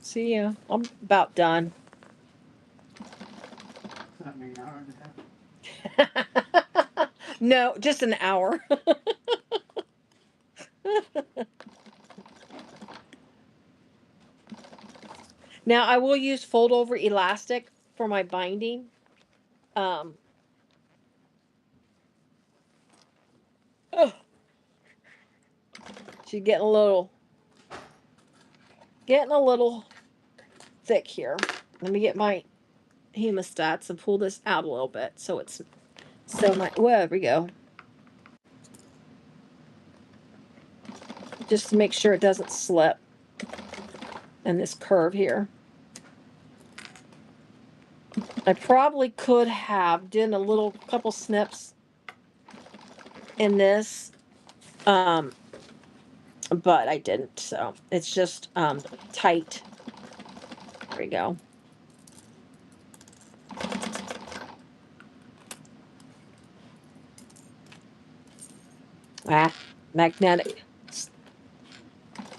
See ya. I'm about done. No, just an hour. Now I will use fold over elastic for my binding. Oh, she's getting a little thick here. Let me get my hemostats and pull this out a little bit so it's well, there we go. Just to make sure it doesn't slip in this curve here. I probably could have done a little couple snips in this, but I didn't. So it's just tight. There we go. Magnetic.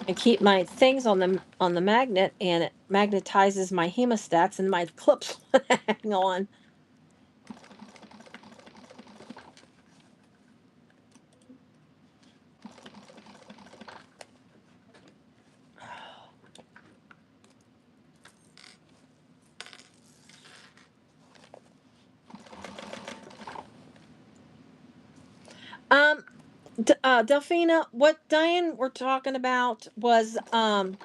I keep my things on the magnet, and it magnetizes my hemostats, and my clips hang on. Delphina, what Diane were talking about was I'm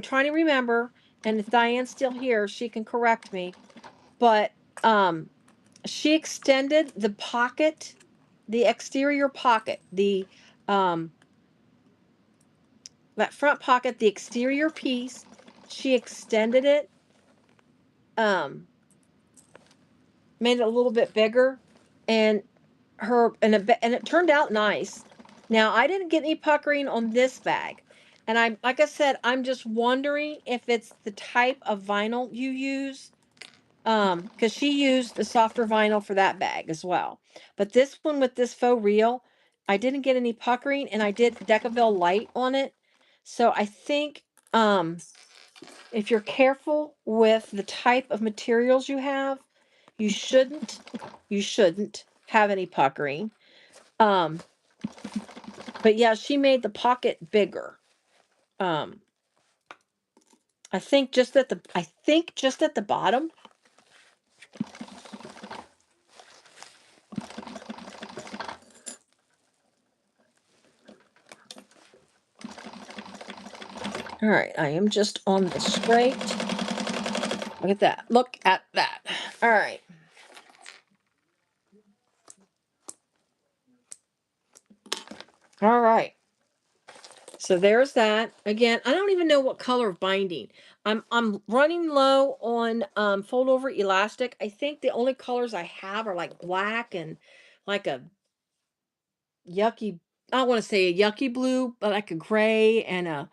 trying to remember, and if Diane's still here, she can correct me. But she extended the pocket, the exterior pocket, that front pocket, the exterior piece. She extended it made it a little bit bigger, and it turned out nice. Now I didn't get any puckering on this bag, and I'm like I said, I'm just wondering if it's the type of vinyl you use, because she used the softer vinyl for that bag as well. But this one with this faux reel, I didn't get any puckering, and I did Decaville light on it. So I think if you're careful with the type of materials you have, you shouldn't have any puckering. But yeah, she made the pocket bigger. I think just at the bottom. All right, I am just on the straight. Look at that. Look at that. All right. All right. So there's that. Again, I don't even know what color of binding. I'm running low on fold over elastic. I think the only colors I have are like black and like a yucky, I want to say a yucky blue, but like a gray and a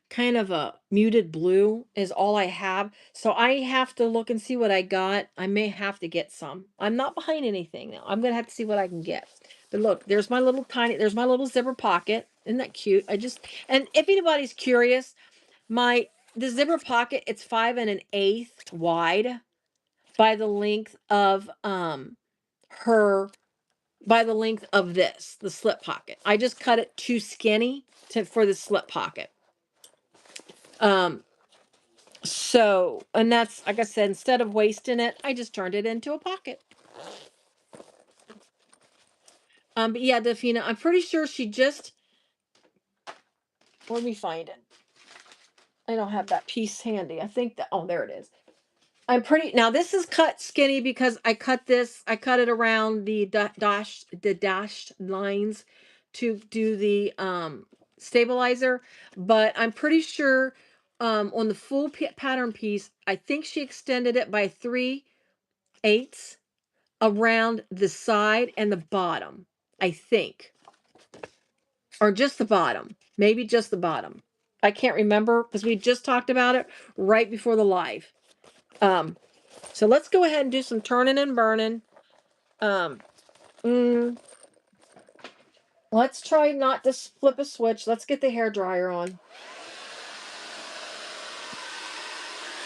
kind of a muted blue is all I have. So I have to look and see what I got. I may have to get some. I'm not behind anything now. I'm going to have to see what I can get. But look, there's my little zipper pocket. Isn't that cute? And if anybody's curious, the zipper pocket, it's 5 1/8 wide by the length of her by the length of the slip pocket. I just cut it too skinny for the slip pocket. So, and that's, like I said, instead of wasting it, I just turned it into a pocket. But yeah, Dafina, I'm pretty sure she just, let me find it. I don't have that piece handy. I think that, oh, there it is. Now this is cut skinny because I cut it around the dashed lines to do the stabilizer, but I'm pretty sure on the full pattern piece, I think she extended it by 3/8 around the side and the bottom, I think, or just the bottom, maybe just the bottom. I can't remember because we just talked about it right before the live. So let's go ahead and do some turning and burning. Let's try not to flip a switch. Let's get the hair dryer on.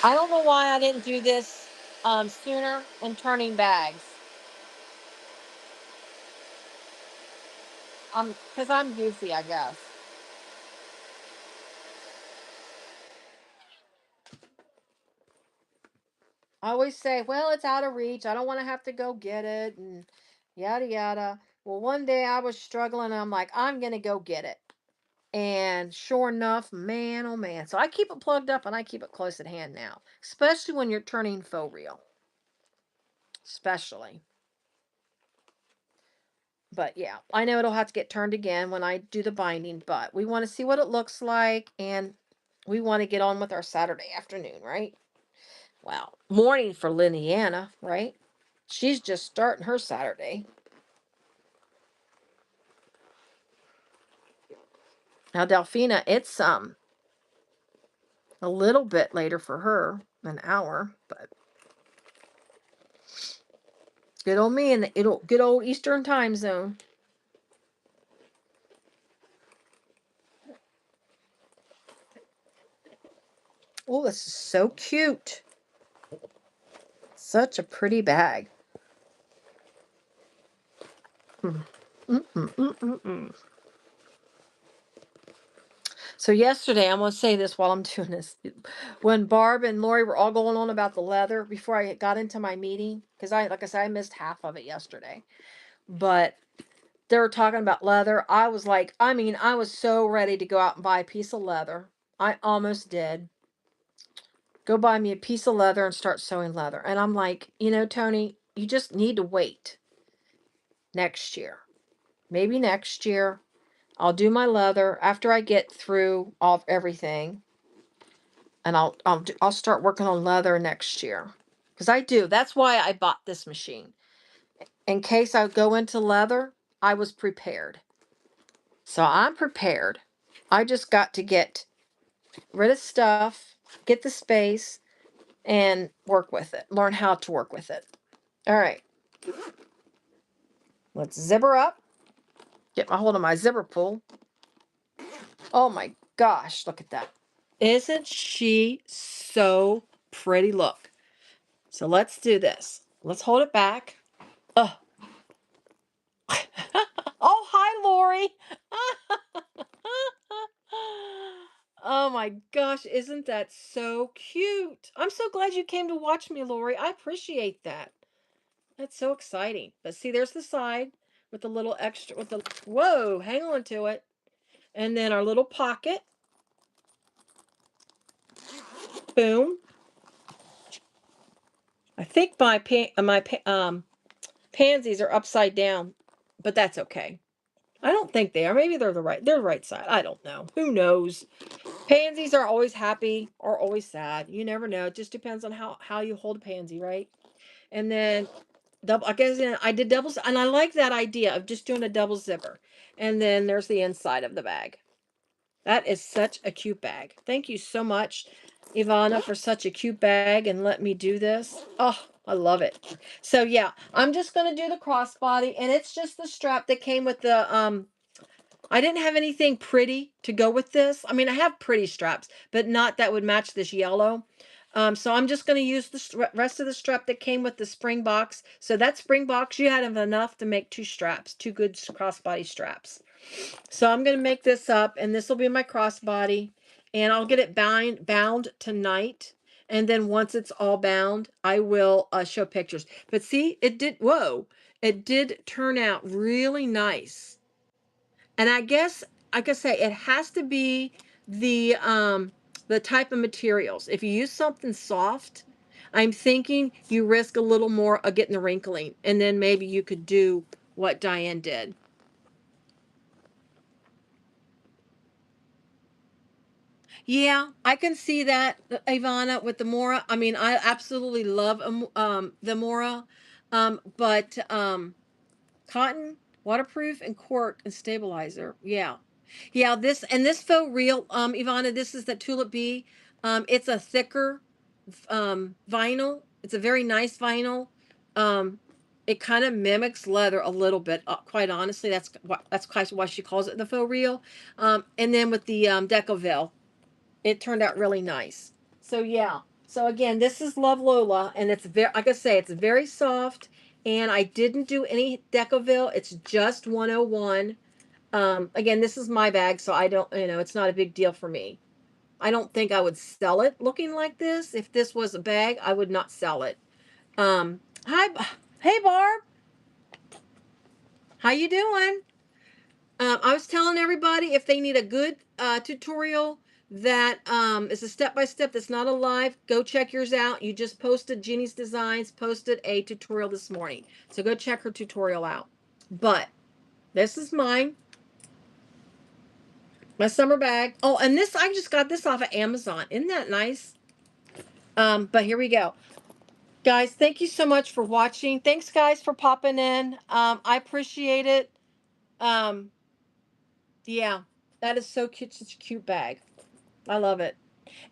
I don't know why I didn't do this sooner in turning bags. Because I'm goofy, I guess. I always say, well, it's out of reach. I don't want to have to go get it and yada yada. Well, one day I was struggling and I'm like, I'm going to go get it. And sure enough, man, oh man. So I keep it plugged up and I keep it close at hand now, especially when you're turning faux reel. Especially. But yeah, I know it'll have to get turned again when I do the binding, but we want to see what it looks like and we want to get on with our Saturday afternoon, right? Well, morning for Liniana, right? She's just starting her Saturday. Now, Delphina, it's a little bit later for her, an hour, but good old me in the good old Eastern time zone. Oh, this is so cute. Such a pretty bag. So yesterday, I'm going to say this while I'm doing this. When Barb and Lori were all going on about the leather before I got into my meeting, because like I said, I missed half of it yesterday. But they were talking about leather. I was like, I was so ready to go out and buy a piece of leather. I almost did. Go buy me a piece of leather and start sewing leather. And I'm like, Toni, you just need to wait next year. Maybe next year. I'll do my leather after I get through all everything. And I'll start working on leather next year. because I do. That's why I bought this machine. In case I go into leather, I was prepared. So I'm prepared. I just got to get rid of stuff, get the space, and work with it. Learn how to work with it. All right. Let's zip her up. Get my hold of my zipper pull. Oh my gosh, look at that. Isn't she so pretty? Look. So let's do this. Let's hold it back. Oh, oh hi, Lori. Oh my gosh, isn't that so cute? I'm so glad you came to watch me, Lori. I appreciate that. That's so exciting. But see, there's the side with the little extra, with the, whoa, hang on to it. And then our little pocket. Boom. I think my pansies are upside down, but that's okay. I don't think they are. Maybe they're the right side. I don't know. Who knows? Pansies are always happy or always sad. You never know. It just depends on how you hold a pansy, right? And then double, I guess I did doubles, and I like that idea of just doing a double zipper. And then there's the inside of the bag. That is such a cute bag. Thank you so much, Ivana, for such a cute bag and let me do this. Oh, I love it. So yeah, I'm just going to do the crossbody, and it's just the strap that came with the, I didn't have anything pretty to go with this. I mean, I have pretty straps, but not that would match this yellow. So I'm just going to use the rest of the strap that came with the spring box. So that spring box, you had enough to make two straps, two good crossbody straps. So I'm going to make this up, and this will be my crossbody, and I'll get it bound tonight. And then once it's all bound, I will show pictures. But see, it did, whoa, it did turn out really nice. And I guess, like I say, it has to be the type of materials. If you use something soft, I'm thinking you risk a little more of getting the wrinkling, and then maybe you could do what Diane did. Yeah, I can see that, Ivana, with the Mora. I mean, I absolutely love the Mora, but cotton, waterproof, and cork and stabilizer. Yeah, yeah. This faux real, Ivana. This is the Tulip Bee. It's a thicker vinyl. It's a very nice vinyl. Um, it kind of mimics leather a little bit. Quite honestly, that's quite why she calls it the faux real. And then with the Decoville, it turned out really nice. So yeah. So again, this is Luv Lola, and it's very, like I say, it's very soft. And I didn't do any Decoville. It's just 101. Again, this is my bag, so I don't, it's not a big deal for me. I don't think I would sell it looking like this. If this was a bag, I would not sell it. Hi, hey Barb, how you doing? I was telling everybody if they need a good tutorial that is a step-by-step that's not a live, go check yours out. You just posted, Jeannie's Designs posted a tutorial this morning. So go check her tutorial out. But this is mine. My summer bag. Oh, and this, I just got this off of Amazon. Isn't that nice? But here we go. Guys, thank you so much for watching. Thanks, guys, for popping in. I appreciate it. Yeah, that is so cute. Such a cute bag. I love it.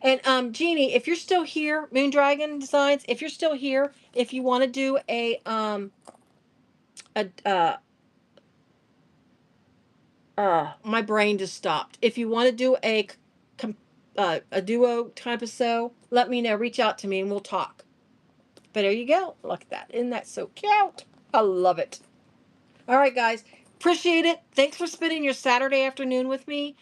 And Jeannie, if you're still here, Moon Dragon Designs, if you're still here, if you want to do a my brain just stopped. If you want to do a duo type of sew, let me know. Reach out to me and we'll talk. But there you go. Look at that. Isn't that so cute? I love it. All right, guys. Appreciate it. Thanks for spending your Saturday afternoon with me.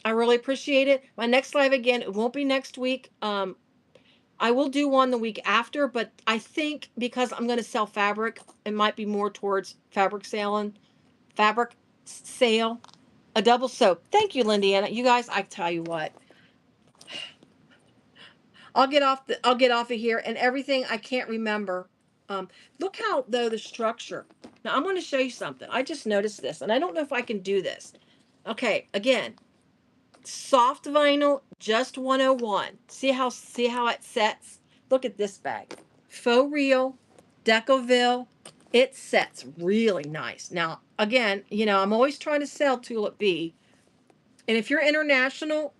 I really appreciate it. My next live, again, it won't be next week. I will do one the week after, but I think because I'm going to sell fabric, it might be more towards fabric sale, a double soap. Thank you, Lindiana. You guys, I tell you what, I'll get off of here, and everything I can't remember. Look how, though, the structure. Now I'm going to show you something. I just noticed this, and I don't know if I can do this. Okay, again, soft vinyl, just 101. See how it sets? Look at this bag. Faux Real, Decoville. It sets really nice. Now, again, you know, I'm always trying to sell Tulip Bee. And if you're international,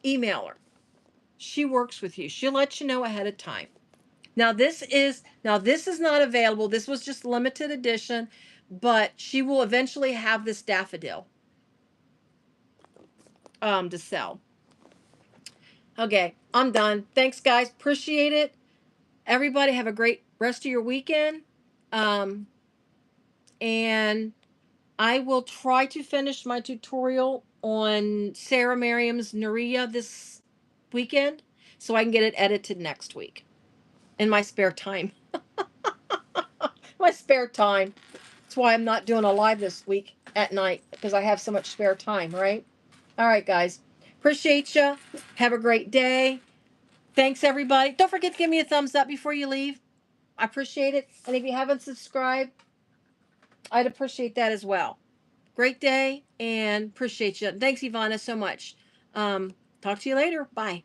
email her. She works with you. She'll let you know ahead of time. Now this is not available. This was just limited edition, but she will eventually have this daffodil to sell. Okay, I'm done. Thanks, guys. Appreciate it. Everybody have a great rest of your weekend. And I will try to finish my tutorial on Sarah Merriam's Nuria this weekend so I can get it edited next week in my spare time. My spare time. That's why I'm not doing a live this week at night, because I have so much spare time, right? All right, guys. Appreciate you. Have a great day. Thanks, everybody. Don't forget to give me a thumbs up before you leave. I appreciate it. And if you haven't subscribed, I'd appreciate that as well. Great day and appreciate you. Thanks, Ivana, so much. Talk to you later. Bye.